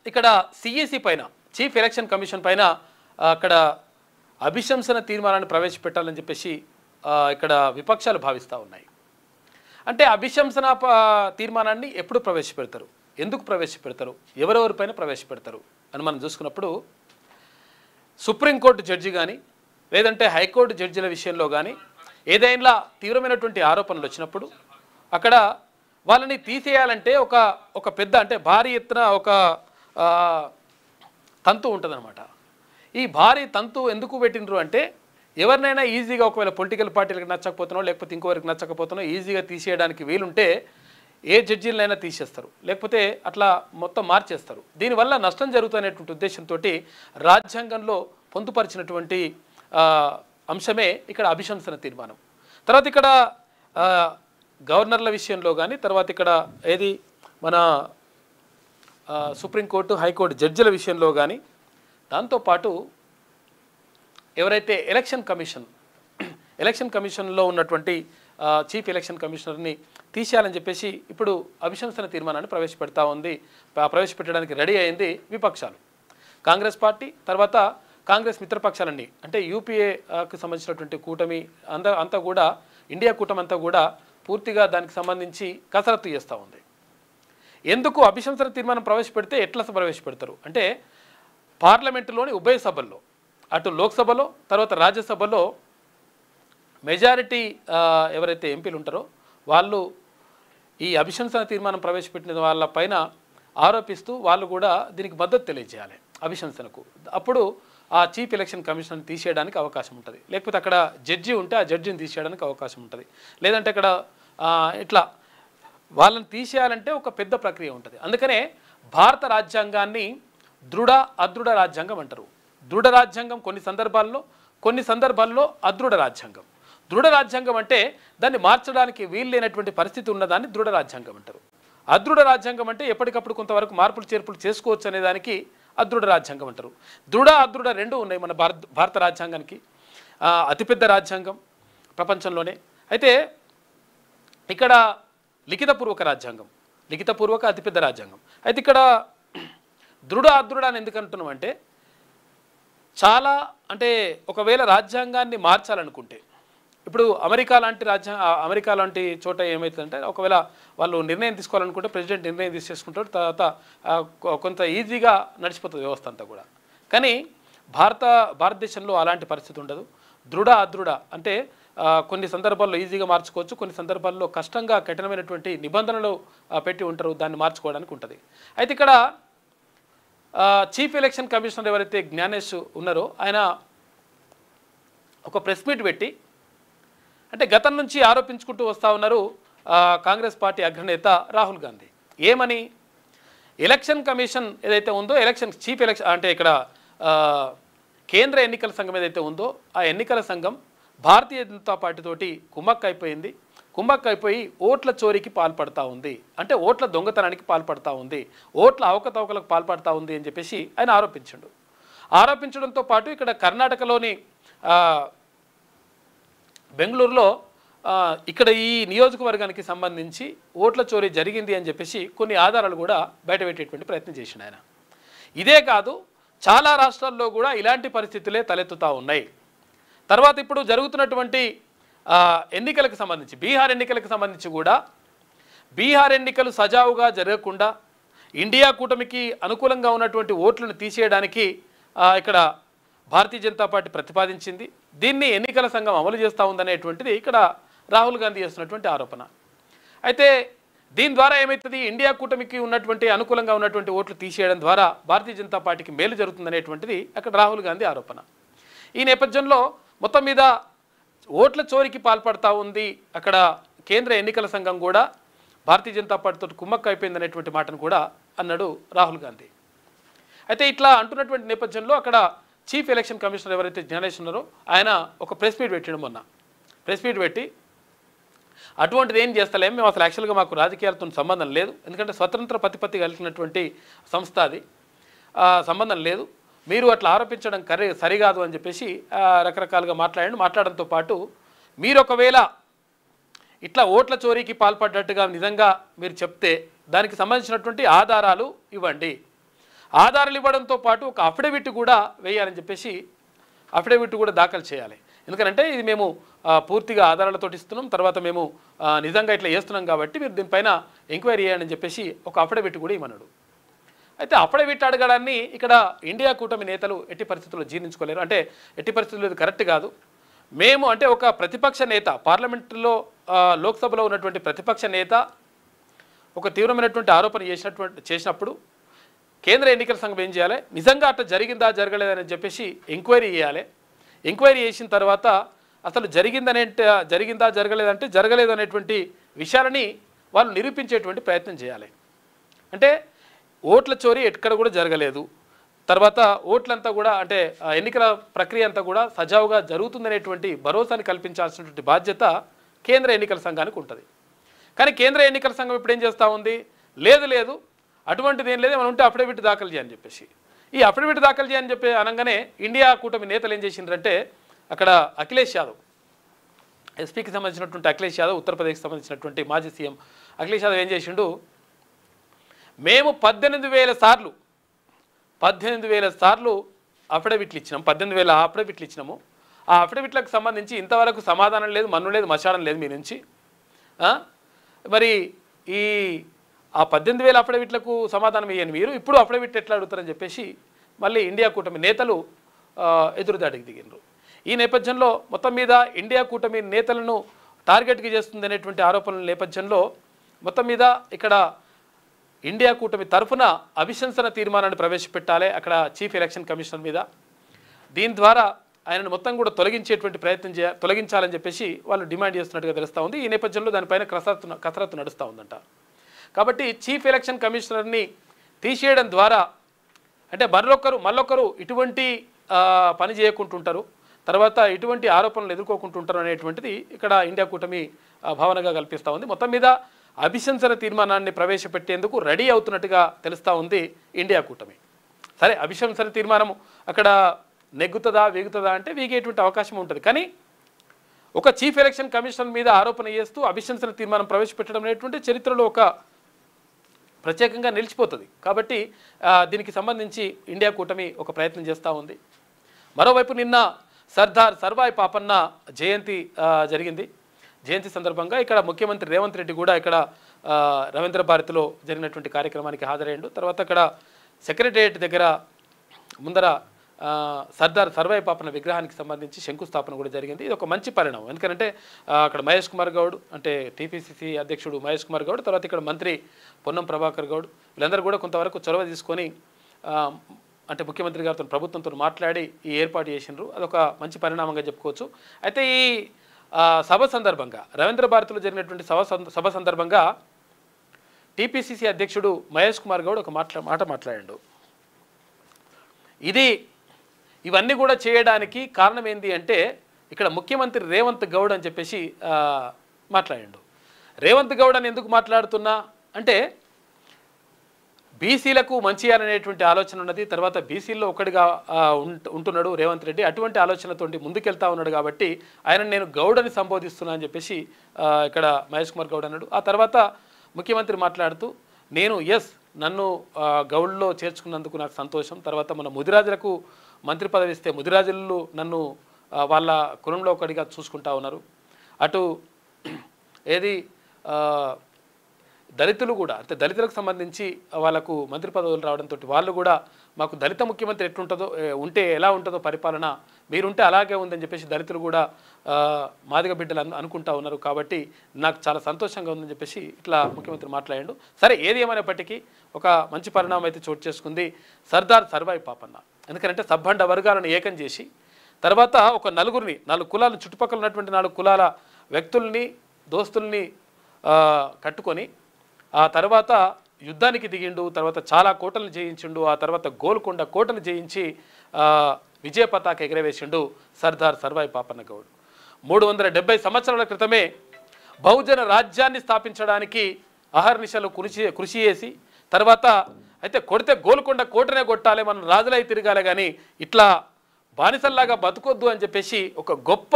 ఇక్కడ సిఈసి పైన chief election commission పైన అక్కడ అభిశంసన తీర్మానాన్ని ప్రవేశపెట్టాలని చెప్పేసి ఇక్కడ విపక్షాలు భావిస్తూ ఉన్నాయి. అంటే అభిశంసన తీర్మానాన్ని ఎప్పుడు ప్రవేశపెడతారు, ఎందుకు ప్రవేశపెడతారు, ఎవరెవరిపైన ప్రవేశపెడతారు అని మనం చూసుకున్నప్పుడు సుప్రీంకోర్టు జడ్జి కానీ లేదంటే హైకోర్టు జడ్జిల విషయంలో కానీ ఏదైనా తీవ్రమైనటువంటి ఆరోపణలు వచ్చినప్పుడు అక్కడ వాళ్ళని తీసేయాలంటే ఒక పెద్ద అంటే భారీ ఎత్తున ఒక తంతు ఉంటుందన్నమాట. ఈ భారీ తంతు ఎందుకు పెట్టినరు అంటే ఎవరినైనా ఈజీగా ఒకవేళ పొలిటికల్ పార్టీలకు నచ్చకపోతున్నో లేకపోతే ఇంకోవరికి నచ్చకపోతున్నో ఈజీగా తీసేయడానికి వీలుంటే ఏ జడ్జీలనైనా తీసేస్తారు, లేకపోతే అట్లా మొత్తం మార్చేస్తారు. దీనివల్ల నష్టం జరుగుతున్నటువంటి ఉద్దేశంతో రాజ్యాంగంలో పొందుపరిచినటువంటి అంశమే ఇక్కడ అభిశంసన తీర్మానం. తర్వాత ఇక్కడ గవర్నర్ల విషయంలో కానీ తర్వాత ఇక్కడ ఏది మన సుప్రీంకోర్టు హైకోర్టు జడ్జిల విషయంలో కానీ దాంతోపాటు ఎవరైతే ఎలక్షన్ కమిషన్లో ఉన్నటువంటి చీఫ్ ఎలక్షన్ కమిషనర్ని తీసేయాలని చెప్పేసి ఇప్పుడు అభిశంసన తీర్మానాన్ని ప్రవేశపెట్టడానికి రెడీ అయింది విపక్షాలు. కాంగ్రెస్ పార్టీ తర్వాత కాంగ్రెస్ మిత్రపక్షాలన్నీ అంటే యూపీఏకి సంబంధించినటువంటి కూటమి అంతా కూడా ఇండియా కూటమి అంతా కూడా పూర్తిగా దానికి సంబంధించి కసరత్తు చేస్తూ ఉంది. ఎందుకు అభిశంసన తీర్మానం ప్రవేశపెడితే ఎట్లా ప్రవేశపెడతారు అంటే పార్లమెంటులోని ఉభయ సభల్లో అటు లోక్సభలో తర్వాత రాజ్యసభలో మెజారిటీ ఎవరైతే ఎంపీలు ఉంటారో వాళ్ళు ఈ అభిశంసన తీర్మానం ప్రవేశపెట్టిన వాళ్ళ పైన ఆరోపిస్తూ వాళ్ళు కూడా దీనికి మద్దతు తెలియజేయాలి అభిశంసనకు. అప్పుడు ఆ చీఫ్ ఎలక్షన్ కమిషన్ తీసేయడానికి అవకాశం ఉంటుంది, లేకపోతే అక్కడ జడ్జి ఉంటే ఆ జడ్జిని తీసేయడానికి అవకాశం ఉంటుంది, లేదంటే అక్కడ ఇట్లా వాళ్ళని తీసేయాలంటే ఒక పెద్ద ప్రక్రియ ఉంటుంది. అందుకనే భారత రాజ్యాంగాన్ని దృఢ అదృఢ రాజ్యాంగం అంటారు. దృఢ రాజ్యాంగం కొన్ని సందర్భాల్లో అదృఢ రాజ్యాంగం. దృఢ రాజ్యాంగం అంటే దాన్ని మార్చడానికి వీలు లేనటువంటి పరిస్థితి ఉన్నదాన్ని దృఢ రాజ్యాంగం అంటారు. అదృఢ రాజ్యాంగం అంటే ఎప్పటికప్పుడు కొంతవరకు మార్పులు చేర్పులు చేసుకోవచ్చు అనేదానికి అదృఢ రాజ్యాంగం అంటారు. దృఢ అదృఢ రెండు ఉన్నాయి మన భారత రాజ్యాంగానికి. అతిపెద్ద రాజ్యాంగం ప్రపంచంలోనే. అయితే ఇక్కడ లిఖితపూర్వక అతిపెద్ద రాజ్యాంగం. అయితే ఇక్కడ దృఢ అదృఢ అని ఎందుకు అంటున్నాం అంటే చాలా అంటే ఒకవేళ రాజ్యాంగాన్ని మార్చాలనుకుంటే ఇప్పుడు అమెరికా లాంటి చోట ఏమవుతుందంటే ఒకవేళ వాళ్ళు నిర్ణయం తీసుకోవాలనుకుంటే ప్రెసిడెంట్ నిర్ణయం తీసేసుకుంటారు, తర్వాత కొంత ఈజీగా నడిచిపోతుంది వ్యవస్థ అంతా కూడా. కానీ భారతదేశంలో అలాంటి పరిస్థితి ఉండదు. దృఢ అదృఢ అంటే కొన్ని సందర్భాల్లో ఈజీగా మార్చుకోవచ్చు, కొన్ని సందర్భాల్లో కష్టంగా కఠినమైనటువంటి నిబంధనలు పెట్టి ఉంటారు, దాన్ని మార్చుకోవడానికి ఉంటుంది. అయితే ఇక్కడ చీఫ్ ఎలక్షన్ కమిషనర్ ఎవరైతే జ్ఞానేష్ ఉన్నారో ఆయన ఒక ప్రెస్ మీట్ పెట్టి అంటే గతం నుంచి ఆరోపించుకుంటూ వస్తూ ఉన్నారు కాంగ్రెస్ పార్టీ అగ్రనేత రాహుల్ గాంధీ. ఏమని ఎలక్షన్ కమిషన్ ఏదైతే ఉందో చీఫ్ ఎలక్షన్ అంటే ఇక్కడ కేంద్ర ఎన్నికల సంఘం ఏదైతే ఉందో ఆ ఎన్నికల సంఘం భారతీయ జనతా పార్టీతోటి కుమ్మక్కైపోయి ఓట్ల చోరీకి పాల్పడతా ఉంది, అంటే ఓట్ల దొంగతనానికి పాల్పడతా ఉంది, ఓట్ల అవకతవకలకు పాల్పడతా ఉంది అని చెప్పేసి ఆయన ఆరోపించడంతో పాటు ఇక్కడ కర్ణాటకలోని బెంగళూరులో ఇక్కడ ఈ నియోజకవర్గానికి సంబంధించి ఓట్ల చోరీ జరిగింది అని చెప్పేసి కొన్ని ఆధారాలు కూడా బయటపెట్టేటువంటి ప్రయత్నం చేసిండు ఆయన. ఇదే కాదు చాలా రాష్ట్రాల్లో కూడా ఇలాంటి పరిస్థితులే తలెత్తుతూ ఉన్నాయి. తర్వాత ఇప్పుడు జరుగుతున్నటువంటి ఎన్నికలకు సంబంధించి బీహార్ ఎన్నికలకు సంబంధించి కూడా బీహార్ ఎన్నికలు సజావుగా జరగకుండా ఇండియా కూటమికి అనుకూలంగా ఉన్నటువంటి ఓట్లను తీసేయడానికి ఇక్కడ భారతీయ జనతా పార్టీ ప్రతిపాదించింది. దీన్ని ఎన్నికల సంఘం అమలు చేస్తూ ఉందనేటువంటిది ఇక్కడ రాహుల్ గాంధీ చేస్తున్నటువంటి ఆరోపణ. అయితే దీని ద్వారా ఏమవుతుంది, ఇండియా కూటమికి ఉన్నటువంటి అనుకూలంగా ఉన్నటువంటి ఓట్లు తీసేయడం ద్వారా భారతీయ జనతా పార్టీకి మేలు జరుగుతుందనేటువంటిది అక్కడ రాహుల్ గాంధీ ఆరోపణ. ఈ నేపథ్యంలో మొత్తం మీద ఓట్ల చోరీకి పాల్పడతా ఉంది అక్కడ కేంద్ర ఎన్నికల సంఘం కూడా భారతీయ జనతా పార్టీతో కుమ్మక్కు అయిపోయిందనేటువంటి మాటను కూడా అన్నాడు రాహుల్ గాంధీ. అయితే ఇట్లా అంటున్నటువంటి నేపథ్యంలో అక్కడ చీఫ్ ఎలక్షన్ కమిషనర్ ఎవరైతే జ్ఞానేష్ ఉన్నారో ఆయన ఒక ప్రెస్ మీట్ పెట్టడం మొన్న ప్రెస్ మీట్ పెట్టి అటువంటిది ఏం చేస్తలేం, మేము అసలు యాక్చువల్గా మాకు రాజకీయాలతో సంబంధం లేదు, ఎందుకంటే స్వతంత్ర ప్రతిపత్తి కలిగినటువంటి సంస్థ అది, సంబంధం లేదు, మీరు అట్లా ఆరోపించడం సరికాదు అని చెప్పేసి రకరకాలుగా మాట్లాడడంతో పాటు మీరు ఒకవేళ ఇట్లా ఓట్ల చోరీకి పాల్పడ్డట్టుగా నిజంగా మీరు చెప్తే దానికి సంబంధించినటువంటి ఆధారాలు ఇవ్వండి, ఆధారాలు ఇవ్వడంతో పాటు ఒక అఫిడవిట్ కూడా వేయాలని చెప్పేసి అఫిడవిట్ కూడా దాఖలు చేయాలి. ఎందుకంటే ఇది మేము పూర్తిగా ఆధారాలతో ఇస్తున్నాం, తర్వాత మేము నిజంగా ఇట్లా చేస్తున్నాం కాబట్టి మీరు దీనిపైన ఎంక్వైరీ చేయండి అని చెప్పేసి ఒక అఫిడవిట్ కూడా ఇవ్వన్నాడు. అయితే అఫిడవిట్ అడగడాన్ని ఇక్కడ ఇండియా కూటమి నేతలు ఎట్టి పరిస్థితుల్లో జీర్ణించుకోలేరు. అంటే ఎట్టి పరిస్థితుల్లో ఇది కరెక్ట్ కాదు. మేము అంటే ఒక ప్రతిపక్ష నేత, పార్లమెంటులో లోక్సభలో ఉన్నటువంటి ప్రతిపక్ష నేత ఒక తీవ్రమైనటువంటి ఆరోపణ చేసినప్పుడు కేంద్ర ఎన్నికల సంఘం ఏం చేయాలి, నిజంగా అట్లా జరిగిందా జరగలేదని చెప్పేసి ఎంక్వైరీ చేయాలి. ఎంక్వైరీ చేసిన తర్వాత అసలు జరిగిందా జరగలేదంటే జరగలేదు అనేటువంటి విషయాలని వాళ్ళు నిరూపించేటువంటి ప్రయత్నం చేయాలి. అంటే ఓట్ల చోరీ ఎక్కడ కూడా జరగలేదు, తర్వాత ఓట్లంతా కూడా అంటే ఎన్నికల ప్రక్రియ అంతా కూడా సజావుగా జరుగుతుందనేటువంటి భరోసాని కల్పించాల్సినటువంటి బాధ్యత కేంద్ర ఎన్నికల సంఘానికి ఉంటుంది. కానీ కేంద్ర ఎన్నికల సంఘం ఇప్పుడు ఏం చేస్తూ ఉంది, లేదు అటువంటిది ఏం లేదు, మనం ఉంటే అఫిడవిట్ దాఖలు చేయని చెప్పేసి ఈ అఫిడవిట్ దాఖలు చేయని చెప్పి అనగానే ఇండియా కూటమి నేతలు ఏం చేసిండ్రంటే అక్కడ అఖిలేష్ యాదవ్, ఎస్పీకి సంబంధించినటువంటి అఖిలేష్ యాదవ్, ఉత్తరప్రదేశ్కి సంబంధించినటువంటి మాజీ సీఎం అఖిలేష్ యాదవ్ ఏం చేసిండు, మేము 18,000 సార్లు అఫిడవిట్లు ఇచ్చినాం, 18,000 అఫిడవిట్లు ఇచ్చినాము. ఆ అఫిడవిట్లకు సంబంధించి ఇంతవరకు సమాధానం లేదు, మన్ను లేదు, మశానం లేదు మీ నుంచి. మరి ఈ 18,000 అఫిడవిట్లకు సమాధానం ఇవ్వని మీరు ఇప్పుడు అఫిడవిట్ ఎట్లా అడుగుతారని చెప్పేసి మళ్ళీ ఇండియా కూటమి నేతలు ఎదురుదాడికి దిగినారు. ఈ నేపథ్యంలో మొత్తం మీద ఇండియా కూటమి నేతలను టార్గెట్కి చేస్తుంది అనేటువంటి ఆరోపణల నేపథ్యంలో మొత్తం మీద ఇక్కడ ఇండియా కూటమి తరఫున అభిశంసన తీర్మానాన్ని ప్రవేశపెట్టాలి అక్కడ చీఫ్ ఎలక్షన్ కమిషనర్ మీద. దీని ద్వారా ఆయనను మొత్తం కూడా తొలగించాలని చెప్పేసి వాళ్ళు డిమాండ్ చేస్తున్నట్టుగా తెలుస్తూ ఉంది. ఈ నేపథ్యంలో దానిపైన కసరత్తు నడుస్తూ ఉందంట. కాబట్టి చీఫ్ ఎలక్షన్ కమిషనర్ని తీసేయడం ద్వారా అంటే మళ్ళొక్కరు ఇటువంటి పని చేయకుంటుంటారు, తర్వాత ఇటువంటి ఆరోపణలు ఎదుర్కోకుంటుంటారు అనేటువంటిది ఇక్కడ ఇండియా కూటమి భావనగా కల్పిస్తూ ఉంది. మొత్తం మీద అభిశంసన తీర్మానాన్ని ప్రవేశపెట్టేందుకు రెడీ అవుతున్నట్టుగా తెలుస్తూ ఉంది ఇండియా కూటమి. సరే, అభిశంసన తీర్మానం అక్కడ వేగుతుందా అంటే వీగేటువంటి అవకాశం ఉంటుంది. కానీ ఒక చీఫ్ ఎలక్షన్ కమిషనర్ మీద ఆరోపణ చేస్తూ అభిశంసన తీర్మానం ప్రవేశపెట్టడం అనేటువంటి చరిత్రలో ఒక ప్రత్యేకంగా నిలిచిపోతుంది. కాబట్టి దీనికి సంబంధించి ఇండియా కూటమి ఒక ప్రయత్నం చేస్తూ ఉంది. మరోవైపు నిన్న సర్దార్ సర్వాయి పాపన్న జయంతి జరిగింది. జయంతి సందర్భంగా ఇక్కడ ముఖ్యమంత్రి రేవంత్ రెడ్డి కూడా ఇక్కడ రవీంద్ర భారతిలో జరిగినటువంటి కార్యక్రమానికి హాజరైండు. తర్వాత అక్కడ సెక్రటేరియట్ దగ్గర ముందర సర్దార్ సర్వాయి పాపన్న విగ్రహానికి సంబంధించి శంకుస్థాపన కూడా జరిగింది. ఇది ఒక మంచి పరిణామం. ఎందుకంటే అక్కడ మహేష్ కుమార్ గౌడ్ అంటే టీపీసీసీ అధ్యక్షుడు మహేష్ కుమార్ గౌడ్, తర్వాత ఇక్కడ మంత్రి పొన్నం ప్రభాకర్ గౌడ్ వీళ్ళందరూ కూడా కొంతవరకు చొరవ తీసుకొని అంటే ముఖ్యమంత్రి గారితో ప్రభుత్వంతో మాట్లాడి ఈ ఏర్పాటు చేసినారు. అదొక మంచి పరిణామంగా చెప్పుకోవచ్చు. అయితే ఈ సభ సందర్భంగా రవీంద్ర భారతిలో జరిగినటువంటి సభ సందర్భంగా టీపీసీసీ అధ్యక్షుడు మహేష్ కుమార్ గౌడ్ ఒక మాట మాట్లాడాడు. ఇవన్నీ కూడా చేయడానికి కారణం ఏంటి అంటే ఇక్కడ ముఖ్యమంత్రి రేవంత్ గౌడ్ అని చెప్పేసి మాట్లాడాడు. రేవంత్ గౌడ్ అని ఎందుకు మాట్లాడుతున్నా అంటే బీసీలకు మంచి చేయాలనేటువంటి ఆలోచన ఉన్నది. తర్వాత బీసీల్లో ఒకటిగా ఉంటున్నాడు రేవంత్ రెడ్డి. అటువంటి ఆలోచనతో ముందుకెళ్తా ఉన్నాడు కాబట్టి ఆయన నేను గౌడ్ అని సంబోధిస్తున్నా అని చెప్పేసి ఇక్కడ మహేష్ కుమార్ గౌడ్ అన్నాడు. ఆ తర్వాత ముఖ్యమంత్రి మాట్లాడుతూ నన్ను గౌడ్లో చేర్చుకున్నందుకు నాకు సంతోషం. తర్వాత మన ముదిరాజులకు మంత్రి పదవి ఇస్తే ముదిరాజులు నన్ను వాళ్ళ కులంలో ఒకటిగా చూసుకుంటా ఉన్నారు. అటు దళితులు కూడా అంటే దళితులకు సంబంధించి వాళ్ళకు మంత్రి పదవులు రావడంతో వాళ్ళు కూడా మాకు దళిత ముఖ్యమంత్రి ఉంటే ఎలా ఉంటుందో పరిపాలన మీరుంటే అలాగే ఉందని చెప్పేసి దళితులు కూడా మాదిగ బిడ్డలు అనుకుంటా ఉన్నారు. కాబట్టి నాకు చాలా సంతోషంగా ఉందని చెప్పేసి ఇట్లా ముఖ్యమంత్రి మాట్లాడాడు. సరే, ఏది ఏమైనప్పటికీ ఒక మంచి పరిణామం అయితే చోటు చేసుకుంది సర్దార్ సర్వాయి పాపన్న. ఎందుకంటే సబ్బండ వర్గాలను ఏకం చేసి తర్వాత ఒక 4 కులాలను చుట్టుపక్కల ఉన్నటువంటి 4 కులాల వ్యక్తుల్ని దోస్తుల్ని కట్టుకొని ఆ తర్వాత యుద్ధానికి దిగిండు. తర్వాత చాలా కోటలు జయించిండు. ఆ తర్వాత గోల్కొండ కోటను జయించి విజయ పతాక ఎగరవేసిండు సర్దార్ సర్వాయి పాపన్న గౌడ్. 370 సంవత్సరాల క్రితమే బహుజన రాజ్యాన్ని స్థాపించడానికి అహర్నిశలు కృషి చేసి తర్వాత అయితే కొడితే గోల్కొండ కోటనే కొట్టాలి, మనం రాజులై తిరగాలి, కానీ ఇట్లా బానిసల్లాగా బతుకొద్దు అని చెప్పేసి ఒక గొప్ప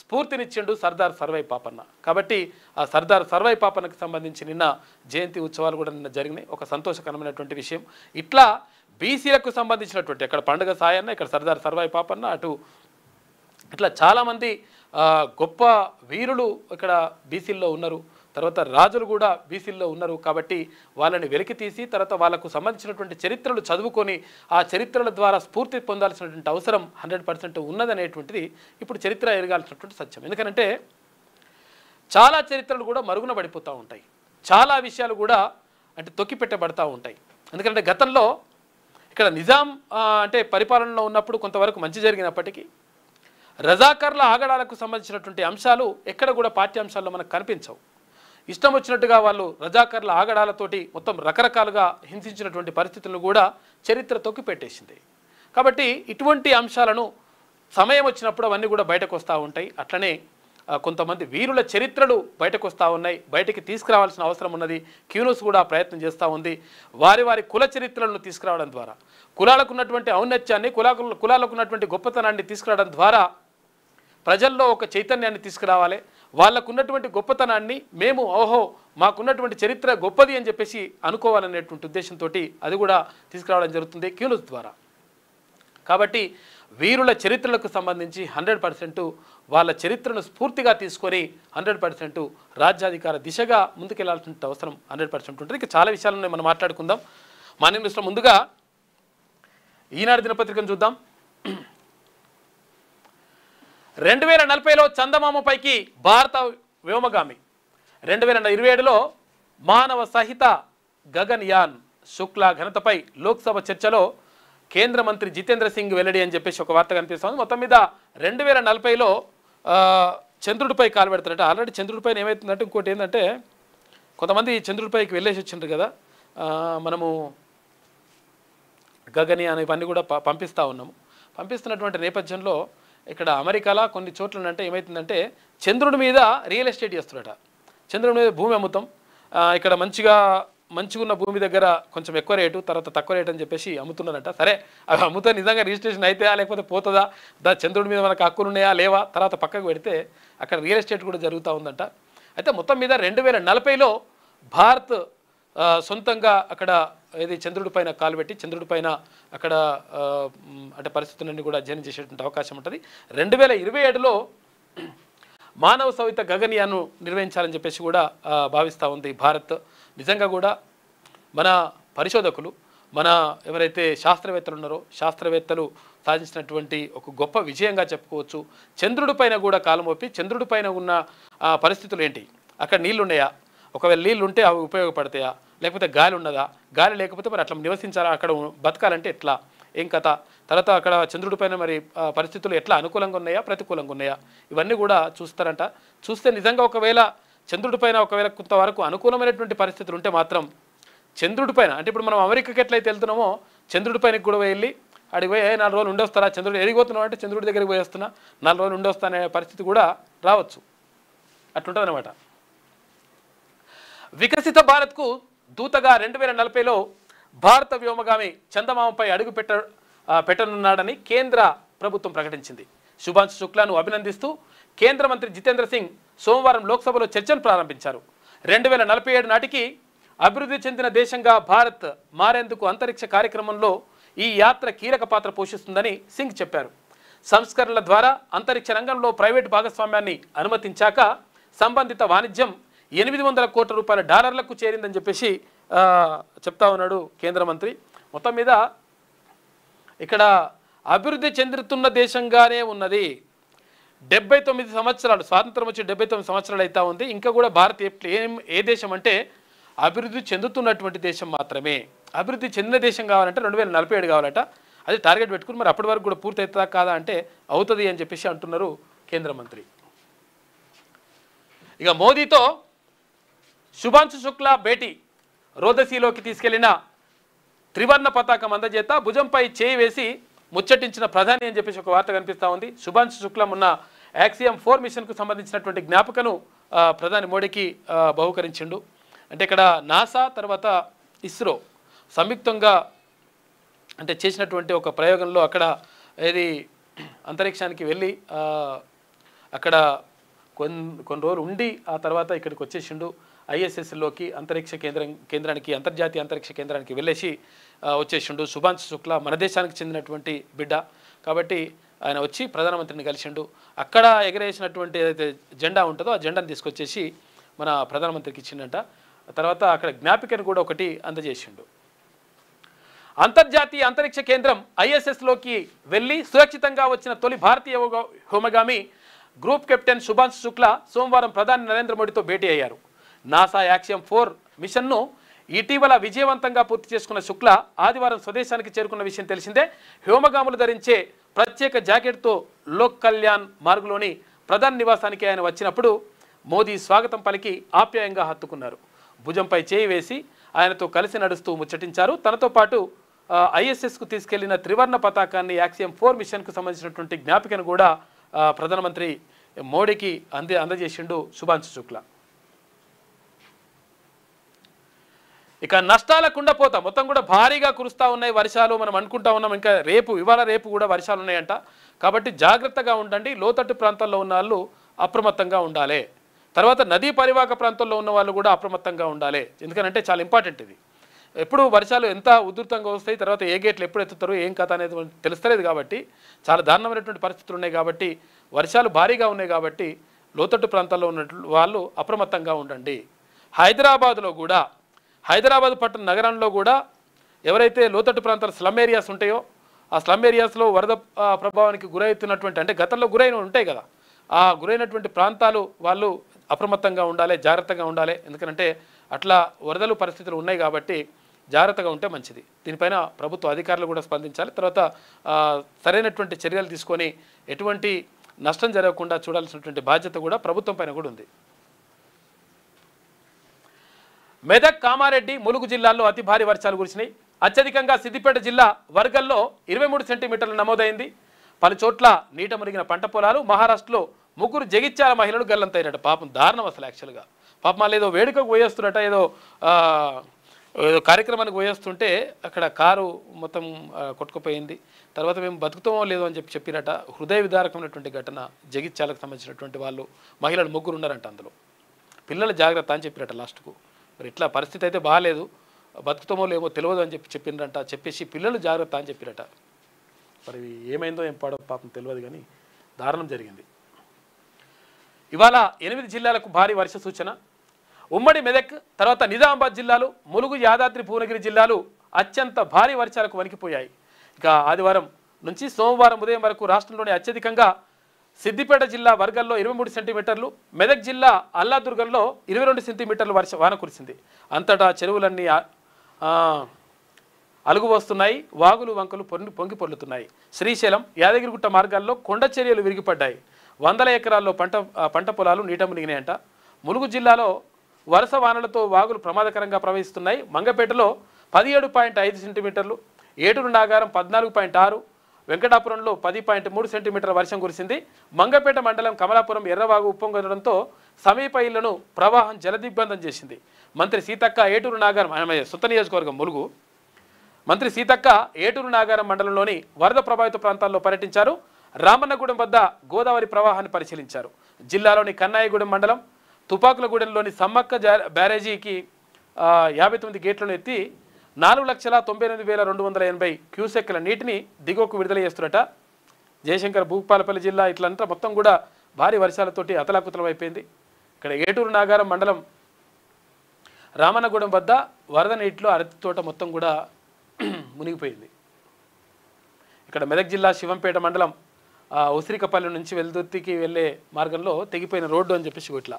స్ఫూర్తినిచ్చిండు సర్దార్ సర్వాయి పాపన్న. కాబట్టి ఆ సర్దార్ సర్వాయి పాపన్నకు సంబంధించి నిన్న జయంతి ఉత్సవాలు కూడా నిన్న జరిగినాయి. ఒక సంతోషకరమైనటువంటి విషయం. ఇట్లా బీసీలకు సంబంధించినటువంటి అక్కడ పండుగ సాయన్న, ఇక్కడ సర్దార్ సర్వాయి పాపన్న, అటు ఇట్లా చాలామంది గొప్ప వీరులు ఇక్కడ బీసీల్లో ఉన్నారు. తర్వాత రాజులు కూడా బీసీల్లో ఉన్నారు. కాబట్టి వాళ్ళని వెలికి తీసి తర్వాత వాళ్ళకు సంబంధించినటువంటి చరిత్రలు చదువుకొని ఆ చరిత్రల ద్వారా స్ఫూర్తి పొందాల్సినటువంటి అవసరం 100% ఉన్నదనేటువంటిది ఇప్పుడు చరిత్ర ఎరగాల్సినటువంటి సత్యం. ఎందుకంటే చాలా చరిత్రలు కూడా మరుగున పడిపోతూ ఉంటాయి, చాలా విషయాలు కూడా అంటే తొక్కిపెట్టబడతా ఉంటాయి. ఎందుకంటే గతంలో ఇక్కడ నిజాం అంటే పరిపాలనలో ఉన్నప్పుడు కొంతవరకు మంచి జరిగినప్పటికీ రజాకర్ల ఆగడాలకు సంబంధించినటువంటి అంశాలు ఎక్కడ కూడా పాఠ్యాంశాల్లో మనకు కనిపించవు. ఇష్టం వచ్చినట్టుగా వాళ్ళు రజాకర్ల ఆగడాలతోటి మొత్తం రకరకాలుగా హింసించినటువంటి పరిస్థితులను కూడా చరిత్ర తొక్కిపెట్టేసింది. కాబట్టి ఇటువంటి అంశాలను సమయం వచ్చినప్పుడు అవన్నీ కూడా బయటకు వస్తూ ఉంటాయి. అట్లనే కొంతమంది వీరుల చరిత్రలు బయటకు వస్తూ ఉన్నాయి, బయటికి తీసుకురావాల్సిన అవసరం ఉన్నది. క్యూనూస్ కూడా ప్రయత్నం చేస్తూ ఉంది. వారి వారి కుల చరిత్రలను తీసుకురావడం ద్వారా కులాలకు ఉన్నటువంటి ఔన్నత్యాన్ని, కులాలకు ఉన్నటువంటి గొప్పతనాన్ని తీసుకురావడం ద్వారా ప్రజల్లో ఒక చైతన్యాన్ని తీసుకురావాలి. వాళ్ళకు ఉన్నటువంటి గొప్పతనాన్ని మేము మాకున్నటువంటి చరిత్ర గొప్పది అని చెప్పేసి అనుకోవాలనేటువంటి ఉద్దేశంతో అది కూడా తీసుకురావడం జరుగుతుంది క్యూనూస్ ద్వారా. కాబట్టి వీరుల చరిత్రలకు సంబంధించి 100% వాళ్ళ చరిత్రను స్ఫూర్తిగా తీసుకొని 100% రాజ్యాధికార దిశగా ముందుకెళ్లాల్సిన అవసరం 100% ఉంటుంది. ఇక చాలా విషయాలను మనం మాట్లాడుకుందాం. మాన్య మిస్టర్ ముందుగా ఈనాడు దినపత్రికను చూద్దాం. 2040లో చందమామపైకి భారత వ్యోమగామి, 2027లో మానవ సహిత గగన్యాన్ శుక్లా ఘనతపై లోక్సభ చర్చలో కేంద్ర మంత్రి జితేంద్ర సింగ్ వెల్లడి అని చెప్పేసి ఒక వార్త కనిపిస్తుంది. మొత్తం మీద 2040లో చంద్రుడిపై కాలు పెడతారట. ఆల్రెడీ చంద్రుడిపైన ఏమవుతుందంటే ఇంకోటి ఏంటంటే కొంతమంది చంద్రుడిపైకి వెళ్ళేసి వచ్చిండ్రు కదా, మనము గగన్యాన్ ఇవన్నీ కూడా పంపిస్తూ ఉన్నాము. పంపిస్తున్నటువంటి నేపథ్యంలో ఇక్కడ అమెరికాలో కొన్ని చోట్ల అంటే ఏమవుతుందంటే చంద్రుడి మీద రియల్ ఎస్టేట్ చేస్తున్నారట. చంద్రుడి మీద భూమి అమ్ముతాం, ఇక్కడ మంచిగా ఉన్న భూమి దగ్గర కొంచెం ఎక్కువ రేటు, తర్వాత తక్కువ రేటు అని చెప్పేసి అమ్ముతున్నారట. సరే అవి అమ్ముతా నిజంగా రిజిస్ట్రేషన్ అవుతాయా లేకపోతే పోతుందా, చంద్రుడి మీద మనకు హక్కులు ఉన్నాయా లేవా తర్వాత పక్కకు పెడితే అక్కడ రియల్ ఎస్టేట్ కూడా జరుగుతూ ఉందంట. అయితే మొత్తం మీద 2040లో భారత్ సొంతంగా అక్కడ ఏది చంద్రుడి పైన కాలు పెట్టి చంద్రుడి పైన అక్కడ అంటే పరిస్థితులన్నీ కూడా అధ్యయనం చేసేటువంటి అవకాశం ఉంటుంది. 2027లో మానవ సహిత గగన్యాన్ను నిర్వహించాలని చెప్పేసి కూడా భావిస్తూ ఉంది భారత్. నిజంగా కూడా మన పరిశోధకులు, మన ఎవరైతే శాస్త్రవేత్తలు ఉన్నారో శాస్త్రవేత్తలు సాధించినటువంటి ఒక గొప్ప విజయంగా చెప్పుకోవచ్చు. చంద్రుడి పైన కూడా కాలు మోపి చంద్రుడి పైన ఉన్న పరిస్థితులు ఏంటి, అక్కడ నీళ్ళు ఉన్నాయా, ఒకవేళ నీళ్ళు ఉంటే అవి ఉపయోగపడతాయా, లేకపోతే గాలి ఉన్నదా, గాలి లేకపోతే మరి అట్లా నివసించాలా, అక్కడ బతకాలంటే ఎట్లా, ఏం కథ, తర్వాత అక్కడ చంద్రుడి పైన మరి పరిస్థితులు ఎట్లా అనుకూలంగా ఉన్నాయా ప్రతికూలంగా ఉన్నాయా, ఇవన్నీ కూడా చూస్తారంట. చూస్తే నిజంగా ఒకవేళ చంద్రుడి పైన ఒకవేళ కొంతవరకు అనుకూలమైనటువంటి పరిస్థితులు ఉంటే మాత్రం చంద్రుడి పైన అంటే ఇప్పుడు మనం అమెరికాకి ఎట్లయితే వెళ్తున్నామో చంద్రుడి పైనకి కూడా వెళ్ళి అడిగి పోయి 4 రోజులు ఉండొస్తారా, చంద్రుడు ఎరిగిపోతున్నావు అంటే చంద్రుడి దగ్గరికి పోయి వస్తున్నా 4 రోజులు ఉండొస్తా అనే పరిస్థితి కూడా రావచ్చు. అట్లుంటుంది అనమాట. వికసిత భారత్కు దూతగా 2040లో భారత వ్యోమగామి చందమామపై అడుగు పెట్టనున్నాడని కేంద్ర ప్రభుత్వం ప్రకటించింది. శుభాంశు శుక్లాను అభినందిస్తూ కేంద్ర మంత్రి జితేంద్ర సింగ్ సోమవారం లోక్సభలో చర్చలు ప్రారంభించారు. 2047 నాటికి అభివృద్ధి చెందిన దేశంగా భారత్ మారేందుకు అంతరిక్ష కార్యక్రమంలో ఈ యాత్ర కీలక పాత్ర పోషిస్తుందని సింగ్ చెప్పారు. సంస్కరణల ద్వారా అంతరిక్ష రంగంలో ప్రైవేటు భాగస్వామ్యాన్ని అనుమతించాక సంబంధిత వాణిజ్యం 800 కోట్ల రూపాయల డాలర్లకు చేరిందని చెప్పేసి చెప్తా ఉన్నాడు కేంద్ర మంత్రి. మొత్తం మీద ఇక్కడ అభివృద్ధి చెందుతున్న దేశంగానే ఉన్నది. 79 సంవత్సరాలు స్వాతంత్రం వచ్చి 79 సంవత్సరాలు అవుతా ఉంది. ఇంకా కూడా భారత్ ఏ దేశం అంటే అభివృద్ధి చెందుతున్నటువంటి దేశం మాత్రమే. అభివృద్ధి చెందిన దేశం కావాలంటే 2047 కావాలట. అది టార్గెట్ పెట్టుకుని మరి అప్పటి వరకు కూడా పూర్తి అవుతుందా కాదా అంటే అవుతుంది అని చెప్పేసి అంటున్నారు కేంద్ర మంత్రి. ఇక మోదీతో శుభాంశు శుక్లా భేటీ, రోదసీలోకి తీసుకెళ్లిన త్రివర్ణ పతాకం అందజేత భుజంపై చేయి వేసి ముచ్చటించిన ప్రధాని అని చెప్పేసి ఒక వార్త కనిపిస్తూ ఉంది. శుభాంశు శుక్లా ఉన్న యాక్సియం 4 మిషన్కు సంబంధించినటువంటి జ్ఞాపకను ప్రధాని మోడీకి బహుకరించిండు. అంటే ఇక్కడ నాసా తర్వాత ఇస్రో సంయుక్తంగా అంటే చేసినటువంటి ఒక ప్రయోగంలో అక్కడ ఏది అంతరిక్షానికి వెళ్ళి అక్కడ కొన్ని రోజులు ఉండి ఆ తర్వాత ఇక్కడికి వచ్చేసిండు. ఐఎస్ఎస్లోకి అంతరిక్ష కేంద్రానికి అంతర్జాతీయ అంతరిక్ష కేంద్రానికి వెళ్ళేసి వచ్చేసిండు. శుభాంశు శుక్లా మన దేశానికి చెందినటువంటి బిడ్డ కాబట్టి ఆయన వచ్చి ప్రధానమంత్రిని కలిసిండు. అక్కడ ఎగరేసినటువంటి ఏదైతే జెండా ఉంటుందో ఆ జెండాను తీసుకొచ్చేసి మన ప్రధానమంత్రికి ఇచ్చిండంట. తర్వాత అక్కడ జ్ఞాపికను కూడా ఒకటి అందజేసిండు. అంతర్జాతీయ అంతరిక్ష కేంద్రం ISSలోకి వెళ్ళి సురక్షితంగా వచ్చిన తొలి భారతీయ వ్యోమగామి గ్రూప్ కెప్టెన్ శుభాంశు శుక్లా సోమవారం ప్రధాని నరేంద్ర మోడీతో భేటీ అయ్యారు. నాసా యాక్సియం 4 మిషన్ను ఇటీవల విజయవంతంగా పూర్తి చేసుకున్న శుక్లా ఆదివారం స్వదేశానికి చేరుకున్న విషయం తెలిసిందే. వ్యోమగాములు ధరించే ప్రత్యేక జాకెట్తో లోక్ కళ్యాణ్ మార్గ్లోని ప్రధాని నివాసానికి ఆయన వచ్చినప్పుడు మోదీ స్వాగతం పలికి ఆప్యాయంగా హత్తుకున్నారు. భుజంపై చేయి వేసి ఆయనతో కలిసి నడుస్తూ ముచ్చటించారు. తనతో పాటు ISSకు తీసుకెళ్లిన త్రివర్ణ పతాకాన్ని యాక్సియం 4 మిషన్కు సంబంధించినటువంటి జ్ఞాపికను కూడా ప్రధానమంత్రి మోడీకి అందజేసిండు శుభాంశు శుక్లా. ఇక నష్టాల కుండపోత మొత్తం కూడా భారీగా కురుస్తూ ఉన్నాయి వర్షాలు. మనం అనుకుంటా ఉన్నాం ఇంకా ఇవాళ రేపు కూడా వర్షాలు ఉన్నాయంట. కాబట్టి జాగ్రత్తగా ఉండండి. లోతట్టు ప్రాంతాల్లో ఉన్న వాళ్ళు అప్రమత్తంగా ఉండాలి. తర్వాత నదీ పరివాహక ప్రాంతాల్లో ఉన్న వాళ్ళు కూడా అప్రమత్తంగా ఉండాలి. ఎందుకంటే చాలా ఇంపార్టెంట్ ఇది. ఎప్పుడు వర్షాలు ఎంత ఉధృతంగా వస్తాయి, తర్వాత ఏ గేట్లు ఎప్పుడు ఎత్తుతారు, ఏం కథ అనేది తెలుస్తలేదు. కాబట్టి చాలా దారుణమైనటువంటి పరిస్థితులు ఉన్నాయి. కాబట్టి వర్షాలు భారీగా ఉన్నాయి. కాబట్టి లోతట్టు ప్రాంతాల్లో ఉన్న వాళ్ళు అప్రమత్తంగా ఉండండి. హైదరాబాద్ పట్టణ నగరంలో కూడా ఎవరైతే లోతట్టు ప్రాంతాల స్లమ్ ఏరియాస్ ఉంటాయో ఆ స్లమ్ ఏరియాస్లో వరద ప్రభావానికి గురవుతున్నటువంటి అంటే గతంలో గురైన ఉంటాయి కదా, ఆ గురైనటువంటి ప్రాంతాలు వాళ్ళు అప్రమత్తంగా ఉండాలి, జాగ్రత్తగా ఉండాలి. ఎందుకంటే అట్లా వరదలు పరిస్థితులు ఉన్నాయి కాబట్టి జాగ్రత్తగా ఉంటే మంచిది. దీనిపైన ప్రభుత్వ అధికారులు కూడా స్పందించాలి. తర్వాత సరైనటువంటి చర్యలు తీసుకొని ఎటువంటి నష్టం జరగకుండా చూడాల్సినటువంటి బాధ్యత కూడా ప్రభుత్వం పైన కూడా ఉంది. మెదక్, కామారెడ్డి, ములుగు జిల్లాల్లో అతి భారీ వర్షాలు కురిసినాయి. అత్యధికంగా సిద్దిపేట జిల్లా వర్గల్లో 23 సెంటీమీటర్లు నమోదైంది. పలు చోట్ల నీట మునిగిన పంట పొలాలు. మహారాష్ట్రలో 3 జగిత్యాల మహిళలు గల్లంతైనట. పాపం దారుణం అసలు. యాక్చువల్గా పాపం వాళ్ళు ఏదో వేడుకకు పోయేస్తున్నట, ఏదో కార్యక్రమానికి పోయేస్తుంటే అక్కడ కారు మొత్తం కొట్టుకుపోయింది. తర్వాత మేము బతుకుతామో లేదో అని చెప్పిరట. హృదయ విదారకమైనటువంటి ఘటన. జగిత్యాలకు సంబంధించినటువంటి వాళ్ళు మహిళలు 3 ఉన్నారంట. అందులో పిల్లలు జాగ్రత్త అని చెప్పిరట లాస్ట్కు. మరి ఇట్లా పరిస్థితి అయితే బాగాలేదు, బతుకుతామో లేమో తెలియదు అని చెప్పిండ్రంట. చెప్పేసి పిల్లలు జాగ్రత్త అని చెప్పిరట. మరి ఏమైందో ఏం పాడో పాపం తెలియదు, కానీ దారుణం జరిగింది. ఇవాళ 8 జిల్లాలకు భారీ వర్ష సూచన. ఉమ్మడి మెదక్, తర్వాత నిజామాబాద్ జిల్లాలు, ములుగు, యాదాద్రి, భువనగిరి జిల్లాలు అత్యంత భారీ వర్షాలకు వణికిపోయాయి. ఇక ఆదివారం నుంచి సోమవారం ఉదయం వరకు రాష్ట్రంలోని అత్యధికంగా సిద్దిపేట జిల్లా వర్గల్లో 23 సెంటీమీటర్లు, మెదక్ జిల్లా అల్లాదుర్గంలో 22 సెంటీమీటర్లు వాన కురిసింది. అంతటా చెరువులన్నీ అలుగు వస్తున్నాయి. వాగులు వంకలు పొంగి పొర్లుతున్నాయి. శ్రీశైలం, యాదగిరిగుట్ట మార్గాల్లో కొండ చర్యలు విరిగిపడ్డాయి. 100 ఎకరాల్లో పంట పొలాలు నీట మునిగినాయంట. ములుగు జిల్లాలో వరుస వానలతో వాగులు ప్రమాదకరంగా ప్రవహిస్తున్నాయి. మంగపేటలో 17.5 సెంటీమీటర్లు, ఏటూరు నాగారం 14.6, వెంకటాపురంలో 10.3 సెంటీమీటర్ల వర్షం కురిసింది. మంగపేట మండలం కమలాపురం ఎర్రవాగు ఉప్పొంగడంతో సమీప ఇళ్లను ప్రవాహం జలదిగ్బంధం చేసింది. మంత్రి సీతక్క ఏటూరు నాగారం, ఆమె సొంత నియోజకవర్గం ములుగు, మంత్రి సీతక్క ఏటూరు నాగారం మండలంలోని వరద ప్రభావిత ప్రాంతాల్లో పర్యటించారు. రామన్నగూడెం వద్ద గోదావరి ప్రవాహాన్ని పరిశీలించారు. జిల్లాలోని కన్నాయిగూడెం మండలం తుపాకులగూడెంలోని సమ్మక్క బ్యారేజీకి 59 గేట్లను ఎత్తి 4,98,280 క్యూసెక్ల నీటిని దిగువకు విడుదల చేస్తున్నట. జయశంకర్, భూపాలపల్లి జిల్లా ఇట్లంతా మొత్తం కూడా భారీ వర్షాలతోటి అతలాకుతలం అయిపోయింది. ఇక్కడ ఏటూరు నాగారం మండలం రామన్నగూడెం వద్ద వరద నీటిలో అరటి తోట మొత్తం కూడా మునిగిపోయింది. ఇక్కడ మెదక్ జిల్లా శివంపేట మండలం ఉసిరికపల్లి నుంచి వెల్దుర్తికి వెళ్ళే మార్గంలో తెగిపోయిన రోడ్డు అని చెప్పేసి ఇట్లా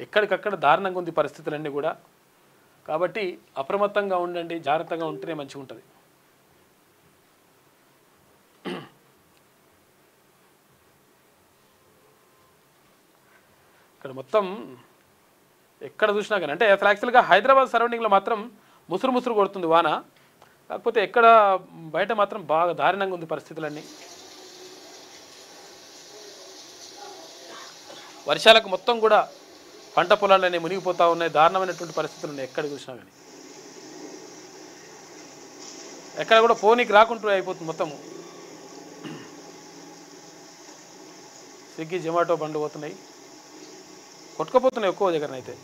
ఎక్కడికక్కడ దారుణంగా ఉంది పరిస్థితులన్నీ కూడా. కాబట్టి అప్రమత్తంగా ఉండండి, జాగ్రత్తగా ఉంటేనే మంచిగా ఉంటుంది. ఇక్కడ మొత్తం ఎక్కడ చూసినా కానీ అంటే అసలు యాక్చువల్గా హైదరాబాద్ సరౌండింగ్లో మాత్రం ముసురు కొడుతుంది వాన. కాకపోతే ఎక్కడ బయట మాత్రం బాగా దారుణంగా ఉంది పరిస్థితులన్నీ. వర్షాలకు మొత్తం కూడా పంట పొలాలన్నీ మునిగిపోతూ ఉన్నాయి. దారుణమైనటువంటి పరిస్థితులు ఉన్నాయి ఎక్కడ చూసినా కానీ. ఎక్కడ కూడా పోనీకి రాకుండా అయిపోతుంది మొత్తము. స్విగ్గీ, జొమాటో బండ్లు పోతున్నాయి, కొట్టుకుపోతున్నాయి ఒక్కో దగ్గరనైతే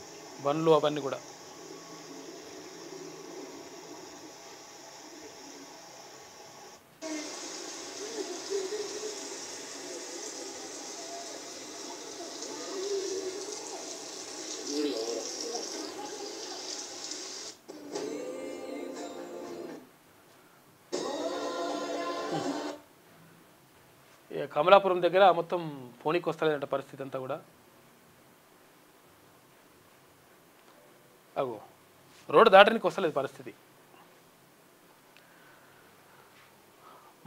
బండ్లు అవన్నీ కూడా. కమలాపురం దగ్గర మొత్తం పోనీకి వస్తలేదంట పరిస్థితి అంతా కూడా. అగో రోడ్డు దాటడానికి వస్తలేదు పరిస్థితి.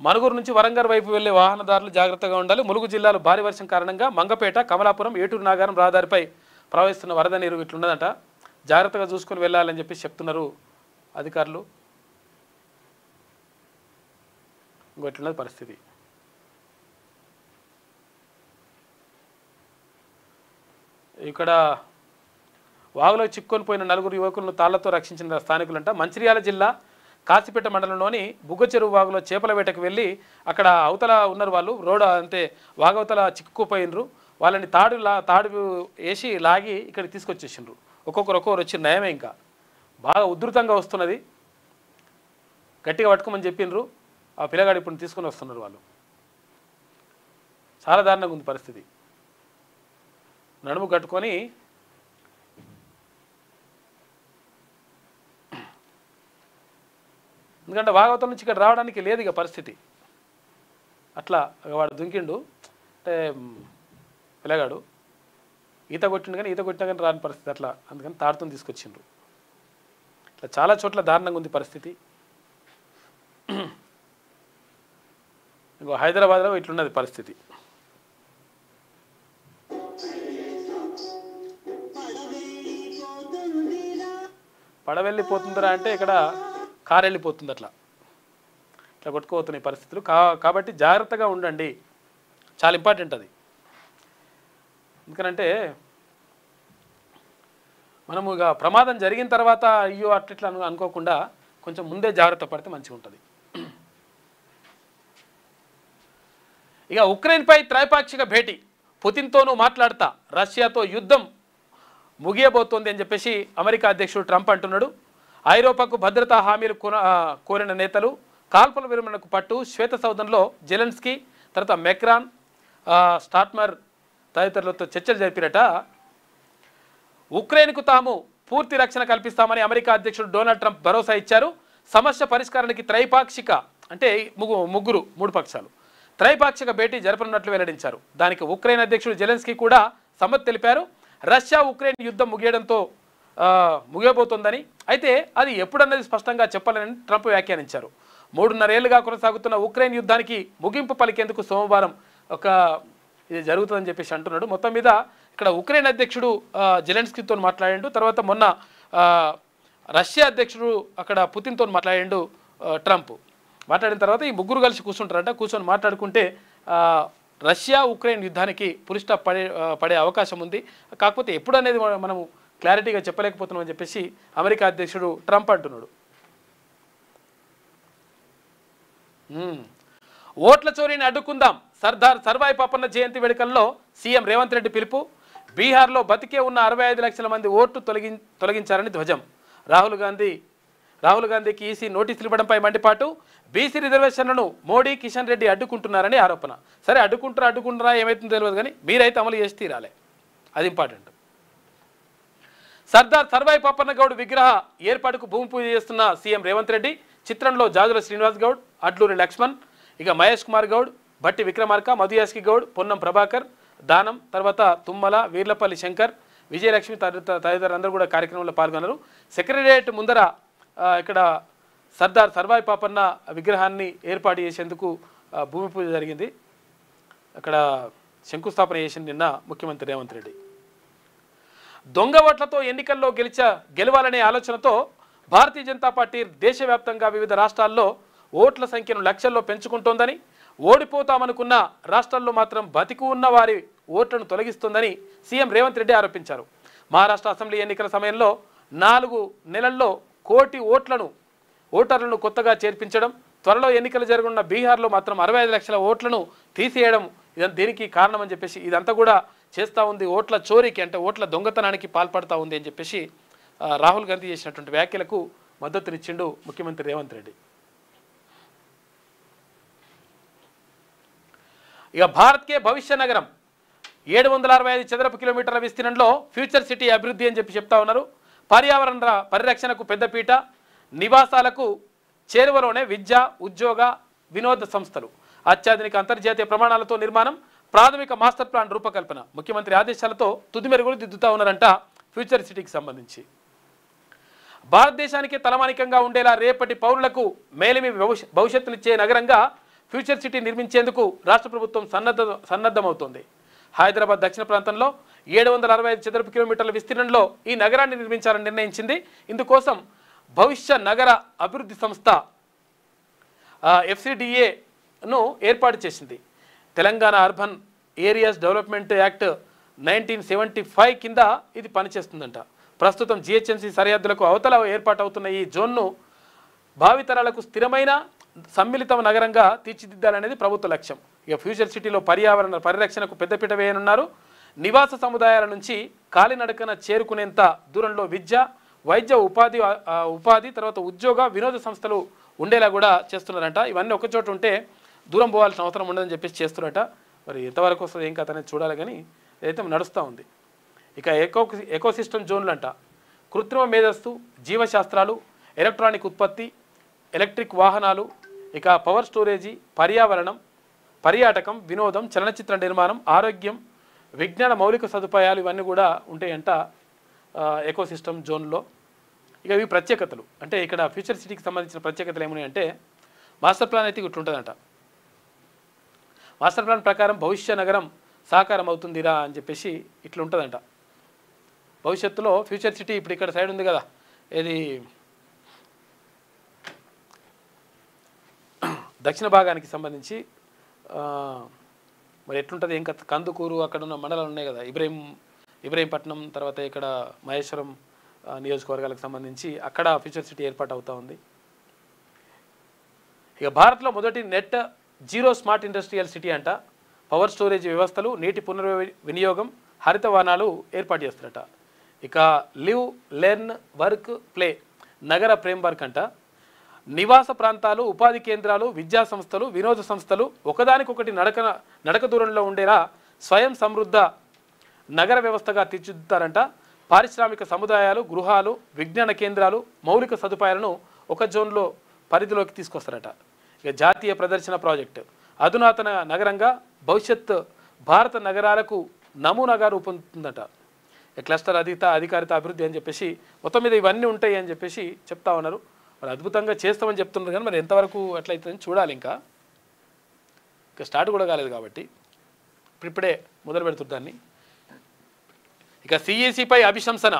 మనుగురు నుంచి వరంగల్ వైపు వెళ్లే వాహనదారులు జాగ్రత్తగా ఉండాలి. ములుగు జిల్లాలో భారీ వర్షం కారణంగా మంగపేట, కమలాపురం, ఏటూరు నాగారం రహదారిపై ప్రవహిస్తున్న వరద నీరు ఇట్లున్నదంట. జాగ్రత్తగా చూసుకొని వెళ్ళాలని చెప్పి చెప్తున్నారు అధికారులు. ఇంకో ఇట్లున్నది పరిస్థితి. ఇక్కడ వాగులో చిక్కుకొని పోయిన 4 యువకులను తాళ్లతో రక్షించిన స్థానికులంట. మంచిర్యాల జిల్లా కాసిపేట మండలంలోని బుగ్గచెరువు వాగులో చేపల వేటకు వెళ్ళి అక్కడ అవతల ఉన్నారు వాళ్ళు, రోడ్ అంతే వాగవతల చిక్కుకుపోయినరు. వాళ్ళని తాడు వేసి లాగి ఇక్కడికి తీసుకొచ్చేసిండ్రు. ఒక్కొక్కరు వచ్చి నయమే, ఇంకా బాగా ఉధృతంగా వస్తున్నది. గట్టిగా పట్టుకోమని చెప్పిండ్రు. ఆ పిల్లగాడు ఇప్పుడు తీసుకొని వస్తున్నారు వాళ్ళు. చాలా దారుణంగా ఉంది పరిస్థితి. నడుము కట్టుకొని ఎందుకంటే వాగవతల నుంచి ఇక్కడ రావడానికి లేదు ఇక పరిస్థితి. అట్లా వాడు దుంకిండు అంటే పిల్లగాడు ఈత కొట్టిండు, కానీ ఈత కొట్టినా కానీ రాని పరిస్థితి అట్లా. అందుకని తాడుతో తీసుకొచ్చిండ్రు. ఇట్లా చాలా చోట్ల దారుణంగా ఉంది పరిస్థితి. ఇంకో హైదరాబాద్లో ఇట్లున్నది పరిస్థితి. పడవెళ్ళిపోతుందిరా అంటే ఇక్కడ కారు వెళ్ళిపోతుంది. అట్లా కొట్టుకుపోతున్నాయి పరిస్థితులు. కాబట్టి జాగ్రత్తగా ఉండండి, చాలా ఇంపార్టెంట్ అది. ఎందుకనంటే మనము ఇక ప్రమాదం జరిగిన తర్వాత అయ్యో అట్లా అనుకోకుండా కొంచెం ముందే జాగ్రత్త పడితే మంచిగా ఉంటుంది. ఇక ఉక్రెయిన్పై త్రైపాక్షిక భేటీ, పుతిన్తోనూ మాట్లాడతా, రష్యాతో యుద్ధం ముగియబోతోంది అని చెప్పేసి అమెరికా అధ్యక్షుడు ట్రంప్ అంటున్నాడు. ఐరోపాకు భద్రతా హామీలు కోరిన నేతలు కాల్పుల విరమణకు పట్టు. శ్వేత సౌధంలో జెలెన్స్కీ, తర్వాత మెక్రాన్, స్టార్మర్ తదితరులతో చర్చలు జరిపినట. ఉక్రెయిన్కు తాము పూర్తి రక్షణ కల్పిస్తామని అమెరికా అధ్యక్షుడు డొనాల్డ్ ట్రంప్ భరోసా ఇచ్చారు. సమస్య పరిష్కారానికి త్రైపాక్షిక అంటే మూడు పక్షాలు త్రైపాక్షిక భేటీ జరపనున్నట్లు వెల్లడించారు. దానికి ఉక్రెయిన్ అధ్యక్షుడు జెలెన్స్కీ కూడా సమ్మతి తెలిపారు. రష్యా ఉక్రెయిన్ యుద్ధం ముగియబోతోందని, అయితే అది ఎప్పుడన్నది స్పష్టంగా చెప్పాలని ట్రంప్ వ్యాఖ్యానించారు. 3.5 ఏళ్లుగా కొనసాగుతున్న ఉక్రెయిన్ యుద్ధానికి ముగింపు పలికేందుకు సోమవారం ఇది జరుగుతుందని చెప్పేసి అంటున్నాడు. మొత్తం మీద ఇక్కడ ఉక్రెయిన్ అధ్యక్షుడు జెలెన్స్కీతో మాట్లాడిండు. తర్వాత మొన్న రష్యా అధ్యక్షుడు అక్కడ పుతిన్తో మాట్లాడిండు ట్రంప్. మాట్లాడిన తర్వాత ఈ ముగ్గురు కలిసి కూర్చుంటారంట. కూర్చొని మాట్లాడుకుంటే రష్యా ఉక్రెయిన్ యుద్ధానికి పులి స్టాప్ పడే అవకాశం ఉంది. కాకపోతే ఎప్పుడు అనేది మనం క్లారిటీగా చెప్పలేకపోతున్నాం అని చెప్పేసి అమెరికా అధ్యక్షుడు ట్రంప్ అంటున్నాడు. ఓట్ల చోరీని అడ్డుకుందాం, సర్దార్ సర్వాయి పాపన్న జయంతి వేడుకల్లో సీఎం రేవంత్ రెడ్డి పిలుపు. బీహార్లో బతికే ఉన్న 65 లక్షల మంది ఓట్లు తొలగించారని ధ్వజం. రాహుల్ గాంధీకి ఈసీ నోటీసులు ఇవ్వడంపై మండిపాటు. బీసీ రిజర్వేషన్లను మోడీ, కిషన్ రెడ్డి అడ్డుకుంటున్నారని ఆరోపణ. సరే అడ్డుకుంటున్నారా ఏమైతుందో తెలియదు, కానీ మీరైతే అమలు చేసి తీరాలి, అది ఇంపార్టెంట్. సర్దార్ సర్వాయి పాపన్న గౌడ్ విగ్రహ ఏర్పాటుకు భూమి పూజ చేస్తున్న సీఎం రేవంత్ రెడ్డి. చిత్రంలో జాజుల శ్రీనివాస్ గౌడ్, అడ్లూరి లక్ష్మణ్, ఇక మహేష్ కుమార్ గౌడ్, భట్టి విక్రమార్క, మధుయాస్కి గౌడ్, పొన్నం ప్రభాకర్, దానం, తర్వాత తుమ్మల, వీర్లపల్లి శంకర్, విజయలక్ష్మి తదితరులందరూ కూడా కార్యక్రమంలో పాల్గొన్నారు. సెక్రటేరియట్ ముందర ఇక్కడ సర్దార్ సర్వాయి పాపన్న విగ్రహాన్ని ఏర్పాటు చేసేందుకు భూమి పూజ జరిగింది. అక్కడ శంకుస్థాపన చేసింది నిన్న ముఖ్యమంత్రి రేవంత్ రెడ్డి. దొంగ ఓట్లతో ఎన్నికల్లో గెలవాలనే ఆలోచనతో భారతీయ జనతా పార్టీ దేశవ్యాప్తంగా వివిధ రాష్ట్రాల్లో ఓట్ల సంఖ్యను లక్షల్లో పెంచుకుంటోందని, ఓడిపోతామనుకున్న రాష్ట్రాల్లో మాత్రం బతికి ఉన్న వారి ఓట్లను తొలగిస్తోందని సీఎం రేవంత్ రెడ్డి ఆరోపించారు. మహారాష్ట్ర అసెంబ్లీ ఎన్నికల సమయంలో 4 నెలల్లో 1 కోటి ఓటర్లను కొత్తగా చేర్పించడం, త్వరలో ఎన్నికలు జరగనున్న బీహార్లో మాత్రం 65 లక్షల ఓట్లను తీసేయడం దీనికి కారణమని చెప్పేసి ఇదంతా కూడా చేస్తూ ఉంది. ఓట్ల చోరీకి అంటే ఓట్ల దొంగతనానికి పాల్పడతా ఉంది అని చెప్పేసి రాహుల్ గాంధీ చేసినటువంటి వ్యాఖ్యలకు మద్దతునిచ్చిండు ముఖ్యమంత్రి రేవంత్ రెడ్డి. ఇక భారత్కే భవిష్య నగరం 765 చదరపు కిలోమీటర్ల విస్తీర్ణంలో ఫ్యూచర్ సిటీ అభివృద్ధి అని చెప్తా ఉన్నారు. పర్యావరణ పరిరక్షణకు పెద్దపీట, నివాసాలకు చేరువలోనే విద్య, ఉద్యోగ, వినోద సంస్థలు, అత్యాధునిక అంతర్జాతీయ ప్రమాణాలతో నిర్మాణం, ప్రాథమిక మాస్టర్ ప్లాన్ రూపకల్పన, ముఖ్యమంత్రి ఆదేశాలతో తుది మెరుగులు దిద్దుతా ఉన్నారంట ఫ్యూచర్ సిటీకి సంబంధించి. భారతదేశానికి తలమానికంగా ఉండేలా రేపటి పౌరులకు మేలిమి భవిష్యత్తునిచ్చే నగరంగా ఫ్యూచర్ సిటీ నిర్మించేందుకు రాష్ట్ర ప్రభుత్వం సన్నద్ధమవుతోంది. హైదరాబాద్ దక్షిణ ప్రాంతంలో 765 చదరపు కిలోమీటర్ల విస్తీర్ణంలో ఈ నగరాన్ని నిర్మించాలని నిర్ణయించింది. ఇందుకోసం భవిష్య నగర అభివృద్ధి సంస్థ FCDAను ఏర్పాటు చేసింది. Telangana urban areas development act 1975 కింద ఇది పనిచేస్తుందంట. ప్రస్తుతం GHMC సరిహద్దులకు అవతల ఏర్పాటవుతున్న ఈ జోన్ను భావితరాలకు స్థిరమైన సమ్మిళిత నగరంగా తీర్చిదిద్దాలనేది ప్రభుత్వ లక్ష్యం. ఇక ఫ్యూచర్ సిటీలో పర్యావరణ పరిరక్షణకు పెద్దపీట వేయనున్నారు. నివాస సముదాయాల నుంచి కాలినడకన చేరుకునేంత దూరంలో విద్య, వైద్య, ఉపాధి తర్వాత ఉద్యోగ, వినోద సంస్థలు ఉండేలా కూడా చేస్తున్నారంట. ఇవన్నీ ఒకచోట ఉంటే దూరం పోవాల్సిన అవసరం ఉండదని చెప్పేసి చేస్తున్నారట. మరి ఎంతవరకు వస్తుంది ఏం కథ అనేది చూడాలి, కానీ అయితే నడుస్తూ ఉంది. ఇక ఎకోసిస్టమ్ జోన్లు అంట. కృత్రిమ మేధస్సు, జీవశాస్త్రాలు, ఎలక్ట్రానిక్ ఉత్పత్తి, ఎలక్ట్రిక్ వాహనాలు, ఇక పవర్ స్టోరేజీ, పర్యావరణం, పర్యాటకం, వినోదం, చలనచిత్ర నిర్మాణం, ఆరోగ్యం, విజ్ఞాన మౌలిక సదుపాయాలు ఇవన్నీ కూడా ఉంటాయంట ఎకోసిస్టమ్ జోన్లో. ఇక ఇవి ప్రత్యేకతలు. అంటే ఇక్కడ ఫ్యూచర్ సిటీకి సంబంధించిన ప్రత్యేకతలు ఏమున్నాయంటే మాస్టర్ ప్లాన్ అయితే ఇట్లుంటుందంట. మాస్టర్ ప్లాన్ ప్రకారం భవిష్య నగరం సాకారం అవుతుందిరా అని చెప్పేసి ఇట్లా ఉంటుందంట. భవిష్యత్తులో ఫ్యూచర్ సిటీ ఇప్పుడు ఇక్కడ సైడ్ ఉంది కదా, ఇది దక్షిణ భాగానికి సంబంధించి మరి ఎట్లుంటుంది ఏం కందుకూరు అక్కడ ఉన్న మండలాలు ఉన్నాయి కదా, ఇబ్రహీంపట్నం, తర్వాత ఇక్కడ మహేశ్వరం నియోజకవర్గాలకు సంబంధించి అక్కడ ఫ్యూచర్ సిటీ ఏర్పాటు అవుతూ ఉంది. ఇక భారత్లో మొదటి net zero smart industrial city అంట. పవర్ స్టోరేజ్ వ్యవస్థలు, నీటి పునర్వినియోగం, హరిత వనాలు ఏర్పాటు చేస్తారట. ఇక లివ్, లెర్న్, వర్క్, ప్లే నగర ఫ్రేమ్వర్క్ అంట. నివాస ప్రాంతాలు, ఉపాధి కేంద్రాలు, విద్యా సంస్థలు, వినోద సంస్థలు ఒకదానికొకటి నడక దూరంలో ఉండేలా స్వయం సమృద్ధ నగర వ్యవస్థగా తీర్చిదిద్దుతారంట. పారిశ్రామిక సముదాయాలు, గృహాలు, విజ్ఞాన కేంద్రాలు, మౌలిక సదుపాయాలను ఒక జోన్లో పరిధిలోకి తీసుకొస్తారట. ఇక జాతీయ ప్రదర్శన ప్రాజెక్టు అధునాతన నగరంగా భవిష్యత్ భారత నగరాలకు నమూనాగా రూపొందుతుందట. క్లస్టర్ అధికారిత అభివృద్ధి అని చెప్పేసి మొత్తం మీద ఇవన్నీ ఉంటాయి అని చెప్పేసి చెప్తా ఉన్నారు. మరి అద్భుతంగా చేస్తామని చెప్తున్నారు, కానీ మరి ఎంతవరకు అట్లయితుందని చూడాలి. ఇంకా స్టార్ట్ కూడా కాలేదు కాబట్టి ఇప్పుడే మొదలు పెడుతుంది దాన్ని. ఇక CECపై అభిశంసన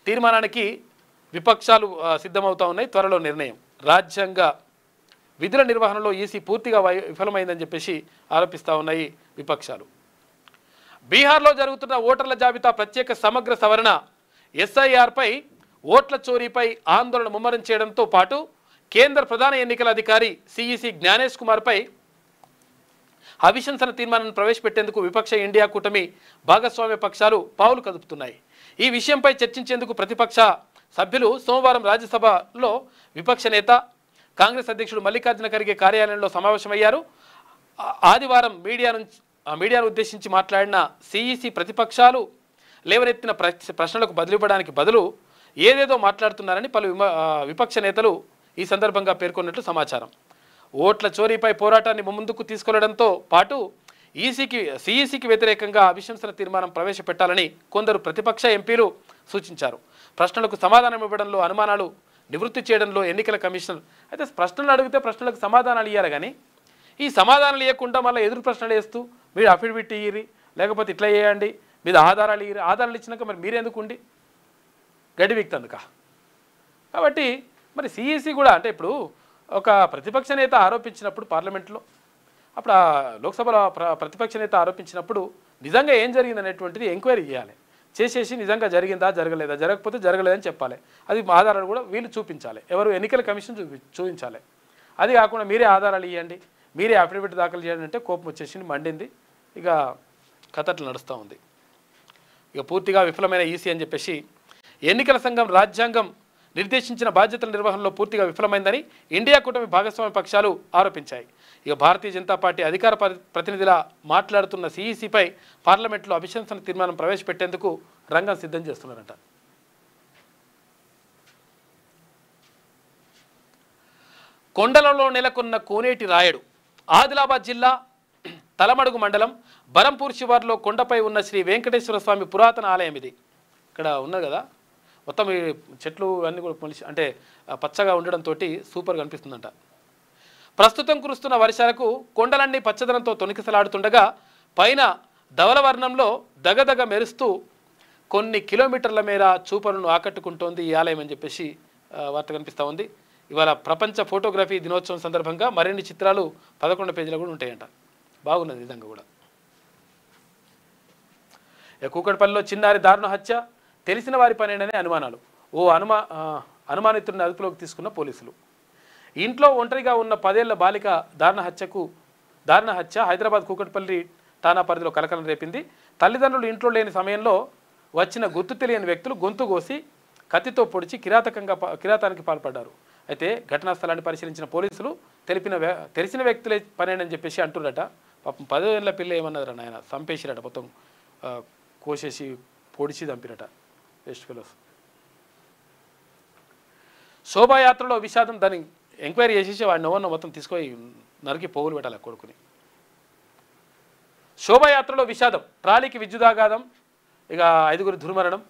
తీర్మానానికి విపక్షాలు సిద్ధమవుతా ఉన్నాయి. త్వరలో నిర్ణయం. రాజ్యాంగ విధుల నిర్వహణలో ఈసీ పూర్తిగా విఫలమైందని చెప్పేసి ఆరోపిస్తూ ఉన్నాయి విపక్షాలు. బీహార్లో జరుగుతున్న ఓటర్ల జాబితా ప్రత్యేక సమగ్ర సవరణ SIRపై ఓట్ల చోరీపై ఆందోళన ముమ్మరం చేయడంతో పాటు కేంద్ర ప్రధాన ఎన్నికల అధికారి CEC జ్ఞానేష్ కుమార్పై అభిశంసన తీర్మానాన్ని ప్రవేశపెట్టేందుకు విపక్ష ఇండియా కూటమి భాగస్వామ్య పక్షాలు పావులు కదుపుతున్నాయి. ఈ విషయంపై చర్చించేందుకు ప్రతిపక్ష సభ్యులు సోమవారం రాజ్యసభలో విపక్ష నేత కాంగ్రెస్ అధ్యక్షుడు మల్లికార్జున ఖర్గే కార్యాలయంలో సమావేశమయ్యారు. ఆదివారం మీడియాను ఉద్దేశించి మాట్లాడిన CEC ప్రతిపక్షాలు లేవనెత్తిన ప్రశ్నలకు బదులివ్వడానికి బదులు ఏదేదో మాట్లాడుతున్నారని పలు విపక్ష నేతలు ఈ సందర్భంగా పేర్కొన్నట్లు సమాచారం. ఓట్ల చోరీపై పోరాటాన్ని ముందుకు తీసుకెళ్లడంతో పాటు CECకి వ్యతిరేకంగా అభిశంసన తీర్మానం ప్రవేశపెట్టాలని కొందరు ప్రతిపక్ష ఎంపీలు సూచించారు. ప్రశ్నలకు సమాధానం ఇవ్వడంలో అనుమానాలు నివృత్తి చేయడంలో ఎన్నికల కమిషన్ అయితే ప్రశ్నలు అడిగితే ప్రశ్నలకు సమాధానాలు ఇవ్వాలి, కానీ ఈ సమాధానాలు ఇవ్వకుండా మళ్ళీ ఎదురు ప్రశ్నలు వేస్తూ మీరు అఫిడవిట్ ఇయ్యి, లేకపోతే ఇట్లా చేయండి, మీద ఆధారాలు ఇయ్యి, ఆధారాలు ఇచ్చినాక మరి మీరెందుకు ఉండి గడి వీక్తందుక. కాబట్టి మరి CEC కూడా అంటే ఇప్పుడు ఒక ప్రతిపక్ష నేత ఆరోపించినప్పుడు పార్లమెంట్లో, అప్పుడు లోక్సభలో ప్రతిపక్ష నేత ఆరోపించినప్పుడు నిజంగా ఏం జరిగింది అనేటువంటిది ఎంక్వైరీ చేయాలి. చేసేసి నిజంగా జరిగిందా జరగలేదా, జరగకపోతే జరగలేదని చెప్పాలి. అది ఆధారాలు కూడా వీళ్ళు చూపించాలి, ఎవరు ఎన్నికల కమిషన్ చూపించాలి. అది కాకుండా మీరే ఆధారాలు ఇవ్వండి, మీరే అఫిడవిట్ దాఖలు చేయండి అంటే కోపం వచ్చేసి మండింది. ఇక కథట్లు నడుస్తూ ఉంది. ఇక పూర్తిగా విఫలమైన ఈసీ అని చెప్పేసి ఎన్నికల సంఘం రాజ్యాంగం నిర్దేశించిన బాధ్యతల నిర్వహణలో పూర్తిగా విఫలమైందని ఇండియా కూటమి భాగస్వామ్య పక్షాలు ఆరోపించాయి. ఇక భారతీయ జనతా పార్టీ అధికార ప్రతినిధిలా మాట్లాడుతున్న CECపై పార్లమెంట్లో అభిశంసన తీర్మానం ప్రవేశపెట్టేందుకు రంగం సిద్ధం చేస్తున్నారంట. కొండలలో నెలకొన్న కోనేటి రాయడు. ఆదిలాబాద్ జిల్లా తలమడుగు మండలం బరంపూర్ శివార్లో కొండపై ఉన్న శ్రీ వెంకటేశ్వర స్వామి పురాతన ఆలయం ఇది. ఇక్కడ ఉన్నది కదా, మొత్తం ఈ చెట్లు అన్నీ కూడా మొలిచి అంటే పచ్చగా ఉండడంతో సూపర్గా అనిపిస్తుందంట. ప్రస్తుతం కురుస్తున్న వర్షాలకు కొండలన్నీ పచ్చదనంతో తొణికిసలాడుతుండగా పైన ధవలవర్ణంలో దగదగ మెరుస్తూ కొన్ని కిలోమీటర్ల మేర చూపరులను ఆకట్టుకుంటోంది ఈ ఆలయం అని చెప్పేసి వార్త కనిపిస్తూ ఉంది. ఇవాళ ప్రపంచ ఫోటోగ్రఫీ దినోత్సవం సందర్భంగా మరిన్ని చిత్రాలు 11 పేజీలు కూడా ఉంటాయంట. బాగున్నది విధంగా కూడా. కూకట్పల్లిలో చిన్నారి దారుణ హత్య, తెలిసిన వారి పనేననే అనుమానాలు. అనుమానితుడిని అదుపులోకి తీసుకున్న పోలీసులు. ఇంట్లో ఒంటరిగా ఉన్న 10 ఏళ్ల బాలిక దారుణ హత్య హైదరాబాద్ కూకట్పల్లి ఠాణా పరిధిలో కలకలం రేపింది. తల్లిదండ్రులు ఇంట్లో లేని సమయంలో వచ్చిన గుర్తు తెలియని వ్యక్తులు గొంతు కోసి కత్తితో పొడిచి కిరాతానికి పాల్పడ్డారు. అయితే ఘటనా స్థలాన్ని పరిశీలించిన పోలీసులు తెలిసిన వ్యక్తులే పనేనని చెప్పేసి అంటున్నారట. పాపం 10 ఏళ్ల పిల్ల ఏమన్నదరా నాయన, చంపేసిరట, మొత్తం కోసేసి పొడిచి చంపిరట. West fellows. శోభాయాత్రలో విషాదం, దాన్ని ఎంక్వైరీ చేసేసి వాడిని ఎవరినో మొత్తం తీసుకొని నరికి పోగులు పెట్టాలి కొడుకుని. శోభాయాత్రలో విషాదం, ట్రాలీకి విద్యుదాఘాతం, ఇక 5గురి దుర్మరణం.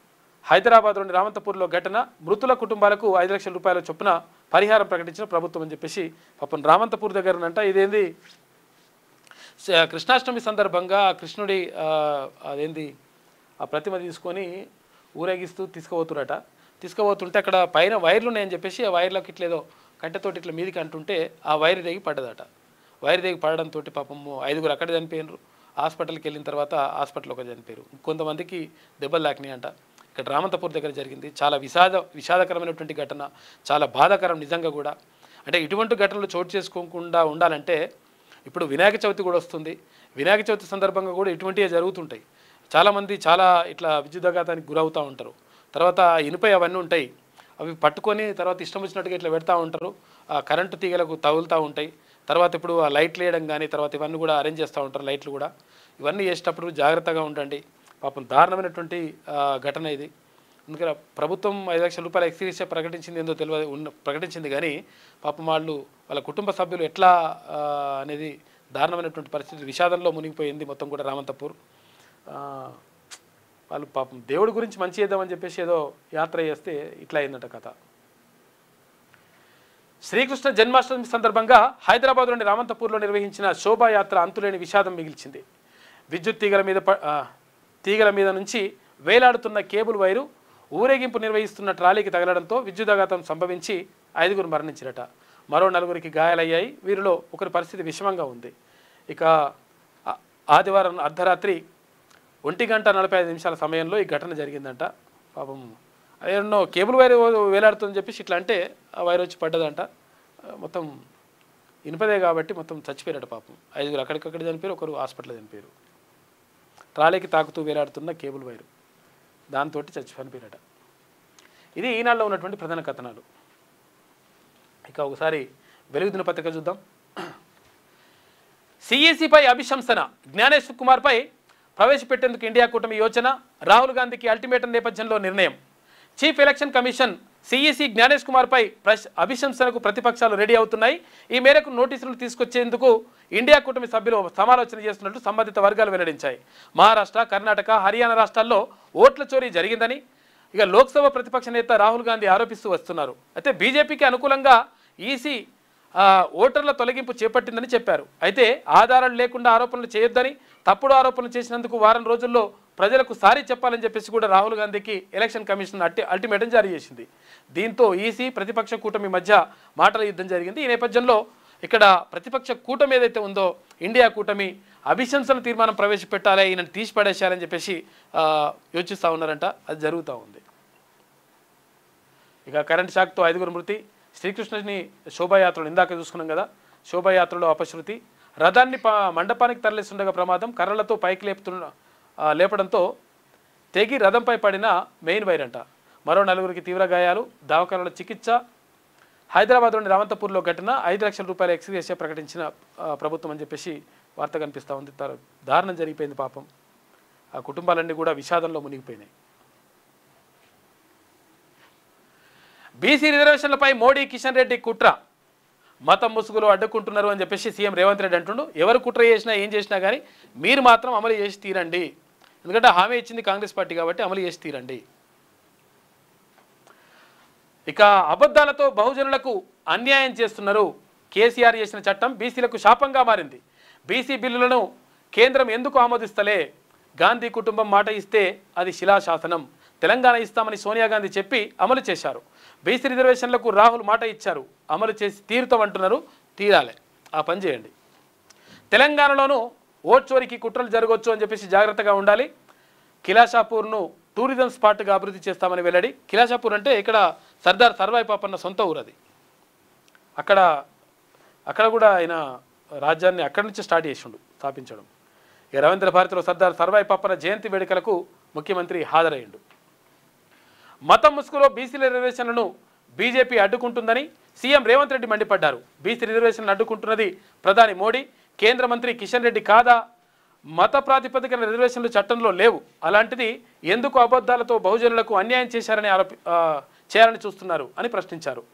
హైదరాబాద్లోని రామంతపూర్లో ఘటన, మృతుల కుటుంబాలకు 5 లక్షల రూపాయల చొప్పున పరిహారం ప్రకటించిన ప్రభుత్వం అని చెప్పేసి పాపం రామంతపూర్ దగ్గరనంట. ఇదేంది కృష్ణాష్టమి సందర్భంగా కృష్ణుడి అదేంది ఆ ప్రతిమ తీసుకొని ఊరేగిస్తూ తీసుకుపోతుంటే అక్కడ పైన వైర్లు ఉన్నాయని చెప్పేసి ఆ వైర్లకు ఇట్లేదో కట్టెతోటి ఇట్లా మీదికి అంటుంటే ఆ వైర్ దిగి పడ్డదట. వైర్ దిగి పడడంతో పాపం 5గురు అక్కడ చనిపోయినారు. హాస్పిటల్కి వెళ్ళిన తర్వాత హాస్పిటల్లో ఒక చనిపోయారు. కొంతమందికి దెబ్బలు తాకినాయి అంట. ఇక్కడ రామంతపూర్ దగ్గర జరిగింది. చాలా విషాదకరమైనటువంటి ఘటన, చాలా బాధాకరం నిజంగా కూడా. అంటే ఇటువంటి ఘటనలు చోటు చేసుకోకుండా ఉండాలంటే ఇప్పుడు వినాయక చవితి కూడా వస్తుంది. వినాయక చవితి సందర్భంగా కూడా ఇటువంటివే జరుగుతుంటాయి. చాలామంది చాలా ఇట్లా విద్యుదాఘాతానికి గురవుతూ ఉంటారు. తర్వాత ఇనుపై అవన్నీ ఉంటాయి, అవి పట్టుకొని తర్వాత ఇష్టం వచ్చినట్టుగా ఇట్లా పెడతా ఉంటారు. ఆ కరెంటు తీగలకు తగులుతూ ఉంటాయి. తర్వాత ఇప్పుడు ఆ లైట్లు వేయడం కానీ తర్వాత ఇవన్నీ కూడా అరేంజ్ చేస్తూ ఉంటారు. లైట్లు కూడా ఇవన్నీ చేసేటప్పుడు జాగ్రత్తగా ఉండండి. పాపం దారుణమైనటువంటి ఘటన ఇది. అందుకని ప్రభుత్వం 5 లక్షల రూపాయల ఎక్స్గ్రేషియా ప్రకటించింది, ఏందో ప్రకటించింది కానీ పాపం వాళ్ళ కుటుంబ సభ్యులు ఎట్లా అనేది దారుణమైనటువంటి పరిస్థితి, విషాదంలో మునిగిపోయింది మొత్తం కూడా రామంతపూర్. వాళ్ళు పాపం దేవుడి గురించి మంచి చేద్దామని చెప్పేసి ఏదో యాత్ర చేస్తే ఇట్లా అయిందట కథ. శ్రీకృష్ణ జన్మాష్టమి సందర్భంగా హైదరాబాద్లోని రామంతపూర్లో నిర్వహించిన శోభాయాత్ర అంతులేని విషాదం మిగిల్చింది. విద్యుత్ తీగల మీద నుంచి వేలాడుతున్న కేబుల్ వైరు ఊరేగింపు నిర్వహిస్తున్న ట్రాలీకి తగలడంతో విద్యుదాఘాతం సంభవించి 5గురు మరణించిరట. మరో 4గురికి గాయాలయ్యాయి. వీరిలో ఒకరి పరిస్థితి విషమంగా ఉంది. ఇక ఆదివారం అర్ధరాత్రి 1:45 సమయంలో ఈ ఘటన జరిగిందంట. పాపం అదేన్నో కేబుల్ వైర్ వేలాడుతుందని చెప్పేసి ఇట్లా అంటే ఆ వైర్ వచ్చి పడ్డదంట. మొత్తం ఇనుపదే కాబట్టి మొత్తం చచ్చిపోయారట పాపం. 5గురు అక్కడికక్కడ చనిపోయారు, ఒకరు హాస్పిటల్లో చనిపోయారు. ట్రాలీకి తాకుతూ వేలాడుతున్న కేబుల్ వైరు దాంతో చనిపోయారట. ఇది ఈనాడులో ఉన్నటువంటి ప్రధాన కథనాలు. ఇక ఒకసారి వెలుగు దినపత్రిక చూద్దాం. సిఈసిపై అభిశంసన, జ్ఞానేశ్వర్ కుమార్పై ప్రవేశపెట్టేందుకు ఇండియా కూటమి యోచన, రాహుల్ గాంధీకి అల్టిమేటం నేపథ్యంలో నిర్ణయం. Chief election commission CEC Gyanesh కుమార్పై అభిశంసనకు ప్రతిపక్షాలు రెడీ అవుతున్నాయి. ఈ మేరకు నోటీసులు తీసుకొచ్చేందుకు ఇండియా కూటమి సభ్యులు సమాలోచన చేస్తున్నట్టు సంబంధిత వర్గాలు వెల్లడించాయి. మహారాష్ట్ర, కర్ణాటక, హర్యానా రాష్ట్రాల్లో ఓట్ల చోరీ జరిగిందని ఇక లోక్సభ ప్రతిపక్ష నేత రాహుల్ గాంధీ ఆరోపిస్తూ వస్తున్నారు. అయితే బీజేపీకి అనుకూలంగా ఈసీ ఓటర్ల తొలగింపు చేపట్టిందని చెప్పారు. అయితే ఆధారాలు లేకుండా ఆరోపణలు చేయొద్దని, తప్పుడు ఆరోపణలు చేసినందుకు వారం రోజుల్లో ప్రజలకు సారీ చెప్పాలని చెప్పేసి కూడా రాహుల్ గాంధీకి ఎలక్షన్ కమిషన్ అల్టిమేటం జారీ చేసింది. దీంతో ఈసీ ప్రతిపక్ష కూటమి మధ్య మాటల యుద్ధం జరిగింది. ఈ నేపథ్యంలో ఇక్కడ ప్రతిపక్ష కూటమి ఏదైతే ఉందో ఇండియా కూటమి అభిశంసన తీర్మానం ప్రవేశపెట్టాలి, ఈయనను తీసిపడేశారని చెప్పేసి యోచిస్తూ ఉన్నారంట. అది జరుగుతూ ఉంది. ఇక కరెంట్ షాక్తో 5గురు మృతి. శ్రీకృష్ణుని శోభాయాత్రలు ఇందాక చూసుకున్నాం కదా, శోభాయాత్రలో అపశృతి. రథాన్ని మండపానికి తరలిస్తుండగా ప్రమాదం, కర్రలతో పైకి లేపడంతో తెగి రథంపై పడిన మెయిన్ వైర్ అంట. మరో 4గురికి తీవ్ర గాయాలు, దవాఖానాలో చికిత్స. హైదరాబాద్లోని రామంతపూర్లో ఘటన, 5 లక్షల రూపాయల ఎక్స్గ్రేషియా ప్రకటించిన ప్రభుత్వం అని చెప్పేసి వార్త కనిపిస్తూ ఉంది. దారుణం జరిగిపోయింది పాపం. ఆ కుటుంబాలన్నీ కూడా విషాదంలో మునిగిపోయినాయి. బీసీ రిజర్వేషన్లపై మోడీ కిషన్ రెడ్డి కుట్ర, మతం ముసుగులో అడ్డుకుంటున్నారు అని చెప్పేసి సీఎం రేవంత్ రెడ్డి అంటుండు. ఎవరు కుట్ర చేసినా ఏం చేసినా కానీ మీరు మాత్రం అమలు చేసి తీరండి, ఎందుకంటే హామీ ఇచ్చింది కాంగ్రెస్ పార్టీ కాబట్టి అమలు చేసి తీరండి. ఇక అబద్ధాలతో బహుజనులకు అన్యాయం చేస్తున్నారు. కేసీఆర్ చేసిన చట్టం బీసీలకు శాపంగా మారింది. బీసీ బిల్లులను కేంద్రం ఎందుకు ఆమోదిస్తలే? గాంధీ కుటుంబం మాట ఇస్తే అది శిలాశాసనం. తెలంగాణ ఇస్తామని సోనియా గాంధీ చెప్పి అమలు చేశారు. బీసీ రిజర్వేషన్లకు రాహుల్ మాట ఇచ్చారు, అమలు చేసి తీరుతామంటున్నారు. తీరాలి, ఆ పని చేయండి. తెలంగాణలోనూ ఓట్ చోరీకి కుట్రలు జరగవచ్చు అని చెప్పేసి జాగ్రత్తగా ఉండాలి. కిలాషాపూర్ను టూరిజం స్పాట్గా అభివృద్ధి చేస్తామని వెల్లడి. కిలాషాపూర్ అంటే ఇక్కడ సర్దార్ సర్వాయి పాపన్న సొంత ఊరు అది. అక్కడ కూడా ఆయన రాజ్యాన్ని అక్కడి నుంచి స్టార్ట్ చేసిండు, స్థాపించడం. ఇక రవీంద్ర భారతిలో సర్దార్ సర్వాయి పాపన్న జయంతి వేడుకలకు ముఖ్యమంత్రి హాజరయ్యిండు. మతం ముసుగులో బీసీ రిజర్వేషన్లను బీజేపీ అడ్డుకుంటుందని సీఎం రేవంత్ రెడ్డి మండిపడ్డారు. బీసీ రిజర్వేషన్లను అడ్డుకుంటున్నది ప్రధాని మోడీ, కేంద్ర మంత్రి కిషన్ రెడ్డి కాదా? మత ప్రాతిపదికన రిజర్వేషన్లు చట్టంలో లేవు, అలాంటిది ఎందుకు అబద్ధాలతో బహుజనులకు అన్యాయం చేయాలని చూస్తున్నారు అని ప్రశ్నించారు.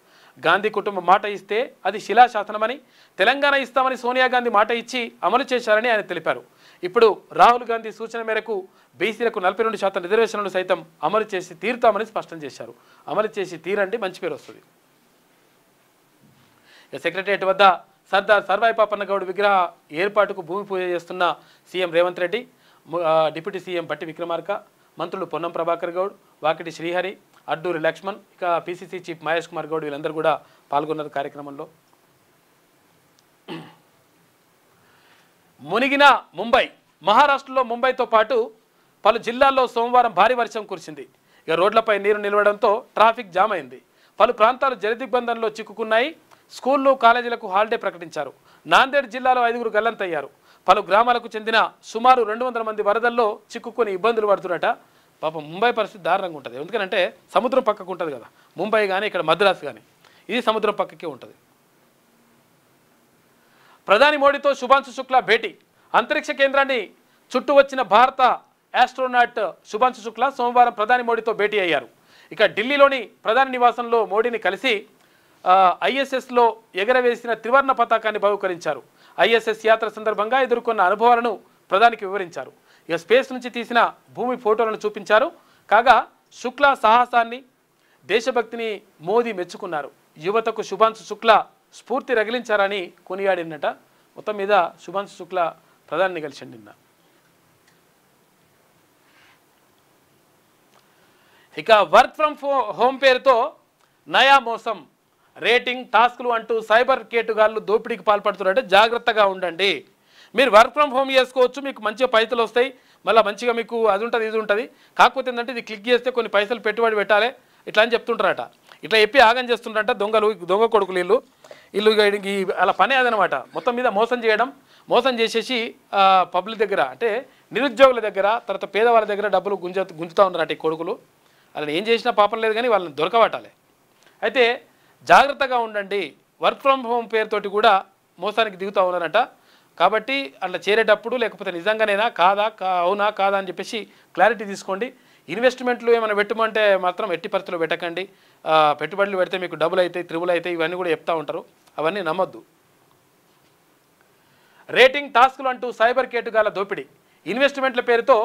గాంధీ కుటుంబం మాట ఇస్తే అది శిలాశాసనమని, తెలంగాణ ఇస్తామని సోనియా గాంధీ మాట ఇచ్చి అమలు చేశారని ఆయన తెలిపారు. ఇప్పుడు రాహుల్ గాంధీ సూచన మేరకు బీసీలకు 42% రిజర్వేషన్లను సైతం అమలు చేసి తీరుతామని స్పష్టం చేశారు. అమలు చేసి తీరండి, మంచి పేరు వస్తుంది. సెక్రటరియట్ వద్ద సర్దార్ సర్వాయి పాపన్న గౌడ్ విగ్రహ ఏర్పాటుకు భూమి పూజ చేస్తున్న CM Revanth Reddy, deputy CM బట్టి విక్రమార్క, మంత్రులు పొన్నం ప్రభాకర్ గౌడ్, వాకిటి శ్రీహరి, అడ్డూరి లక్ష్మణ్, ఇక పీసీసీ చీఫ్ మహేష్ కుమార్ గౌడ్ వీళ్ళందరూ కూడా పాల్గొన్నారు కార్యక్రమంలో. మునిగిన ముంబై. మహారాష్ట్రలో ముంబైతో పాటు పలు జిల్లాల్లో సోమవారం భారీ వర్షం కురిసింది. ఇక రోడ్లపై నీరు నిలవడంతో ట్రాఫిక్ జామ్ అయింది. పలు ప్రాంతాలు జలదిగ్బంధంలో చిక్కుకున్నాయి. స్కూళ్లు, కాలేజీలకు హాలిడే ప్రకటించారు. నాందేడ్ జిల్లాలో 5 గల్లంతయ్యారు. పలు గ్రామాలకు చెందిన సుమారు 200 మంది వరదల్లో చిక్కుకొని ఇబ్బందులు పడుతున్నట. పాపం ముంబై పరిస్థితి దారుణంగా ఉంటుంది. ఎందుకంటే సముద్రం పక్కకు ఉంటుంది కదా, ముంబై కానీ ఇక్కడ మద్రాసు కానీ, ఇది సముద్రం పక్కకే ఉంటుంది. ప్రధాని మోడీతో శుభాంశు శుక్లా భేటీ. అంతరిక్ష కేంద్రాన్ని చుట్టూ వచ్చిన భారత ఆస్ట్రోనాట్ శుభాంశు శుక్లా సోమవారం ప్రధాని మోడీతో భేటీ అయ్యారు. ఇక ఢిల్లీలోని ప్రధాని నివాసంలో మోడీని కలిసి ఐఎస్ఎస్లో ఎగరవేసిన త్రివర్ణ పతాకాన్ని బహుకరించారు. ఐఎస్ఎస్ యాత్ర సందర్భంగా ఎదుర్కొన్న అనుభవాలను ప్రధానికి వివరించారు. ఇక స్పేస్ నుంచి తీసిన భూమి ఫోటోలను చూపించారు. కాగా శుక్లా సాహసాన్ని, దేశభక్తిని మోదీ మెచ్చుకున్నారు. యువతకు శుభాంశు శుక్లా స్ఫూర్తి రగిలించారని కొనియాడినట. మొత్తం మీద శుభాంశు శుక్లా ప్రధాని కలిసిండి నిన్న. ఇక వర్క్ ఫ్రమ్ హోమ్ పేరుతో నయా మోసం, రేటింగ్, టాస్కులు అంటూ సైబర్ కేటుగాళ్ళు దోపిడీకి పాల్పడుతున్నారంటే జాగ్రత్తగా ఉండండి. మీరు వర్క్ ఫ్రమ్ హోమ్ చేసుకోవచ్చు, మీకు మంచిగా పైసలు వస్తాయి, మళ్ళీ మంచిగా మీకు అది ఉంటుంది ఇది ఉంటుంది. కాకపోతే ఏంటంటే ఇది క్లిక్ చేస్తే కొన్ని పైసలు పెట్టుబడి పెట్టాలి ఇట్లా అని చెప్తుంటారట. ఇట్లా చెప్పి ఆగం చేస్తుంటారట దొంగ కొడుకులు వీళ్ళు అలా పనే అదనమాట. మొత్తం మీద మోసం చేసేసి పబ్లిక్ దగ్గర అంటే నిరుద్యోగుల దగ్గర, తర్వాత పేదవాళ్ళ దగ్గర డబ్బులు గుంజుతూ ఉన్నారట ఈ కొడుకులు. వాళ్ళని ఏం చేసినా పాపం లేదు కానీ వాళ్ళని దొరకబట్టాలి. అయితే జాగ్రత్తగా ఉండండి. వర్క్ ఫ్రమ్ హోమ్ పేరుతోటి కూడా మోసానికి దిగుతూ ఉన్నారట. కాబట్టి అట్లా చేరేటప్పుడు లేకపోతే నిజంగానేనా అవునా కాదా అని చెప్పేసి క్లారిటీ తీసుకోండి. ఇన్వెస్ట్మెంట్లు ఏమైనా పెట్టమంటే మాత్రం ఎట్టి పరిస్థితుల్లో పెట్టకండి. పెట్టుబడులు పెడితే మీకు డబుల్ అవుతాయి, త్రిబుల్ అవుతాయి, ఇవన్నీ కూడా చెప్తూ ఉంటారు. అవన్నీ నమ్మొద్దు. రేటింగ్, టాస్కులు అంటూ సైబర్ కేటుగాల దోపిడీ. ఇన్వెస్ట్మెంట్ల పేరుతో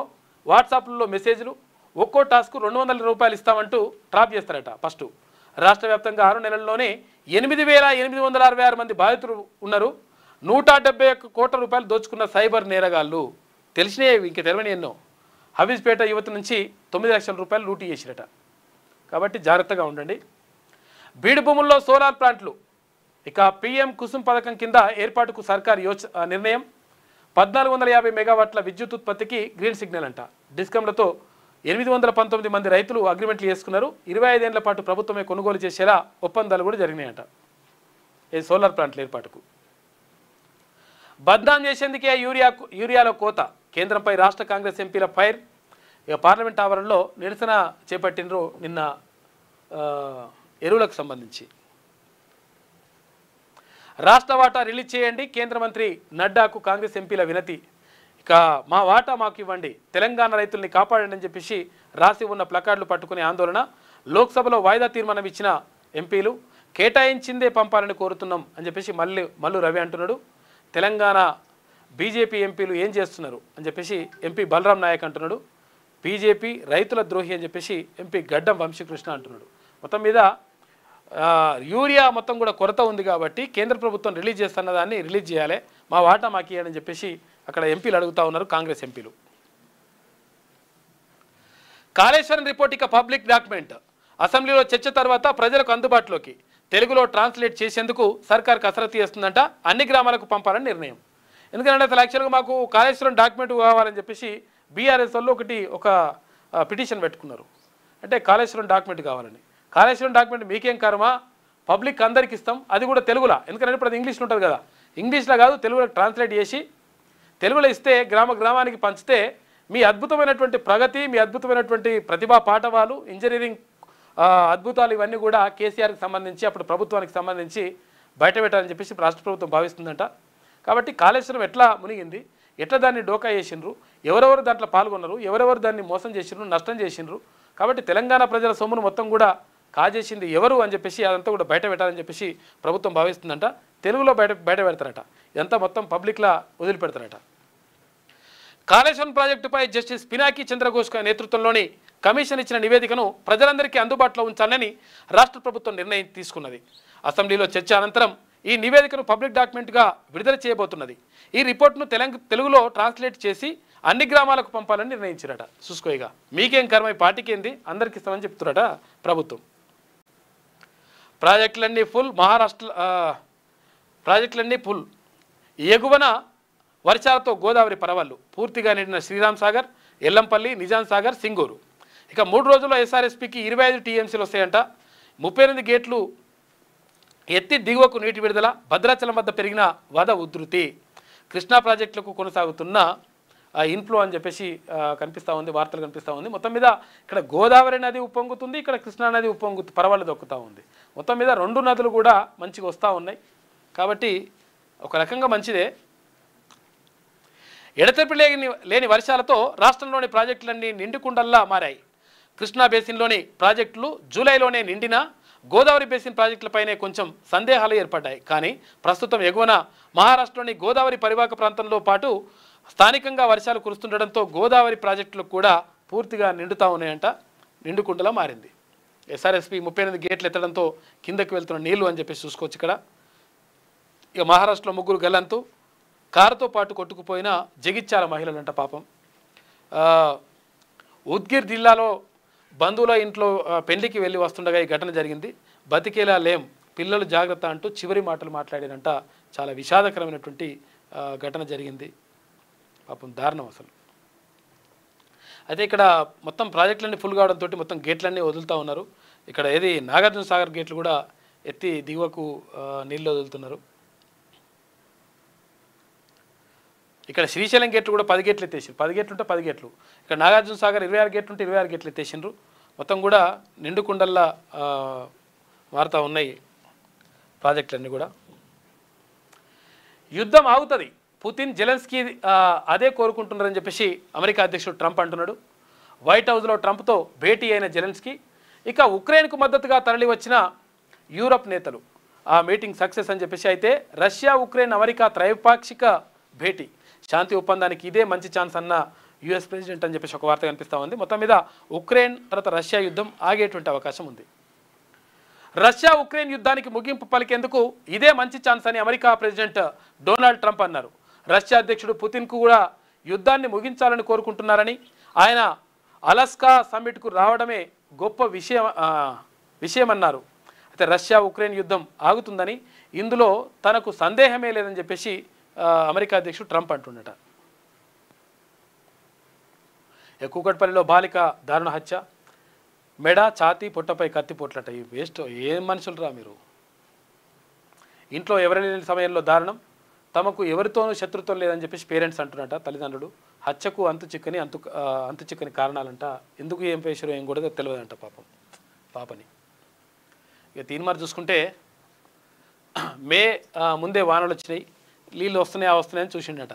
వాట్సాప్లలో మెసేజ్లు, ఒక్కో టాస్కు 200 రూపాయలు ఇస్తామంటూ ట్రాప్ చేస్తారట. ఫస్ట్ రాష్ట్ర వ్యాప్తంగా 6 నెలల్లోనే 8,866 మంది బాధితులు ఉన్నారు. 171 కోట్ల రూపాయలు దోచుకున్న సైబర్ నేరగాళ్ళు తెలిసినే, ఇంక తెలవని ఎన్నో. హబీజ్పేట యువత నుంచి 9 లక్షల రూపాయలు లూటీ చేసిరట. కాబట్టి జాగ్రత్తగా ఉండండి. బీడు భూముల్లో సోలార్ ప్లాంట్లు. ఇక పీఎం కుసుమ్ పథకం కింద ఏర్పాటుకు సర్కార్ నిర్ణయం. 1450 మెగావాట్ల విద్యుత్ ఉత్పత్తికి గ్రీన్ సిగ్నల్ అంట. డిస్కంలతో 819 మంది రైతులు అగ్రిమెంట్లు చేసుకున్నారు. 25 ఏళ్ల పాటు ప్రభుత్వమే కొనుగోలు చేసేలా ఒప్పందాలు కూడా జరిగినాయట ఈ సోలార్ ప్లాంట్ల ఏర్పాటుకు. బద్నాం చేసేందుకే యూరియాలో కోత. కేంద్రంపై రాష్ట్ర కాంగ్రెస్ ఎంపీల ఫైర్. ఇక పార్లమెంట్ ఆవరణలో నిరసన చేపట్టినరు నిన్న ఎరువులకు సంబంధించి. రాష్ట్ర వాటా రిలీజ్ చేయండి, కేంద్ర మంత్రి నడ్డాకు కాంగ్రెస్ ఎంపీల వినతి. ఇక మా వాటా మాకు ఇవ్వండి, తెలంగాణ రైతుల్ని కాపాడండి అని చెప్పేసి రాసి ఉన్న ప్లకార్డులు పట్టుకునే ఆందోళన. లోక్సభలో వాయిదా తీర్మానం ఇచ్చిన ఎంపీలు. కేటాయించిందే పంపాలని కోరుతున్నాం అని చెప్పేసి మల్లు రవి అంటున్నాడు. తెలంగాణ బీజేపీ ఎంపీలు ఏం చేస్తున్నారు అని చెప్పేసి ఎంపీ బలరాం నాయక్ అంటున్నాడు. బీజేపీ రైతుల ద్రోహి అని చెప్పేసి ఎంపీ గడ్డం వంశీకృష్ణ అంటున్నాడు. మొత్తం మీద యూరియా మొత్తం కూడా కొరత ఉంది కాబట్టి కేంద్ర ప్రభుత్వం రిలీజ్ చేస్తున్న దాన్ని రిలీజ్ చేయాలి, మా వాటా మాకు ఇవ్వాలని చెప్పేసి అక్కడ ఎంపీలు అడుగుతూ ఉన్నారు, కాంగ్రెస్ ఎంపీలు. కాళేశ్వరం రిపోర్ట్ ఇక పబ్లిక్ డాక్యుమెంట్. అసెంబ్లీలో చర్చ తర్వాత ప్రజలకు అందుబాటులోకి తెలుగులో ట్రాన్స్లేట్ చేసేందుకు సర్కార్ కసరత్తు చేస్తుందంట. అన్ని గ్రామాలకు పంపాలని నిర్ణయం. ఎందుకంటే అసలు యాక్చువల్గా మాకు కాళేశ్వరం డాక్యుమెంట్ కావాలని చెప్పేసి బీఆర్ఎస్ వాళ్ళు ఒక పిటిషన్ పెట్టుకున్నారు. అంటే కాళేశ్వరం డాక్యుమెంట్ కావాలని. కాళేశ్వరం డాక్యుమెంట్ మీకేం కర్మ, పబ్లిక్ అందరికి ఇస్తాం, అది కూడా తెలుగులో. ఎందుకంటే ఇప్పుడు అది ఇంగ్లీష్లో ఉంటుంది కదా, ఇంగ్లీష్లో కాదు తెలుగులో ట్రాన్స్లేట్ చేసి తెలుగులో ఇస్తే గ్రామానికి పంచితే మీ అద్భుతమైనటువంటి ప్రగతి, మీ అద్భుతమైనటువంటి ప్రతిభా పాఠవాలు, ఇంజనీరింగ్ అద్భుతాలు ఇవన్నీ కూడా కేసీఆర్కి సంబంధించి అప్పుడు ప్రభుత్వానికి సంబంధించి బయట పెట్టాలని చెప్పేసి రాష్ట్ర ప్రభుత్వం భావిస్తుందంట. కాబట్టి కాళేశ్వరం ఎట్లా మునిగింది, ఎట్లా దాన్ని డోకా చేసిండ్రు, ఎవరెవరు దాంట్లో పాల్గొన్నారు, ఎవరెవరు దాన్ని మోసం చేసిండ్రు, నష్టం చేసిండ్రు, కాబట్టి తెలంగాణ ప్రజల సొమ్మును మొత్తం కూడా కాజేసింది ఎవరు అని చెప్పేసి అదంతా కూడా బయట పెట్టాలని చెప్పేసి ప్రభుత్వం భావిస్తుందంట. తెలుగులో బయట పెడతారట, ఇదంతా మొత్తం పబ్లిక్లా వదిలిపెడతారట. కాళేశ్వరం ప్రాజెక్టుపై జస్టిస్ పినాకి చంద్రఘోష్ నేతృత్వంలోని కమిషన్ ఇచ్చిన నివేదికను ప్రజలందరికీ అందుబాటులో ఉంచాలని రాష్ట్ర ప్రభుత్వం నిర్ణయం తీసుకున్నది. అసెంబ్లీలో చర్చ అనంతరం ఈ నివేదికను పబ్లిక్ డాక్యుమెంట్గా విడుదల చేయబోతున్నది. ఈ రిపోర్ట్ను తెలుగులో ట్రాన్స్లేట్ చేసి అన్ని గ్రామాలకు పంపాలని నిర్ణయించారట. చూసుకోయిగా మీకేం కర్మ, ఈ పార్టీకి ఏంది, అందరికి ఇస్తామని చెప్తున్నారట ప్రభుత్వం. ప్రాజెక్టులన్నీ ఫుల్, మహారాష్ట్ర ప్రాజెక్టులన్నీ ఫుల్. ఎగువన వర్షాలతో గోదావరి పరవళ్ళు పూర్తిగా నిండిన శ్రీరామ్ సాగర్, ఎల్లంపల్లి, నిజాం సాగర్, సింగూరు. ఇక 3 రోజుల్లో ఎస్ఆర్ఎస్పీకి 25 టీఎంసీలు వస్తాయంట. 38 గేట్లు ఎత్తి దిగువకు నీటి విడుదల. భద్రాచలం వద్ద పెరిగిన వద ఉధృతి. కృష్ణా ప్రాజెక్టులకు కొనసాగుతున్న ఇన్ఫ్లో అని చెప్పేసి కనిపిస్తూ ఉంది, వార్తలు కనిపిస్తూ ఉంది. మొత్తం మీద ఇక్కడ గోదావరి నది ఉప్పొంగుతుంది, ఇక్కడ కృష్ణా నది పరవళ్ళు దొక్కుతూ ఉంది. మొత్తం మీద 2 నదులు కూడా మంచిగా వస్తూ ఉన్నాయి. ఒక రకంగా మంచిదే. ఎడతెరిపి లేని వర్షాలతో రాష్ట్రంలోని ప్రాజెక్టులన్నీ నిండుకుండల్లా మారాయి. కృష్ణా బేసిన్లోని ప్రాజెక్టులు జూలైలోనే నిండినా గోదావరి బేసిన్ ప్రాజెక్టులపైనే కొంచెం సందేహాలు ఏర్పడ్డాయి. కానీ ప్రస్తుతం ఎగువన మహారాష్ట్రలోని గోదావరి పరివాహక ప్రాంతంలో పాటు స్థానికంగా వర్షాలు కురుస్తుండడంతో గోదావరి ప్రాజెక్టులకు కూడా పూర్తిగా నిండుతూ ఉన్నాయంట, నిండుకుండలా మారింది. ఎస్ఆర్ఎస్పీ 38 గేట్లు ఎత్తడంతో కిందకి వెళ్తున్న నీళ్లు అని చెప్పేసి చూసుకోవచ్చు. ఇక్కడ ఇక మహారాష్ట్రలో 3 గల్లంతు, కారుతో పాటు కొట్టుకుపోయిన జగిత్యాల మహిళలంట పాపం. ఉద్గిర్ జిల్లాలో బంధువుల ఇంట్లో పెళ్లికి వెళ్ళి వస్తుండగా ఈ ఘటన జరిగింది. బతికేలా లేం, పిల్లలు జాగ్రత్త అంటూ చివరి మాటలు మాట్లాడినంట. చాలా విషాదకరమైనటువంటి ఘటన జరిగింది పాపం, దారుణం అసలు. అయితే ఇక్కడ మొత్తం ప్రాజెక్టులన్నీ ఫుల్ కావడంతో మొత్తం గేట్లన్నీ వదులుతూ ఉన్నారు. ఇక్కడ ఏది నాగార్జున సాగర్ గేట్లు కూడా ఎత్తి దిగువకు నీళ్ళు వదులుతున్నారు. ఇక్కడ శ్రీశైలం గేట్లు కూడా 10 గేట్లు ఎత్తేసారు. 10 గేట్లు ఉంటే 10 గేట్లు. ఇక్కడ నాగార్జున సాగర్ 26 గేట్లు ఉంటే 26 గేట్లు ఎత్తేసిండ్రు. మొత్తం కూడా నిండుకుండల్లా మారుతూ ఉన్నాయి ప్రాజెక్టులన్నీ కూడా. యుద్ధం ఆగుతుంది, పుతిన్ జెలెన్స్కీ అదే కోరుకుంటున్నారని చెప్పేసి అమెరికా అధ్యక్షుడు ట్రంప్ అంటున్నాడు. వైట్ హౌస్లో ట్రంప్తో భేటీ అయిన జెలెన్స్కీ ఇక ఉక్రెయిన్కు మద్దతుగా తరలి వచ్చిన యూరప్ నేతలు ఆ మీటింగ్ సక్సెస్ అని చెప్పేసి. అయితే రష్యా, ఉక్రెయిన్, అమెరికా త్రైపాక్షిక భేటీ, శాంతి ఒప్పందానికి ఇదే మంచి ఛాన్స్ అన్న యుఎస్ ప్రెసిడెంట్ అని చెప్పేసి ఒక వార్త కనిపిస్తూ ఉంది. మొత్తం మీద ఉక్రెయిన్ తర్వాత రష్యా యుద్ధం ఆగేటువంటి అవకాశం ఉంది. రష్యా ఉక్రెయిన్ యుద్ధానికి ముగింపు పలికేందుకు ఇదే మంచి ఛాన్స్ అని అమెరికా ప్రెసిడెంట్ డొనాల్డ్ ట్రంప్ అన్నారు. రష్యా అధ్యక్షుడు పుతిన్కు కూడా యుద్ధాన్ని ముగించాలని కోరుకుంటున్నారని, ఆయన అలస్కా సమ్మిట్కు రావడమే గొప్ప విషయమన్నారు. అయితే రష్యా ఉక్రెయిన్ యుద్ధం ఆగుతుందని, ఇందులో తనకు సందేహమే లేదని చెప్పేసి అమెరికా అధ్యక్షుడు ట్రంప్ అంటున్నట. కూకట్పల్లిలో బాలిక దారుణ హత్య, మెడ, ఛాతీ, పొట్టపై కత్తిపోట్లట. ఈ వేస్ట్ ఏం మనుషులరా మీరు. ఇంట్లో ఎవరి లేని సమయంలో దారుణం, తమకు ఎవరితోనూ శత్రుత్వం లేదని చెప్పేసి పేరెంట్స్ అంటున్నట తల్లిదండ్రులు. హత్యకు అంతు చిక్కని కారణాలంట. ఎందుకు ఏం పేసారో ఏం కూడా తెలియదంట పాపని. ఇక తీర్మానం చూసుకుంటే మే ముందే వానలు వచ్చినాయి, నీళ్ళు వస్తున్నాయని చూసిండట.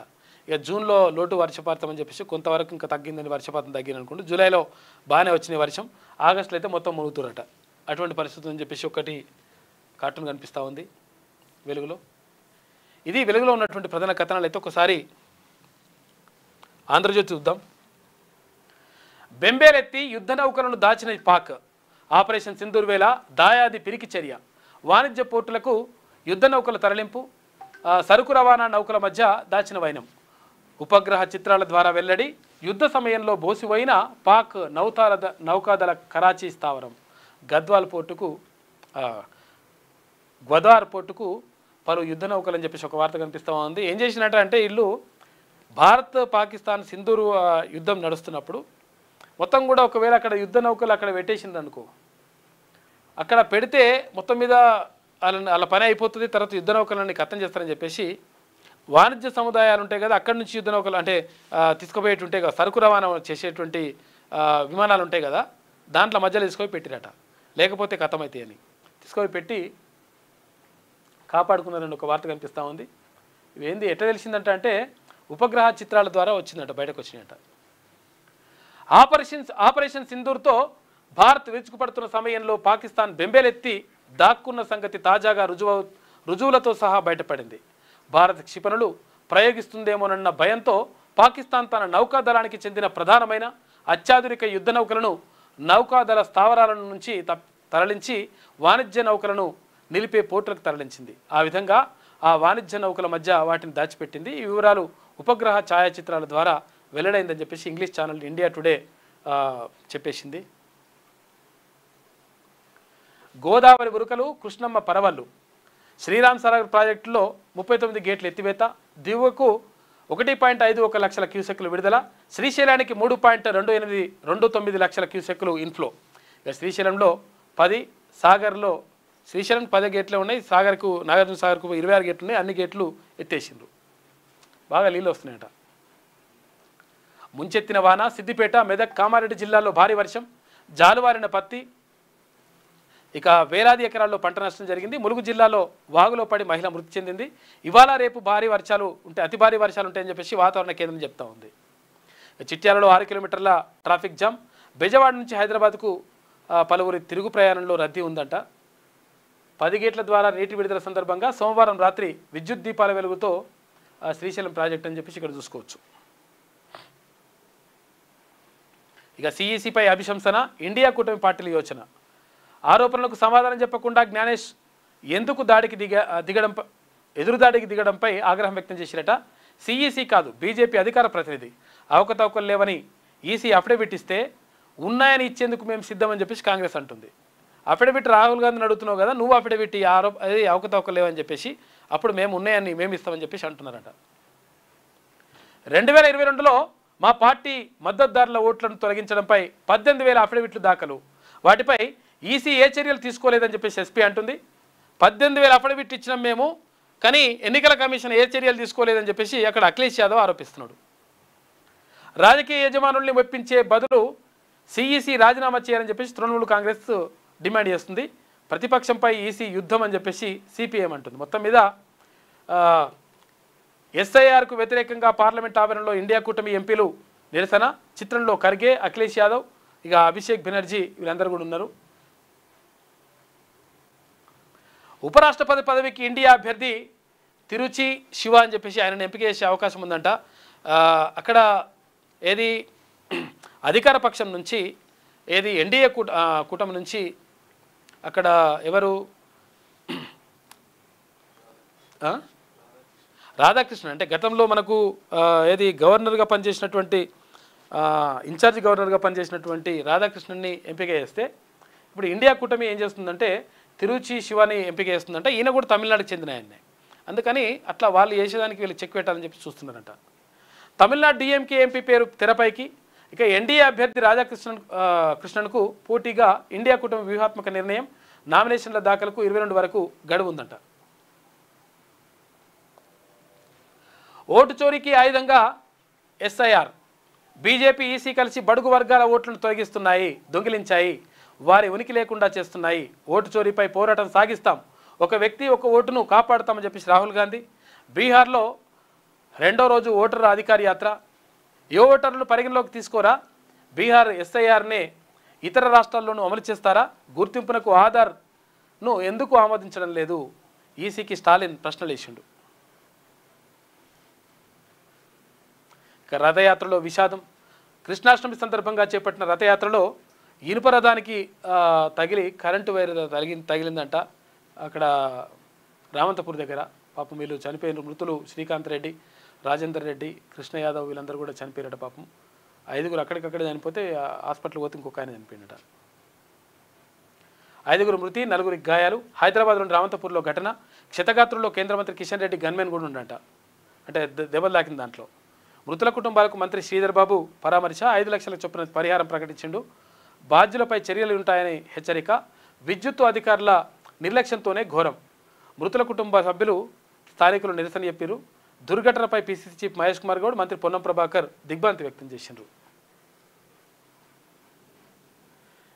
ఇక జూన్లో లోటు వర్షపాతం అని చెప్పేసి కొంతవరకు ఇంకా తగ్గిందని, వర్షపాతం తగ్గింది అనుకుంటూ జూలైలో బాగానే వచ్చినాయి వర్షం, ఆగస్టులో అయితే మొత్తం మునుగుతురట. అటువంటి పరిస్థితులు అని చెప్పేసి ఒకటి కార్టూన్ కనిపిస్తూ ఉంది వెలుగులో. ఇది వెలుగులో ఉన్నటువంటి ప్రధాన కథనాలు. అయితే ఒకసారి ఆంధ్రజ్యోతి చూద్దాం. బెంబేలెత్తి యుద్ధ నౌకలను దాచిన పాక్, ఆపరేషన్ సింధూర్ వేళ దాయాది పిరికి చర్య, వాణిజ్య పోర్టులకు యుద్ధ నౌకల తరలింపు, సరుకు రవాణా నౌకల మధ్య దాచిన వైనం, ఉపగ్రహ చిత్రాల ద్వారా వెల్లడి, యుద్ధ సమయంలో బోసిపోయిన పాక్ నౌకాదళ కరాచీ స్థావరం, గద్వాల్ పోర్టుకు గ్వదార్ పోర్టుకు పలు యుద్ధ నౌకలు అని చెప్పేసి ఒక వార్త కనిపిస్తూ ఉంది. ఏం చేసినట్టు అంటే వీళ్ళు భారత్ పాకిస్తాన్ సింధూరు యుద్ధం నడుస్తున్నప్పుడు మొత్తం కూడా ఒకవేళ అక్కడ యుద్ధ నౌకలు అక్కడ పెట్టేసిండ్రు అనుకో, అక్కడ పెడితే మొత్తం మీద వాళ్ళ పని అయిపోతుంది, తర్వాత యుద్ధ నౌకలన్నీ ఖతం చేస్తారని చెప్పేసి వాణిజ్య సముదాయాలు ఉంటాయి కదా, అక్కడి నుంచి యుద్ధ నౌకలు అంటే తీసుకుపోయేటుంటాయి కదా, సరుకు రవాణా చేసేటువంటి విమానాలు ఉంటాయి కదా, దాంట్లో మధ్యలో తీసుకొని పెట్టిరట, లేకపోతే ఖతం అవుతాయి అని తీసుకొని పెట్టి కాపాడుకున్నారని ఒక వార్త కనిపిస్తూ ఉంది. ఇవేంది ఎట్లా తెలిసిందంట అంటే ఉపగ్రహ చిత్రాల ద్వారా వచ్చిందట, బయటకు వచ్చినట్ట. ఆపరేషన్ సింధూర్తో భారత్ విరుచుకుపడుతున్న సమయంలో పాకిస్తాన్ బెంబేలెత్తి దాక్కున్న సంగతి తాజాగా రుజువులతో సహా బయటపడింది. భారత క్షిపణులు ప్రయోగిస్తుందేమోనన్న భయంతో పాకిస్తాన్ తన నౌకాదళానికి చెందిన ప్రధానమైన అత్యాధునిక యుద్ధ నౌకలను నౌకాదళ స్థావరాల నుంచి తరలించి వాణిజ్య నౌకలను నిలిపే పోర్టులకు తరలించింది. ఆ విధంగా ఆ వాణిజ్య నౌకల మధ్య వాటిని దాచిపెట్టింది. ఈ వివరాలు ఉపగ్రహ ఛాయాచిత్రాల ద్వారా వెల్లడైందని చెప్పేసి ఇంగ్లీష్ ఛానల్ ఇండియా టుడే చెప్పేసింది. గోదావరి ఉరుకలు, కృష్ణమ్మ పరవళ్ళు, శ్రీరామ్ సాగర్ ప్రాజెక్టులో 39 గేట్లు ఎత్తివేత, దిగువకు 1.51 లక్షల క్యూసెక్లు విడుదల, శ్రీశైలానికి 3.29 లక్షల క్యూసెక్లు ఇన్ఫ్లో. ఇక శ్రీశైలంలో 10, సాగర్లో శ్రీశైలం 10 గేట్లే ఉన్నాయి, సాగర్కు నాగార్జున సాగర్కు 26 గేట్లు ఉన్నాయి, అన్ని గేట్లు ఎత్తేసిండ్రు, బాగా నీళ్ళు వస్తున్నాయట. ముంచెత్తిన వాన, సిద్దిపేట, మెదక్, కామారెడ్డి జిల్లాల్లో భారీ వర్షం, జాలువారిన పత్తి, ఇక వేలాది ఎకరాల్లో పంట నష్టం జరిగింది. ములుగు జిల్లాలో వాగులో పడి మహిళ మృతి చెందింది. ఇవాళ రేపు భారీ వర్షాలు ఉంటే అతి భారీ వర్షాలు ఉంటాయని చెప్పేసి వాతావరణ కేంద్రం చెప్తా ఉంది. చిట్యాలలో 6 కిలోమీటర్ల ట్రాఫిక్ జామ్, బెజవాడ నుంచి హైదరాబాద్కు పలువురి తిరుగు ప్రయాణంలో రద్దీ ఉందంట. 10 గేట్ల ద్వారా నీటి విడుదల సందర్భంగా సోమవారం రాత్రి విద్యుత్ దీపాల వెలుగుతో శ్రీశైలం ప్రాజెక్ట్ అని చెప్పేసి ఇక్కడ చూసుకోవచ్చు. ఇక సిఈసిపై అభిశంసన, ఇండియా కూటమి పార్టీల యోచన, ఆరోపణలకు సమాధానం చెప్పకుండా జ్ఞానేష్ ఎందుకు ఎదురుదాడికి దిగడంపై ఆగ్రహం వ్యక్తం చేసిరట. సిఈసి కాదు, బీజేపీ అధికార ప్రతినిధి అవకతవకలు లేవని ఈసీ అఫిడవిట్ ఇస్తే ఉన్నాయని ఇచ్చేందుకు మేము సిద్ధమని చెప్పేసి కాంగ్రెస్ అంటుంది. అఫిడవిట్ రాహుల్ గాంధీని అడుగుతున్నావు కదా, నువ్వు అఫిడవిట్ అది అవకతవకలు లేవని చెప్పేసి అప్పుడు మేము ఉన్నాయని మేము ఇస్తామని చెప్పేసి అంటున్నారట. 2022లో మా పార్టీ మద్దతుదారుల ఓట్లను తొలగించడంపై 18,000 అఫిడవిట్లు దాఖలు, వాటిపై ఈసీ ఏ చర్యలు తీసుకోలేదని చెప్పేసి ఎస్పీ అంటుంది. 18,000 అఫిడవిట్ ఇచ్చినాం మేము, కానీ ఎన్నికల కమిషన్ ఏ చర్యలు తీసుకోలేదని చెప్పేసి అక్కడ అఖిలేష్ యాదవ్ ఆరోపిస్తున్నాడు. రాజకీయ యజమానుల్ని మెప్పించే బదులు సిఈసి రాజీనామా చేయాలని చెప్పేసి తృణమూల్ కాంగ్రెస్ డిమాండ్ చేస్తుంది. ప్రతిపక్షంపై ఈసీ యుద్ధం అని చెప్పేసి సిపిఎం అంటుంది. మొత్తం మీద ఎస్ఐఆర్కు వ్యతిరేకంగా పార్లమెంట్ ఆవరణలో ఇండియా కూటమి ఎంపీలు నిరసన, చిత్రంలో ఖర్గే, అఖిలేష్ యాదవ్, ఇక అభిషేక్ బెనర్జీ వీళ్ళందరూ కూడా ఉన్నారు. ఉపరాష్ట్రపతి పదవికి ఇండియా అభ్యర్థి తిరుచి శివ అని చెప్పేసి ఆయనను ఎంపిక చేసే అవకాశం ఉందంట. అక్కడ ఏది అధికార పక్షం నుంచి ఏది ఎన్డీఏ కూటమి నుంచి అక్కడ ఎవరు రాధాకృష్ణన్ అంటే గతంలో మనకు ఏది గవర్నర్గా పనిచేసినటువంటి ఇన్ఛార్జ్ గవర్నర్గా పనిచేసినటువంటి రాధాకృష్ణన్ని ఎంపిక చేస్తే ఇప్పుడు ఇండియా కూటమి ఏం చేస్తుందంటే తిరుచి శివాని ఎంపిక చేస్తుందంటే ఈయన కూడా తమిళనాడుకి చెందిన ఆయన్నే, అందుకని అట్లా వాళ్ళు చేసేదానికి వీళ్ళు చెక్ పెట్టాలని చెప్పి చూస్తున్నారంట. తమిళనాడు డిఎంకే ఎంపీ పేరు తెరపైకి. ఇక ఎన్డీఏ అభ్యర్థి కృష్ణన్కు పోటీగా ఇండియా కూటమి వ్యూహాత్మక నిర్ణయం, నామినేషన్ల దాఖలకు 22 వరకు గడువు ఉందంట. ఓటు చోరీకి ఆయుధంగా ఎస్ఐఆర్, బీజేపీ ఈసీ కలిసి బడుగు వర్గాల ఓట్లను తొలగిస్తున్నాయి, దొంగిలించాయి, వారి ఉనికి లేకుండా చేస్తున్నాయి, ఓటు చోరీపై పోరాటం సాగిస్తాం, ఒక వ్యక్తి ఒక ఓటును కాపాడుతామని చెప్పేసి రాహుల్ గాంధీ. బీహార్లో 2వ రోజు ఓటరు అధికార యాత్ర, ఏ ఓటర్లను పరిగణలోకి తీసుకోరా, బీహార్ ఎస్ఐఆర్నే ఇతర రాష్ట్రాల్లోనూ అమలు చేస్తారా, గుర్తింపునకు ఆధార్ ఎందుకు ఆమోదించడం లేదు? ఈసీకి స్టాలిన్ ప్రశ్నలు వేసిండు. ఇక రథయాత్రలో విషాదం. కృష్ణాష్టమి సందర్భంగా చేపట్టిన రథయాత్రలో ఇనుప రథానికి తగిలి కరెంటు వైర్ తగిలిందంట. అక్కడ రామంతపూర్ దగ్గర పాపం వీళ్ళు చనిపోయిన మృతులు శ్రీకాంత్ రెడ్డి, రాజేందర్ రెడ్డి, కృష్ణ యాదవ్ వీళ్ళందరూ కూడా చనిపోయారట. పాపం 5గురు అక్కడికక్కడే చనిపోతే హాస్పిటల్ పోతే ఇంకొక ఆయన చనిపోయినట. 5గురు మృతి, 4గురికి గాయాలు. హైదరాబాద్లోని రామంతపూర్లో ఘటన. క్షతగాత్రుల్లో కేంద్ర మంత్రి కిషన్ రెడ్డి గన్మెన్ కూడా ఉండంట, అంటే దెబ్బలు తాకిన దాంట్లో. మృతుల కుటుంబాలకు మంత్రి శ్రీధర్ బాబు పరామర్శ. 5 లక్షల చొప్పున పరిహారం ప్రకటించిండు. బాధ్యులపై చర్యలు ఉంటాయని హెచ్చరిక. విద్యుత్తు అధికారుల నిర్లక్ష్యంతోనే ఘోరం. మృతుల కుటుంబ సభ్యులు స్థానికులు నిరసన చెప్పారు. దుర్ఘటనపై పీసీసీ చీఫ్ మహేష్ కుమార్ గౌడ్, మంత్రి పొన్నం ప్రభాకర్ దిగ్భ్రాంతి వ్యక్తం చేసిండ్రు.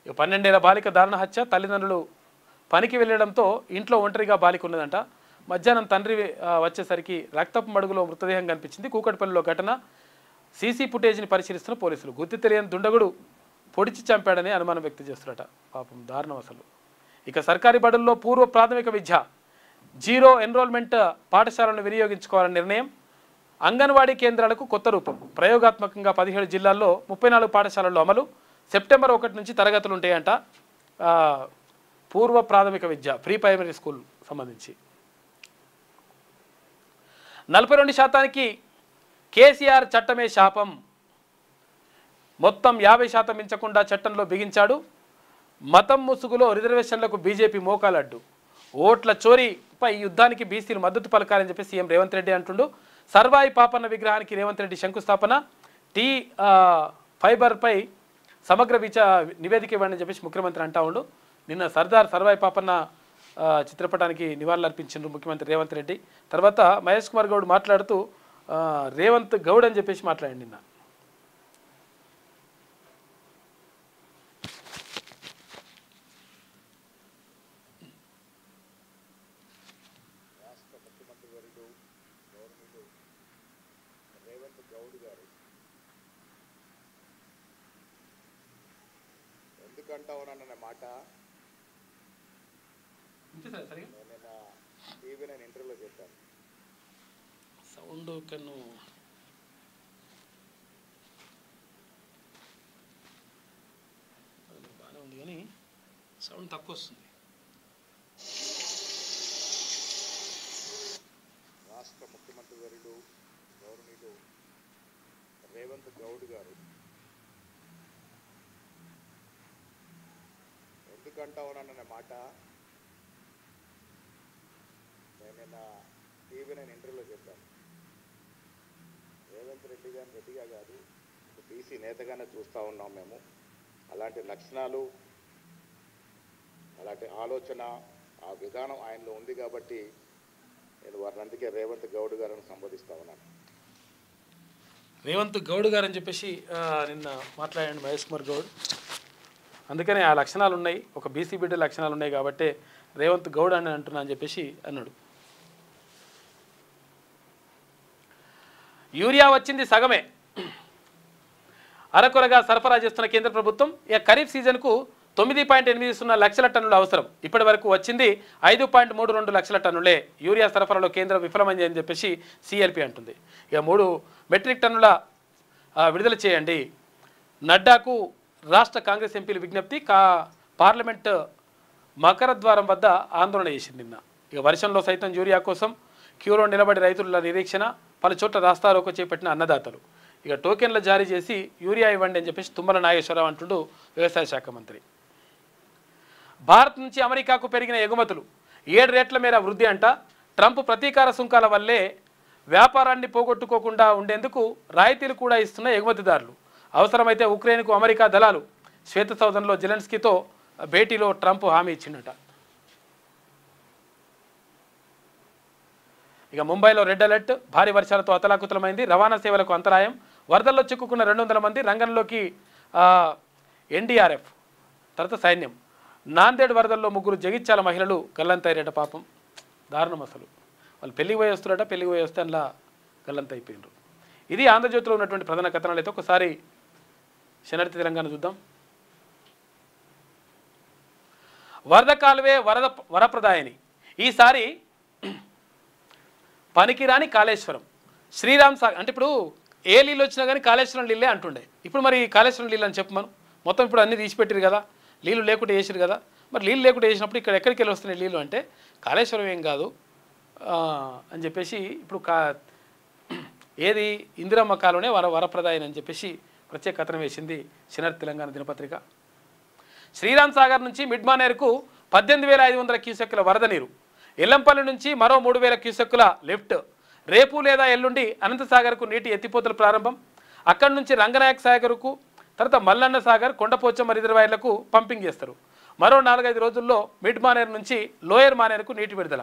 12 ఏళ్ల బాలిక దారుణ హత్య. తల్లిదండ్రులు పనికి వెళ్లడంతో ఇంట్లో ఒంటరిగా బాలిక ఉన్నదంట. మధ్యాహ్నం తండ్రి వచ్చేసరికి రక్తపు మడుగులో మృతదేహం కనిపించింది. కూకట్పల్లిలో ఘటన. సీసీ ఫుటేజ్ని పరిశీలిస్తున్న పోలీసులు. గుర్తు తెలియని దుండగుడు పొడిచి చంపాడని అనుమానం వ్యక్తం చేస్తున్నట. పాపం దారుణం అసలు. ఇక సర్కారీ బడుల్లో పూర్వ ప్రాథమిక విద్య జీరో ఎన్రోల్మెంట్ పాఠశాలను వినియోగించుకోవాలని నిర్ణయం. అంగన్వాడీ కేంద్రాలకు కొత్త రూపం. ప్రయోగాత్మకంగా 17 జిల్లాల్లో 34 పాఠశాలల్లో అమలు. సెప్టెంబర్ 1 నుంచి తరగతులు ఉంటాయంట. పూర్వ ప్రాథమిక విద్య ప్రీ ప్రైమరీ స్కూల్ సంబంధించి 42% కేసీఆర్ చట్టమే శాపం. మొత్తం 50% మించకుండా చట్టంలో బిగించాడు. మతం ముసుగులో రిజర్వేషన్లకు బీజేపీ మోకాలడ్డు. ఓట్ల చోరీపై యుద్ధానికి బీసీలు మద్దతు పలకాలని చెప్పి సీఎం రేవంత్ రెడ్డి అంటుండు. సర్వాయి పాపన్న విగ్రహానికి రేవంత్ రెడ్డి శంకుస్థాపన. టీ ఫైబర్పై సమగ్ర నివేదిక ఇవ్వండి అని చెప్పేసి ముఖ్యమంత్రి అంటా ఉండు. నిన్న సర్దార్ సర్వాయి పాపన్న చిత్రపటానికి నివాళులు అర్పించిండ్రు ముఖ్యమంత్రి రేవంత్ రెడ్డి. తర్వాత మహేష్ కుమార్ గౌడ్ మాట్లాడుతూ రేవంత్ గౌడ్ అని చెప్పేసి మాట్లాడండి. నిన్న ఎందుకంటావునన్న మాట టీవీ నేను ఇంటర్వ్యూలో చెప్పాను. సౌండ్ కన్ను బాగానే ఉంది కానీ సౌండ్ తక్కువ వస్తుంది. రాష్ట్ర ముఖ్యమంత్రి వర్యులు గౌరవనీయులు రేవంత్ గౌడ్ గారు ఎందుకంటావునన్న మాట నిన్న టీవీ నేను ఇంటర్వ్యూలో చెప్పాను. రేవంత్ రెడ్డి గారిని రెడ్డిగా కాదు, బీసీ నేతగానే చూస్తూ ఉన్నాం మేము. అలాంటి లక్షణాలు, అలాంటి ఆలోచన, ఆ విధానం ఆయనలో ఉంది కాబట్టి నేను వారిని అందుకే రేవంత్ గౌడ్ గారిని సంబోధిస్తూ ఉన్నాను. రేవంత్ గౌడ్ గారు అని చెప్పేసి నిన్న మాట్లాడండి మహేష్ కుమార్ గౌడ్. అందుకనే ఆ లక్షణాలు ఉన్నాయి, ఒక బీసీ బిడ్డ లక్షణాలు ఉన్నాయి కాబట్టి రేవంత్ గౌడ్ అని అంటున్నా అని చెప్పేసి అన్నాడు. యూరియా వచ్చింది సగమే, అరకొరగా సరఫరా చేస్తున్న కేంద్ర ప్రభుత్వం. ఇక ఖరీఫ్ సీజన్కు 9.80 లక్షల టన్నులు అవసరం. ఇప్పటి వరకు వచ్చింది 5.32 లక్షల టన్నులే. యూరియా సరఫరాలో కేంద్రం విఫలమైంది అని చెప్పేసి సిఎల్పి అంటుంది. ఇక 3 మెట్రిక్ టన్నుల విడుదల చేయండి. నడ్డాకు రాష్ట్ర కాంగ్రెస్ ఎంపీల విజ్ఞప్తి. పార్లమెంట్ మకర ద్వారం వద్ద ఆందోళన చేసింది నిన్న. ఇక వర్షంలో సైతం యూరియా కోసం క్యూలో నిలబడి రైతుల నిరీక్షణ. పలు చోట్ల రాస్తారోకో చేపట్టిన అన్నదాతలు. ఇక టోకెన్లు జారీ చేసి యూరియా ఇవ్వండి అని చెప్పేసి తుమ్మల నాగేశ్వరరావు అంటుండు వ్యవసాయ శాఖ మంత్రి. భారత్ నుంచి అమెరికాకు పెరిగిన ఎగుమతులు 7 రేట్ల మేర వృద్ధి అంట. ట్రంప్ ప్రతీకార సుంకాల వల్లే వ్యాపారాన్ని పోగొట్టుకోకుండా ఉండేందుకు రాయితీలు కూడా ఇస్తున్న ఎగుమతిదారులు. అవసరమైతే ఉక్రెయిన్కు అమెరికా దళాలు. శ్వేత సౌధంలో జెలెన్స్కీతో భేటీలో ట్రంప్ హామీ ఇచ్చిండట. ఇక ముంబైలో రెడ్ అలర్ట్. భారీ వర్షాలతో అతలాకుతలమైంది. రవాణా సేవలకు అంతరాయం. వరదల్లో చిక్కుకున్న 200 మంది. రంగంలోకి ఎన్డీఆర్ఎఫ్, తర్వాత సైన్యం. నాందేడ్ వరదల్లో 3 జగిత్యాల మహిళలు గల్లంతయ్యారట. పాపం దారుణం అసలు. వాళ్ళు పెళ్లికి పోయి వస్తున్నారట, పెళ్లికి పోయి వస్తే అందులో గల్లంతైపోయినారు. ఇది ఆంధ్రజ్యోతిలో ఉన్నటువంటి ప్రధాన కథనాలు. అయితే ఒకసారి శనార్థి తెలంగాణ చూద్దాం. వరద కాలువే వరప్రదాయని. ఈసారి పనికిరాని కాళేశ్వరం. శ్రీరామ్ సాగర్ అంటే ఇప్పుడు ఏ నీళ్ళు వచ్చినా కానీ కాళేశ్వరం నీళ్ళే అంటుండే. ఇప్పుడు మరి కాళేశ్వరం నీళ్ళు అని చెప్పు మనం మొత్తం ఇప్పుడు అన్నీ తీసిపెట్టారు కదా, నీళ్ళు లేకుండా వేసారు కదా. మరి నీళ్ళు లేకుండా వేసినప్పుడు ఇక్కడ ఎక్కడికి వెళ్ళి వస్తున్నాయి నీళ్ళు అంటే కాళేశ్వరం ఏం కాదు అని చెప్పేసి ఇప్పుడు ఏది ఇందిరమ్మ కాలువనే వరప్రదాయని అని చెప్పేసి ప్రత్యేక కథనం వేసింది శనివారం తెలంగాణ దినపత్రిక. శ్రీరామ్ సాగర్ నుంచి మిడ్మానేరుకు 18,500 క్యూసెక్కుల వరద నీరు. ఎల్లంపల్లి నుంచి మరో 3,000 క్యూసెక్కుల లిఫ్ట్. రేపు లేదా ఎల్లుండి అనంతసాగర్కు నీటి ఎత్తిపోతలు ప్రారంభం. అక్కడి నుంచి రంగనాయక సాగర్కు, తర్వాత మల్లన్న సాగర్, కొండపోచమ్మ రిజర్వాయర్లకు పంపింగ్ చేస్తారు. మరో 4-5 రోజుల్లో మిడ్ మానేరు నుంచి లోయర్ మానేరుకు నీటి విడుదల.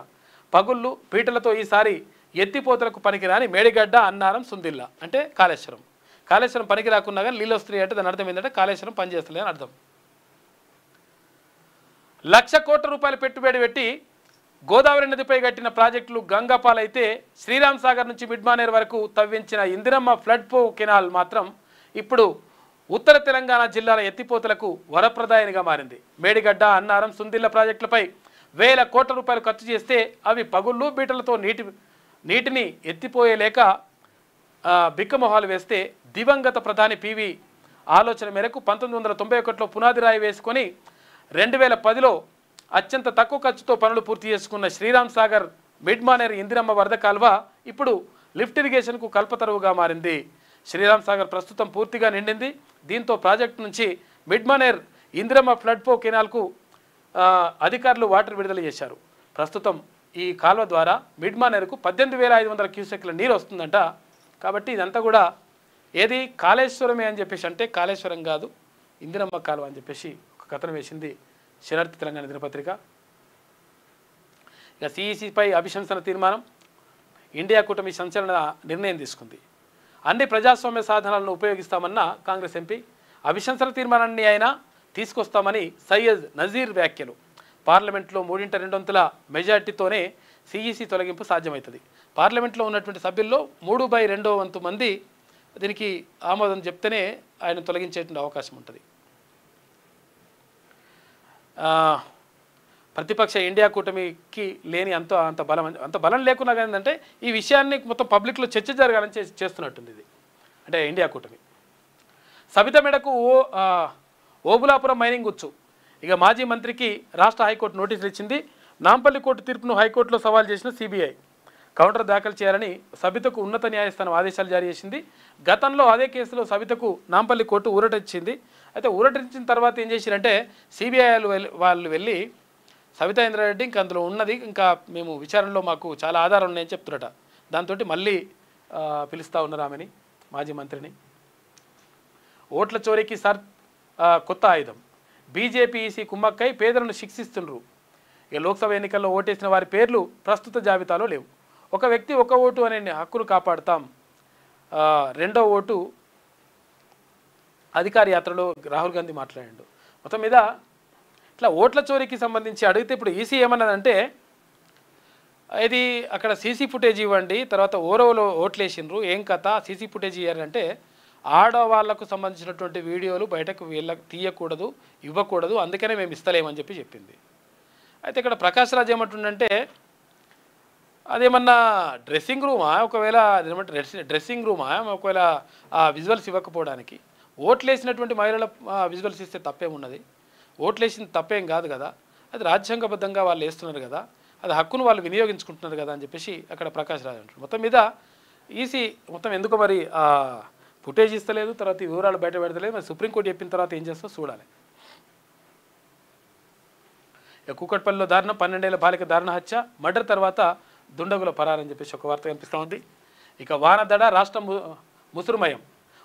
పగుళ్ళు పీటలతో ఈసారి ఎత్తిపోతలకు పనికిరాని మేడిగడ్డ, అన్నారం, సుందిల్ల అంటే కాళేశ్వరం పనికి రాకున్నా కానీ నీళ్ళు వస్తున్నాయి అంటే దాని అర్థం ఏంటంటే కాళేశ్వరం పనిచేస్తలే అని అర్థం. 1,00,000 కోట్ల రూపాయలు పెట్టుబడి పెట్టి గోదావరి నదిపై కట్టిన ప్రాజెక్టులు గంగాపాలైతే శ్రీరామ్ సాగర్ నుంచి మిడ్మానేర్ వరకు తవ్వించిన ఇందిరమ్మ ఫ్లడ్ పో కెనాల్ మాత్రం ఇప్పుడు ఉత్తర తెలంగాణ జిల్లాల ఎత్తిపోతలకు వరప్రదాయనిగా మారింది. మేడిగడ్డ, అన్నారం, సుందిల్ల ప్రాజెక్టులపై 1,000 కోట్ల రూపాయలు ఖర్చు చేస్తే అవి పగుళ్ళు బీటలతో నీటిని ఎత్తిపోయేలేక బిక్కమొహాలు వేస్తే దివంగత ప్రధాని పివి ఆలోచన మేరకు 1991లో పునాది రాయి వేసుకొని 2010లో అత్యంత తక్కువ ఖర్చుతో పనులు పూర్తి చేసుకున్న శ్రీరామ్ సాగర్ మిడ్మానేర్ ఇందిరమ్మ వరద కాల్వ ఇప్పుడు లిఫ్ట్ ఇరిగేషన్కు కల్పతరువుగా మారింది. శ్రీరామ్ సాగర్ ప్రస్తుతం పూర్తిగా నిండింది. దీంతో ప్రాజెక్టు నుంచి మిడ్మానేర్ ఇందిరమ్మ ఫ్లడ్ పో కెనాల్కు అధికారులు వాటర్ విడుదల చేశారు. ప్రస్తుతం ఈ కాల్వ ద్వారా మిడ్మానేరుకు 18,500 క్యూసెక్ల నీరు వస్తుందంట. కాబట్టి ఇదంతా కూడా ఏది కాళేశ్వరమే అని చెప్పేసి అంటే కాళేశ్వరం కాదు ఇందిరమ్మ కాలువ అని చెప్పేసి ఒక కథనం వేసింది శనివారం తెలంగాణ దినపత్రిక. ఇక సిఈసిపై అభిశంసన తీర్మానం. ఇండియా కూటమి సంచలన నిర్ణయం తీసుకుంది. అన్ని ప్రజాస్వామ్య సాధనాలను ఉపయోగిస్తామన్న కాంగ్రెస్ ఎంపీ. అభిశంసన తీర్మానాన్ని అయినా తీసుకొస్తామని సయ్యద్ నజీర్ వ్యాఖ్యలు. పార్లమెంట్లో 3/2 మెజార్టీతోనే సిఈసి తొలగింపు సాధ్యమవుతుంది. పార్లమెంట్లో ఉన్నటువంటి సభ్యుల్లో 3/2 మంది దీనికి ఆమోదం చెప్తేనే ఆయన తొలగించేటువంటి అవకాశం ఉంటుంది. ప్రతిపక్ష ఇండియా కూటమికి లేని అంత బలం లేకున్నా కానీ ఏంటంటే ఈ విషయాన్ని మొత్తం పబ్లిక్లో చర్చ జరగాలని చేస్తున్నట్టుంది ఇది అంటే ఇండియా కూటమి. సబిత మేడకు ఓబులాపురం మైనింగ్ గుచ్చు. ఇక మాజీ మంత్రికి రాష్ట్ర హైకోర్టు నోటీసులు ఇచ్చింది. నాంపల్లి కోర్టు తీర్పును హైకోర్టులో సవాల్ చేసిన సిబిఐ కౌంటర్ దాఖలు చేయాలని సబితకు ఉన్నత న్యాయస్థానం ఆదేశాలు జారీ చేసింది. గతంలో అదే కేసులో సబితకు నాంపల్లి కోర్టు ఊరటిచ్చింది. అయితే ఊరటించిన తర్వాత ఏం చేశారంటే సిబిఐ వాళ్ళు వెళ్ళి సబితా ఇంద్రారెడ్డి ఇంకా అందులో ఉన్నది ఇంకా మేము విచారణలో మాకు చాలా ఆధారాలు ఉన్నాయని చెప్తున్నారట. దాంతో మళ్ళీ పిలుస్తూ ఉన్నారు ఆమెని, మాజీ మంత్రిని. ఓట్ల చోరీకి కొత్త ఆయుధం. బీజేపీ ఈసీ కుమ్మక్కై పేదలను శిక్షిస్తుండ్రు. ఇక లోక్సభ ఎన్నికల్లో ఓటేసిన వారి పేర్లు ప్రస్తుత జాబితాలో లేవు. ఒక వ్యక్తి ఒక ఓటు అనే హక్కును కాపాడుతాం. రెండో ఓటు అధికార యాత్రలో రాహుల్ గాంధీ మాట్లాడాడు. మొత్తం మీద ఇట్లా ఓట్ల చోరీకి సంబంధించి అడిగితే ఇప్పుడు ఈసీ ఏమన్నదంటే ఇది అక్కడ సీసీ ఫుటేజ్ ఇవ్వండి, తర్వాత ఓరవలో ఓట్లు వేసిండ్రు, ఏం కథ సీసీ ఫుటేజ్ ఇవ్వారంటే ఆడవాళ్లకు సంబంధించినటువంటి వీడియోలు బయటకు తీయకూడదు, ఇవ్వకూడదు, అందుకనే మేము ఇస్తలేమని చెప్పింది. అయితే ఇక్కడ ప్రకాష్ రాజ్ ఏమంటుండంటే అదేమన్నా డ్రెస్సింగ్ రూమా, ఒకవేళ డ్రెస్సింగ్ రూమా, ఒకవేళ ఆ విజువల్స్ ఇవ్వకపోవడానికి ఓట్లు వేసినటువంటి మహిళల విజువల్స్ ఇస్తే తప్పేమున్నది? ఓట్లు వేసింది తప్పేం కాదు కదా, అది రాజ్యాంగబద్ధంగా వాళ్ళు వేస్తున్నారు కదా, అది హక్కును వాళ్ళు వినియోగించుకుంటున్నారు కదా అని చెప్పేసి అక్కడ ప్రకాష్ రాజ్ అంటారు. మొత్తం మీద ఈసీ మొత్తం ఎందుకు మరి ఫుటేజ్ ఇస్తలేదు, తర్వాత ఈ వివరాలు బయట పెడతలేదు. మరి సుప్రీంకోర్టు చెప్పిన తర్వాత ఏం చేస్తో చూడాలి. కూకట్పల్లిలో దారుణం, 12 ఏళ్ల బాలిక దారుణ హత్య, మర్డర్ తర్వాత దుండగుల పరారని చెప్పేసి ఒక వార్త కనిపిస్తూ ఉంది. ఇక వానదడ, రాష్ట్రం ముసురుమయం,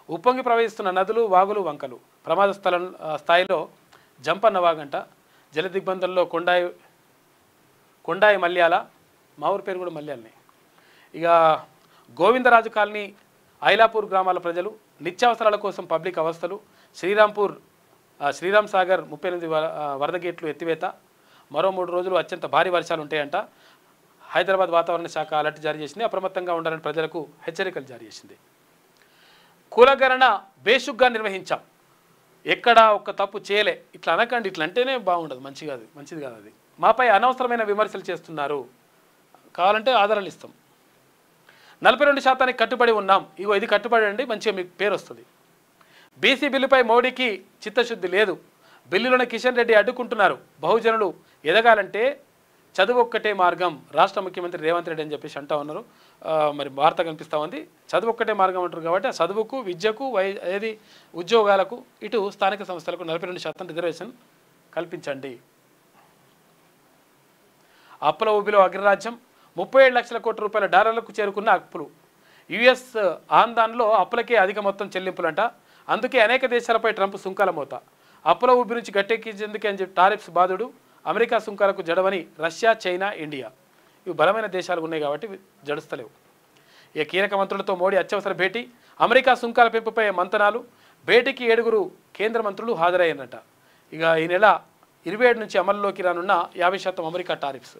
ఉప్పొంగి ప్రవహిస్తున్న నదులు, వాగులు, వంకలు, ప్రమాద స్థాయిలో జంపన్న వాగంట, జల దిగ్బంధంలో కొండాయి మల్యాల, మా ఊరి పేరు కూడా మల్యాలనే. ఇక గోవిందరాజు కాలనీ, ఐలాపూర్ గ్రామాల ప్రజలు నిత్యావసరాల కోసం పబ్లిక్ అవస్థలు, శ్రీరామ్ సాగర్ 38 వరద గేట్లు ఎత్తివేత, మరో 3 రోజులు అత్యంత భారీ వర్షాలు ఉంటాయంట. హైదరాబాద్ వాతావరణ శాఖ అలర్ట్ జారీ చేసింది. అప్రమత్తంగా ఉండాలని ప్రజలకు హెచ్చరికలు జారీ చేసింది. కులగణన బేషుగ్గా నిర్వహించాం. ఎక్కడా ఒక్క తప్పు చేయలే. ఇట్లా అనకండి, ఇట్లా అంటేనే బాగుండదు, మంచిది కాదు అది. మాపై అనవసరమైన విమర్శలు చేస్తున్నారు, కావాలంటే ఆధారాలు ఇస్తాం. 42% కట్టుబడి ఉన్నాం. ఇగో ఇది కట్టుబడి అండి, మంచిగా మీకు పేరు వస్తుంది. బీసీ బిల్లుపై మోడీకి చిత్తశుద్ధి లేదు. బిల్లులను కిషన్ రెడ్డి అడ్డుకుంటున్నారు. బహుజనులు ఎదగాలంటే చదువు ఒక్కటే మార్గం, రాష్ట్ర ముఖ్యమంత్రి రేవంత్ రెడ్డి అని చెప్పేసి అంటా ఉన్నారు. మరి వార్త కనిపిస్తూ ఉంది. చదువు ఒక్కటే మార్గం అంటారు కాబట్టి ఆ చదువుకు, విద్యకు, ఉద్యోగాలకు, ఇటు స్థానిక సంస్థలకు 42% రిజర్వేషన్ కల్పించండి. అప్పుల ఊబిలో అగ్రరాజ్యం. 37 లక్షల కోట్ల రూపాయల డాలర్లకు చేరుకున్న అప్పులు. యుఎస్ ఆందాన్లో అప్పులకే అధిక మొత్తం చెల్లింపులంట. అందుకే అనేక దేశాలపై ట్రంప్ సుంకాల మోత. అప్పుల ఊబి నుంచి గట్టెక్కించేందుకే అని చెప్పి టారిఫ్స్ బాధుడు. అమెరికా సుంకాలకు జడవని రష్యా, చైనా, ఇండియా ఇవి బలమైన దేశాలు ఉన్నాయి కాబట్టి జడుస్తలేవు. ఇక కీలక మంత్రులతో మోడీ అత్యవసర భేటీ. అమెరికా సుంకాల పెంపుపై మంతనాలు. భేటీకి 7 కేంద్ర మంత్రులు హాజరయ్యారట. ఇక ఈ నెల 27 నుంచి అమల్లోకి రానున్న 50% అమెరికా టారిఫ్స్.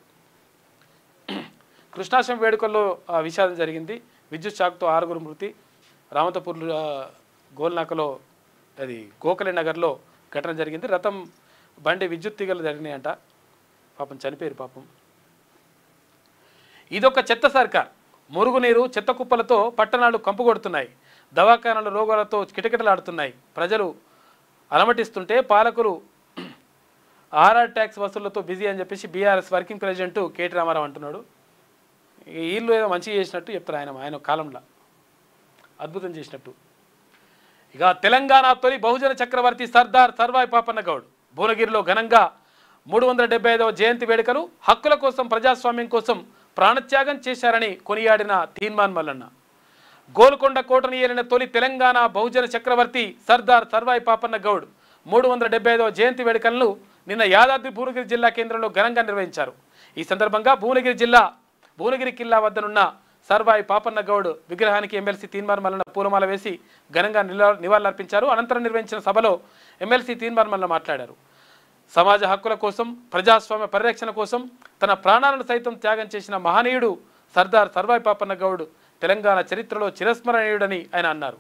కృష్ణాష్టమి వేడుకల్లో విషాదం జరిగింది. విద్యుత్ షాక్తో 6 మృతి. రామతపూర్ గోల్నాకలో అది గోఖలే నగర్లో ఘటన జరిగింది. రథం బండి విద్యుత్ తీగలు జరిగినాయంట. పాపం చనిపోయారు పాపం. ఇదొక చెత్త సర్కార్. మురుగునీరు, చెత్త కుప్పలతో పట్టణాలు కంపుకొడుతున్నాయి. దవాఖానాలు రోగాలతో కిటకిటలాడుతున్నాయి. ప్రజలు అలమటిస్తుంటే పాలకులు ఆర్ఆర్ ట్యాక్స్ వసూళ్లతో బిజీ అని చెప్పేసి BRS working president KT Rama Rao అంటున్నాడు. వీళ్ళు ఏదో మంచిగా చేసినట్టు చెప్తారు. ఆయన కాలంలో అద్భుతం చేసినట్టు. ఇక తెలంగాణ తొలి బహుజన చక్రవర్తి సర్దార్ సర్వాయి పాపన్న గౌడ్ భువనగిరిలో ఘనంగా 375వ జయంతి వేడుకలు. హక్కుల కోసం, ప్రజాస్వామ్యం కోసం ప్రాణత్యాగం చేశారని కొనియాడిన తీన్మాన్ మల్లన్న. గోల్కొండ కోటను ఏలిన తొలి తెలంగాణ బహుజన చక్రవర్తి సర్దార్ సర్వాయి పాపన్న గౌడ్ 375వ జయంతి వేడుకలను నిన్న యాదాద్రి భువనగిరి జిల్లా కేంద్రంలో ఘనంగా నిర్వహించారు. ఈ సందర్భంగా భువనగిరి కిల్లా వద్దనున్న సర్వాయి పాపన్న గౌడ్ విగ్రహానికి ఎమ్మెల్సీ తీన్మార్ మల్లన్న పూలమాల వేసి ఘనంగా నివాళులర్పించారు. అనంతరం నిర్వహించిన సభలో ఎమ్మెల్సీ తీన్మార్ మల్లన్న మాట్లాడారు. సమాజ హక్కుల కోసం, ప్రజాస్వామ్య పరిరక్షణ కోసం తన ప్రాణాలను సైతం త్యాగం చేసిన మహనీయుడు సర్దార్ సర్వాయి పాపన్న గౌడ్ తెలంగాణ చరిత్రలో చిరస్మరణీయుడని ఆయన అన్నారు.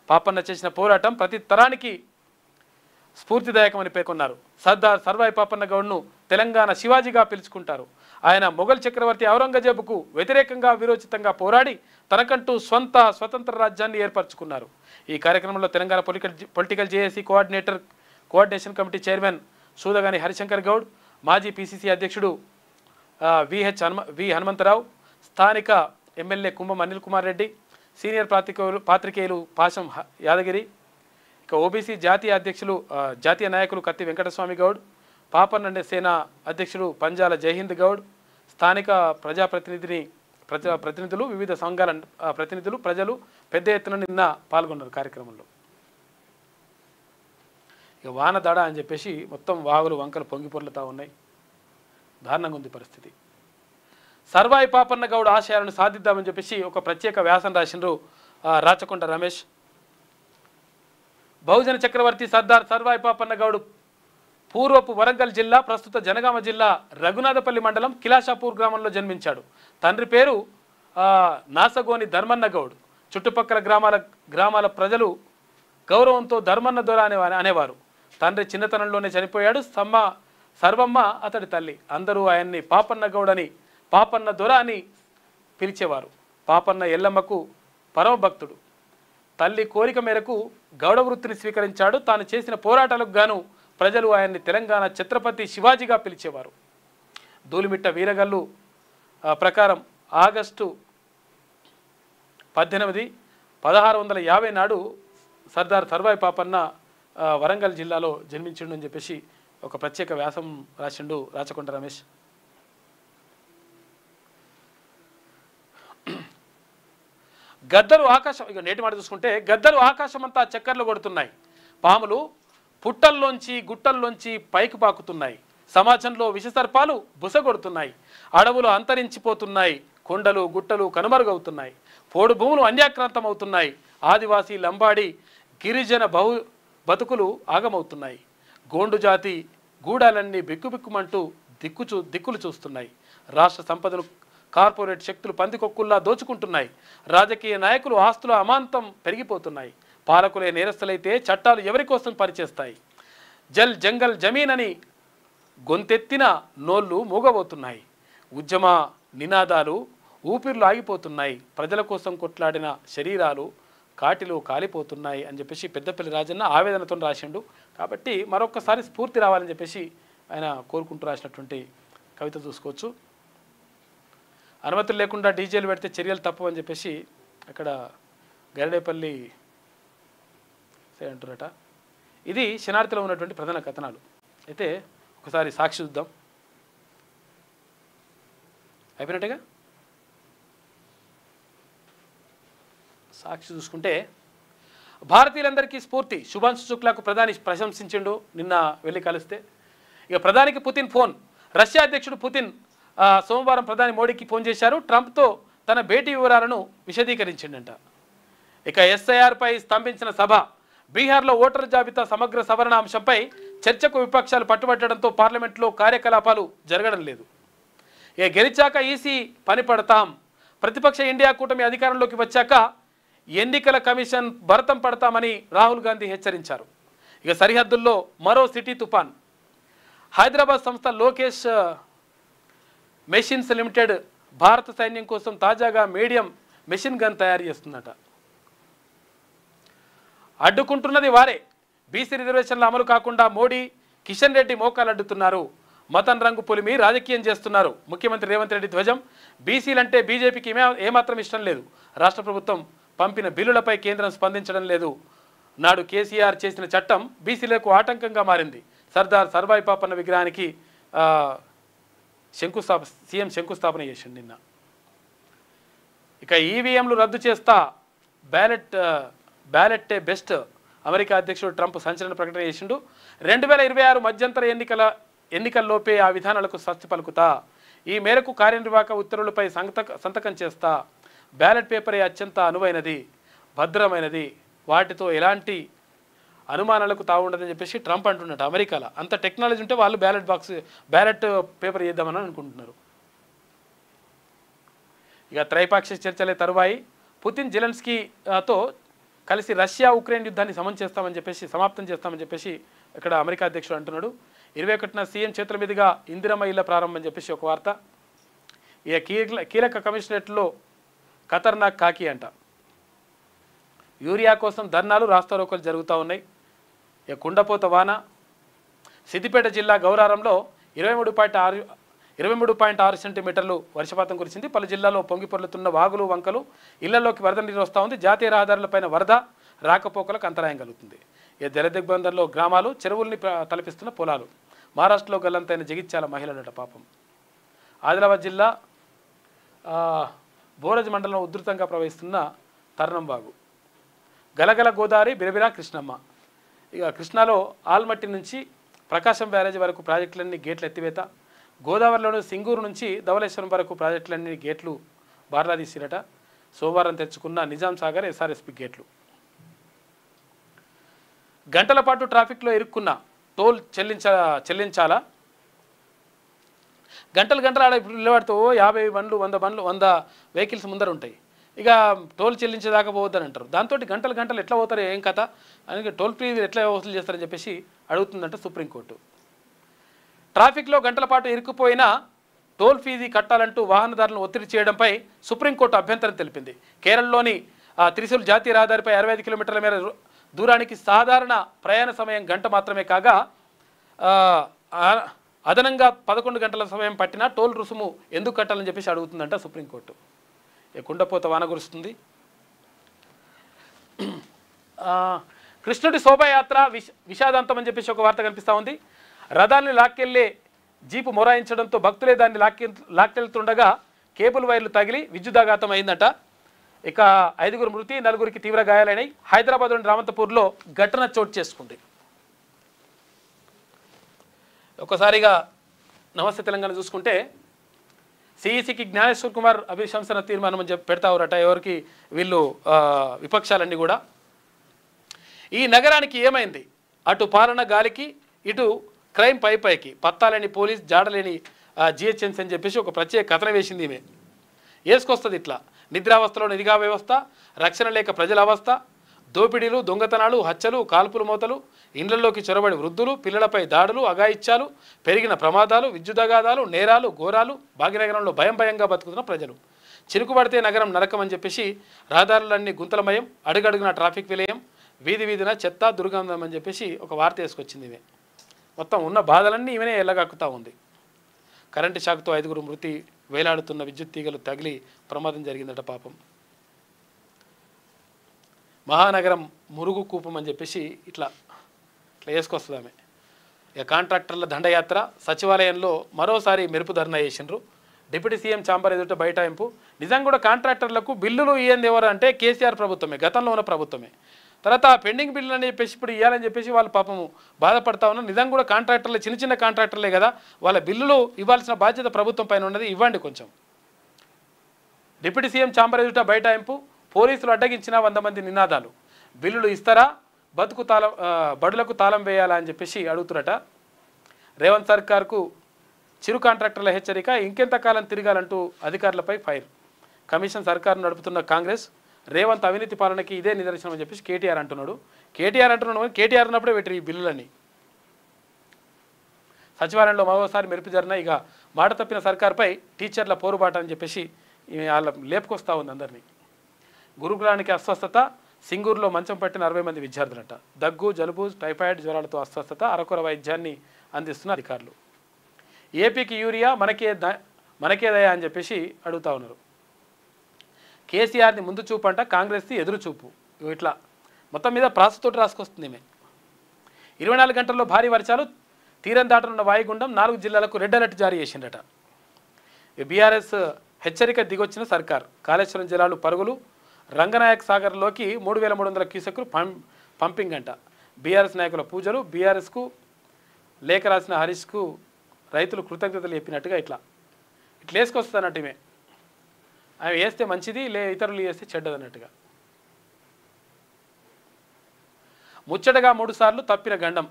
పాపన్న చేసిన పోరాటం ప్రతి తరానికి స్ఫూర్తిదాయకమని పేర్కొన్నారు. సర్దార్ సర్వాయి పాపన్న గౌడ్ను తెలంగాణ శివాజీగా పిలుచుకుంటారు. ఆయన మొఘల్ చక్రవర్తి ఔరంగజేబుకు వ్యతిరేకంగా వీరోచితంగా పోరాడి తనకంటూ స్వతంత్ర రాజ్యాన్ని ఏర్పరచుకున్నారు. ఈ కార్యక్రమంలో Telangana political JAC coordination committee chairman Sudagani Harishankar Goud, మాజీ పిసిసి అధ్యక్షుడు వి హనుమంతరావు, స్థానిక ఎమ్మెల్యే కుంభం అనిల్ కుమార్ రెడ్డి, సీనియర్ పాత్రికేయులు పాశం యాదగిరి, ఇక ఓబీసీ జాతీయ నాయకులు కత్తి వెంకటస్వామి గౌడ్, పాపన్న సేన అధ్యక్షుడు పంజాల జయహింద్ గౌడ్, స్థానిక ప్రతినిధులు, వివిధ సంఘాల ప్రతినిధులు, ప్రజలు పెద్ద ఎత్తున నిన్న పాల్గొన్నారు కార్యక్రమంలో. ఇక వాన దడ అని చెప్పేసి మొత్తం వాగులు వంకలు పొంగిపొర్లుతూ ఉన్నాయి. దారుణంగా ఉంది పరిస్థితి. సర్వాయి పాపన్న గౌడ్ ఆశయాలను సాధిద్దామని చెప్పేసి ఒక ప్రత్యేక వ్యాసం రాసినారు రాచకొండ రమేష్. బహుజన చక్రవర్తి సర్దార్ సర్వాయి పాపన్న గౌడ్ పూర్వపు వరంగల్ జిల్లా, ప్రస్తుత జనగామ జిల్లా రఘునాథపల్లి మండలం కిలాషాపూర్ గ్రామంలో జన్మించాడు. తండ్రి పేరు నాసగోని ధర్మన్న గౌడ్. చుట్టుపక్కల గ్రామాల ప్రజలు గౌరవంతో ధర్మన్న దొర అనేవారు. తండ్రి చిన్నతనంలోనే చనిపోయాడు. సర్వమ్మ అతడి తల్లి. అందరూ ఆయన్ని పాపన్న గౌడ్ అని, పాపన్న దొర అని పిలిచేవారు. పాపన్న ఎల్లమ్మకు పరమ భక్తుడు. తల్లి కోరిక మేరకు గౌడ వృత్తిని స్వీకరించాడు. తాను చేసిన పోరాటాలకు గాను ప్రజలు ఆయన్ని తెలంగాణ ఛత్రపతి శివాజీగా పిలిచేవారు. ధూళిమిట్ట వీరగల్లు ప్రకారం ఆగస్టు 18, 1650 నాడు సర్దార్ సర్వాయి పాపన్న వరంగల్ జిల్లాలో జన్మించిండు అని చెప్పేసి ఒక ప్రత్యేక వ్యాసం రాసిండు రాచకొండ రమేష్. గద్దలు ఆకాశం, ఇక నేటి మాట చూసుకుంటే గద్దలు ఆకాశమంతా చక్కర్లు కొడుతున్నాయి. పాములు పుట్టల్లోంచి గుట్టల్లోంచి పైకి పాకుతున్నాయి. సమాజంలో విషసర్పాలు బుసగొడుతున్నాయి. అడవులు అంతరించిపోతున్నాయి. కొండలు గుట్టలు కనుమరుగవుతున్నాయి. పోడు భూములు అన్యాక్రాంతం అవుతున్నాయి. ఆదివాసీ, లంబాడి, గిరిజన బతుకులు ఆగమవుతున్నాయి. గోండు జాతి గూడాలన్నీ బిక్కుబిక్కుమంటూ దిక్కులు చూస్తున్నాయి. రాష్ట్ర సంపదను కార్పొరేట్ శక్తులు పందికొక్కుల్లా దోచుకుంటున్నాయి. రాజకీయ నాయకులు ఆస్తుల అమాంతం పెరిగిపోతున్నాయి. పాలకులే నేరస్తులైతే చట్టాలు ఎవరి కోసం పనిచేస్తాయి? జల్ జంగల్ జమీన్ అని గొంతెత్తిన నోళ్ళు మూగబోతున్నాయి. ఉద్యమ నినాదాలు ఊపిర్లు ఆగిపోతున్నాయి. ప్రజల కోసం కొట్లాడిన శరీరాలు కాటిలో కాలిపోతున్నాయి అని చెప్పేసి పెద్దపల్లి రాజన్న ఆవేదనతో రాసిండు. కాబట్టి మరొకసారి స్ఫూర్తి రావాలని చెప్పేసి ఆయన కోరుకుంటూ రాసినటువంటి కవిత చూసుకోవచ్చు. అనుమతులు లేకుండా డీజేలు పెడితే చర్యలు తప్పు అని చెప్పేసి అక్కడ గరిడేపల్లి అంటారట. ఇది శనార్థిలో ఉన్నటువంటి ప్రధాన కథనాలు. అయితే ఒకసారి సాక్షి చూద్దాం. అయిపోయినట్టుగా సాక్షి చూసుకుంటే భారతీయులందరికీ స్ఫూర్తి, శుభాంశు శుక్లాకు ప్రధాని ప్రశంసించిండు నిన్న వెళ్ళి కలిస్తే. ఇక ప్రధానికి పుతిన్ ఫోన్. రష్యా అధ్యక్షుడు పుతిన్ సోమవారం ప్రధాని మోడీకి ఫోన్ చేశారు. ట్రంప్తో తన భేటీ వివరాలను విశదీకరించిండంట. ఇక ఎస్ఐఆర్పై స్తంభించిన సభ. బీహార్లో ఓటరు జాబితా సమగ్ర సవరణ అంశంపై చర్చకు విపక్షాలు పట్టుబట్టడంతో పార్లమెంట్లో కార్యకలాపాలు జరగడం లేదు. ఇక గెలిచాక ఈసీ పని పడతాం. ప్రతిపక్ష ఇండియా కూటమి అధికారంలోకి వచ్చాక ఎన్నికల కమిషన్ భరతం పడతామని రాహుల్ గాంధీ హెచ్చరించారు. ఇక సరిహద్దుల్లో మరో సిటీ తుఫాన్. హైదరాబాద్ సంస్థ లోకేష్ మెషిన్స్ లిమిటెడ్ భారత సైన్యం కోసం తాజాగా మీడియం మెషిన్ గన్ తయారు చేస్తుందట. అడ్డుకుంటున్నది వారే. బీసీ రిజర్వేషన్ల అమలు కాకుండా మోడీ కిషన్ రెడ్డి మోకాలు అడ్డుతున్నారు. మతం రంగు పొలిమి రాజకీయం చేస్తున్నారు. ముఖ్యమంత్రి రేవంత్ రెడ్డి ధ్వజం. బీసీలంటే బీజేపీకి ఏమాత్రం ఇష్టం లేదు. రాష్ట్ర ప్రభుత్వం పంపిన బిల్లులపై కేంద్రం స్పందించడం లేదు. నాడు కేసీఆర్ చేసిన చట్టం బీసీలకు ఆటంకంగా మారింది. సర్దార్ సర్వాయి పాపన్న విగ్రహానికి సీఎం శంకుస్థాపన చేసిండు నిన్న. ఇక ఈవీఎంలు రద్దు చేస్తా, బ్యాలెట్టే బెస్ట్. అమెరికా అధ్యక్షుడు ట్రంప్ సంచలన ప్రకటన చేసిండు. 2026 మధ్యంతర ఎన్నికల్లోపే ఆ విధానాలకు స్వస్తి పలుకుతా. ఈ మేరకు కార్యనిర్వాహక ఉత్తర్వులపై సంతకం చేస్తా. బ్యాలెట్ పేపరే అత్యంత అనువైనది, భద్రమైనది, వాటితో ఎలాంటి అనుమానాలకు తావుండదని చెప్పేసి ట్రంప్ అంటున్నట్టు. అమెరికాలో అంత టెక్నాలజీ ఉంటే వాళ్ళు బ్యాలెట్ పేపర్ చేద్దామని అనుకుంటున్నారు. ఇక త్రైపాక్షిక చర్చలే తరువాయి. పుతిన్ జెలెన్స్కీతో కలిసి రష్యా ఉక్రెయిన్ యుద్ధాన్ని సమాప్తం చేస్తామని చెప్పేసి ఇక్కడ అమెరికా అధ్యక్షుడు అంటున్నాడు. 21న సీఎం చేతుల మీదుగా ఇందిరమ్మ ఇళ్ల ప్రారంభం అని చెప్పేసి ఒక వార్త. ఇక కీలక కమిషనరేట్లో ఖతర్నాక్ కాకి అంట. యూరియా కోసం ధర్నాలు, రాస్తారోకోలు జరుగుతూ ఉన్నాయి. ఇక కుండపోత వాన. సిద్దిపేట జిల్లా గౌరారంలో 23.6 సెంటీమీటర్లు వర్షపాతం కురిసింది. పలు జిల్లాల్లో పొంగి పొర్లుతున్న వాగులు, వంకలు, ఇళ్లలోకి వరద నీరు వస్తూ ఉంది. జాతీయ రహదారులపైన వరద రాకపోకలకు అంతరాయం కలుగుతుంది. ఇక జలదిగ్బంధంలో గ్రామాలు, చెరువుల్ని తలపిస్తున్న పొలాలు. మహారాష్ట్రలో గల్లంతైన జగిత్యాల మహిళలట పాపం. ఆదిలాబాద్ జిల్లా బోరజ్ మండలంలో ఉధృతంగా ప్రవహిస్తున్న తర్నం వాగు. గలగల గోదావరి, బిరబిరా కృష్ణమ్మ. ఇక కృష్ణాలో ఆల్మట్టి నుంచి ప్రకాశం బ్యారేజ్ వరకు ప్రాజెక్టులన్నీ గేట్లు ఎత్తివేత. గోదావరిలోని సింగూరు నుంచి ధవళేశ్వరం వరకు ప్రాజెక్టులన్నీ గేట్లు బార్లా తీసిరట. సోమవారం తెచ్చుకున్న నిజాం సాగర్ ఎస్ఆర్ఎస్పి గేట్లు. గంటల పాటు ట్రాఫిక్లో ఇరుక్కున్న టోల్ చెల్లించాలా? గంటలు ఆడ ఇప్పుడు నిలబడితే 50 బండ్లు 100 వెహికల్స్ ముందర ఉంటాయి. ఇక టోల్ చెల్లించేదాకా పోవద్దని అంటారు. దాంతో గంటలు ఎట్లా పోతారు, ఏం కథ అని టోల్ ఫ్రీ ఎట్లా వసూలు చేస్తారని చెప్పేసి అడుగుతుందంట సుప్రీంకోర్టు. ట్రాఫిక్లో గంటల పాటు ఇరుక్కుపోయినా టోల్ ఫీజు కట్టాలంటూ వాహనదారులను ఒత్తిడి చేయడంపై సుప్రీంకోర్టు అభ్యంతరం తెలిపింది. కేరళలోని త్రిశూల్ జాతీయ రహదారిపై 65 కిలోమీటర్ల మేర దూరానికి సాధారణ ప్రయాణ సమయం గంట మాత్రమే కాగా అదనంగా 11 గంటల సమయం పట్టినా టోల్ రుసుము ఎందుకు కట్టాలని చెప్పేసి అడుగుతుందంట సుప్రీంకోర్టు. కుండపోత వాన కురుస్తుంది. కృష్ణుడి శోభాయాత్ర విషాదాంతం అని చెప్పేసి ఒక వార్త కనిపిస్తూ ఉంది. రథాన్ని లాక్కెళ్లే జీపు మొరాయించడంతో భక్తులే దాన్ని లాక్కెళ్తుండగా కేబుల్ వైర్లు తగిలి విద్యుదాఘాతం అయిందట. ఇక 5 మృతి, 4 తీవ్ర గాయాలైనాయి. హైదరాబాద్లోని రామంతపూర్లో ఘటన చోటు చేసుకుంది. ఒకసారిగా నమస్తే తెలంగాణ చూసుకుంటే సిఈసికి జ్ఞానేశ్వర్ కుమార్ అభిశంసన తీర్మానం అని చెప్పి పెడతావురట. ఎవరికి? వీళ్ళు విపక్షాలన్నీ కూడా. ఈ నగరానికి ఏమైంది? అటు పాలన గాలికి, ఇటు క్రైమ్ పైకి, పత్తాలేని పోలీస్, జాడలేని జిహెచ్ఎంసీ అని చెప్పేసి ఒక ప్రత్యేక కథన వేసింది. ఈమె వేసుకొస్తుంది ఇట్లా. నిద్రావస్థలో నిఘా వ్యవస్థ, రక్షణ లేక ప్రజల అవస్థ, దోపిడీలు, దొంగతనాలు, హత్యలు, కాల్పులు మోతలు, ఇండ్లలోకి చొరబడి వృద్ధులు, పిల్లలపై దాడులు, అఘాయిత్యాలు, పెరిగిన ప్రమాదాలు, విద్యుదగాదాలు, నేరాలు, ఘోరాలు, భాగ్యనగరంలో భయంగా బతుకుతున్న ప్రజలు. చిరుకుపడితే నగరం నరకం అని చెప్పేసి రహదారులన్నీ గుంతలమయం, అడుగడుగున ట్రాఫిక్ విలయం, వీధి వీధిన చెత్త దుర్గంధం అని చెప్పేసి ఒక వార్త వేసుకొచ్చింది. ఇవే మొత్తం ఉన్న బాధలన్నీ ఇవనే ఎల్లగక్కుతూ ఉంది. కరెంటు షాక్తో 5గురు మృతి, వేలాడుతున్న విద్యుత్ తీగలు తగిలి ప్రమాదం జరిగిందట పాపం. మహానగరం మురుగు కూపం అని చెప్పేసి ఇట్లా వేసుకొస్తుంది ఆమె. ఇక కాంట్రాక్టర్ల దండయాత్ర, సచివాలయంలో మరోసారి మెరుపు ధర్నా చేసిండ్రు. డిప్యూటీ సీఎం చాంబర్ ఎదుట బైఠాయింపు. నిజంగా కూడా కాంట్రాక్టర్లకు బిల్లులు ఇయ్యంది ఎవరు అంటే కేసీఆర్ ప్రభుత్వమే, గతంలో ఉన్న ప్రభుత్వమే. తర్వాత పెండింగ్ బిల్లులు అని చెప్పేసి ఇప్పుడు ఇవ్వాలని చెప్పేసి వాళ్ళు పాపము బాధపడతా ఉన్నారు. నిజంగా కూడా కాంట్రాక్టర్లే, చిన్న కాంట్రాక్టర్లే కదా, వాళ్ళ బిల్లులు ఇవ్వాల్సిన బాధ్యత ప్రభుత్వం పైన ఉన్నది, ఇవ్వండి కొంచెం. డిప్యూటీ సీఎం చాంబర్ ఎదుట బైఠాయింపు, పోలీసులు అడ్డగించిన 100 మంది నినాదాలు. బిల్లులు ఇస్తారా, బడులకు తాళం వేయాలా అని చెప్పేసి అడుగుతురట. రేవంత్ సర్కార్కు చిరు కాంట్రాక్టర్ల హెచ్చరిక, ఇంకెంతకాలం తిరగాలంటూ అధికారులపై ఫైర్. కమిషన్ సర్కారు నడుపుతున్న కాంగ్రెస్, రేవంత్ అవినీతి పాలనకి ఇదే నిదర్శనం అని చెప్పేసి కేటీఆర్ అంటున్నాడు. కేటీఆర్ అన్నప్పుడే పెట్టరు ఈ బిల్లులని. సచివాలయంలో మరోసారి మెరుపు జరిగిన. ఇక మాట తప్పిన సర్కార్పై టీచర్ల పోరుబాట అని చెప్పేసి వాళ్ళ లేపుకొస్తూ ఉంది అందరినీ. గురుకులానికి అస్వస్థత, సింగూరులో మంచం పట్టిన 60 మంది విద్యార్థులట. దగ్గు, జలుబు, టైఫాయిడ్ జ్వరాలతో అస్వస్థత, అరకొర వైద్యాన్ని అందిస్తున్న అధికారులు. ఏపీకి యూరియా, మనకేదయా అని చెప్పేసి అడుగుతూ ఉన్నారు. కేసీఆర్ని ముందు చూపు అంట, కాంగ్రెస్ది ఎదురు చూపు. ఇట్లా మొత్తం మీద ప్రాసతోటి రాసుకొస్తుంది ఈమె. 24 గంటల్లో భారీ వర్షాలు, తీరం దాటనున్న వాయుగుండం, 4 జిల్లాలకు రెడ్ అలర్ట్ జారీ చేసిండట. బీఆర్ఎస్ హెచ్చరిక దిగొచ్చిన సర్కార్. కాళేశ్వరం జలాలు పరుగులు, రంగనాయక్ సాగర్లోకి 3300 క్యూసెక్లు పంపింగ్ అంట. బీఆర్ఎస్ నాయకుల పూజలు. బీఆర్ఎస్కు లేఖ రాసిన హరీష్కు రైతులు కృతజ్ఞతలు చెప్పినట్టుగా ఇట్లా వేసుకొస్తుంది అన్నట్టు ఈమె. అవి వేస్తే మంచిది, ఇతరులు వేస్తే చెడ్డది అన్నట్టుగా. ముచ్చటగా 3 సార్లు తప్పిన గండం,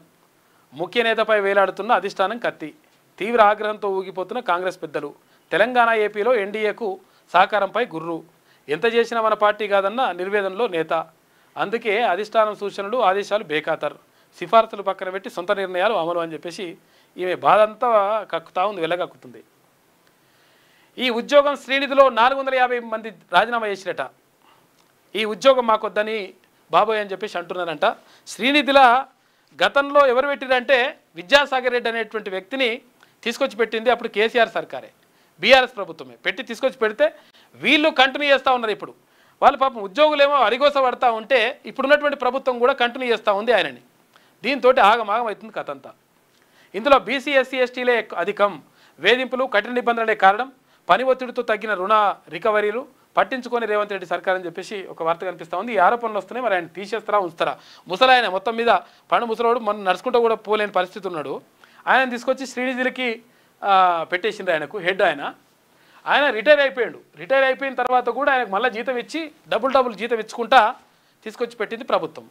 ముఖ్య నేతపై వేలాడుతున్న అధిష్టానం కత్తి. తీవ్ర ఆగ్రహంతో ఊగిపోతున్న కాంగ్రెస్ పెద్దలు. తెలంగాణ, ఏపీలో ఎన్డీఏకు సహకారంపై గుర్రు. ఎంత చేసినా మన పార్టీ కాదన్న నిర్వేదనలో నేత. అందుకే అధిష్టానం సూచనలు, ఆదేశాలు బేఖాతర్, సిఫార్సులు పక్కన పెట్టి సొంత నిర్ణయాలు అమలు అని చెప్పేసి ఈమె బాధ అంతా కక్కుతా ఉంది, వెళ్ళగక్కుతుంది. ఈ ఉద్యోగం శ్రీనిధిలో 450 మంది రాజీనామా చేసిరట. ఈ ఉద్యోగం మాకొద్దని బాబోయ్ అని చెప్పేసి అంటున్నారంట. శ్రీనిధిలా గతంలో ఎవరు పెట్టిరంటే విద్యాసాగర్ రెడ్డి అనేటువంటి వ్యక్తిని తీసుకొచ్చి పెట్టింది అప్పుడు కేసీఆర్ సర్కారే, బీఆర్ఎస్ ప్రభుత్వమే పెట్టి తీసుకొచ్చి పెడితే వీళ్ళు కంటిన్యూ చేస్తూ ఉన్నారు. ఇప్పుడు వాళ్ళు పాపం ఉద్యోగులేమో అరిగోస పడతా ఉంటే ఇప్పుడున్నటువంటి ప్రభుత్వం కూడా కంటిన్యూ చేస్తూ ఉంది ఆయనని. దీంతో ఆగమాగం అవుతుంది కథ అంతా. ఇందులో బీసీ, ఎస్సీ, ఎస్టీలే అధికం. వేధింపులు, కఠిన నిబంధనలే కారణం. పని ఒత్తిడితో తగ్గిన రుణ రికవరీలు పట్టించుకొని రేవంత్ రెడ్డి సర్కార్ అని చెప్పేసి ఒక వార్త కనిపిస్తూ ఉంది. ఈ ఆరోపణలు వస్తున్నాయి, మరి ఆయన తీసేస్తారా ఉంచుతారా? ముసలాయన మొత్తం మీద పండు ముసలోడు, మనం నడుచుకుంటూ కూడా పోలేని పరిస్థితి ఉన్నాడు. ఆయన తీసుకొచ్చి శ్రీనిధికి పెట్టేసిండ్రు. ఆయనకు హెడ్ ఆయన రిటైర్ అయిపోయాడు. రిటైర్ అయిపోయిన తర్వాత కూడా ఆయనకు మళ్ళీ జీతం ఇచ్చి డబుల్ జీతం ఇచ్చుకుంటా తీసుకొచ్చి పెట్టింది ప్రభుత్వం.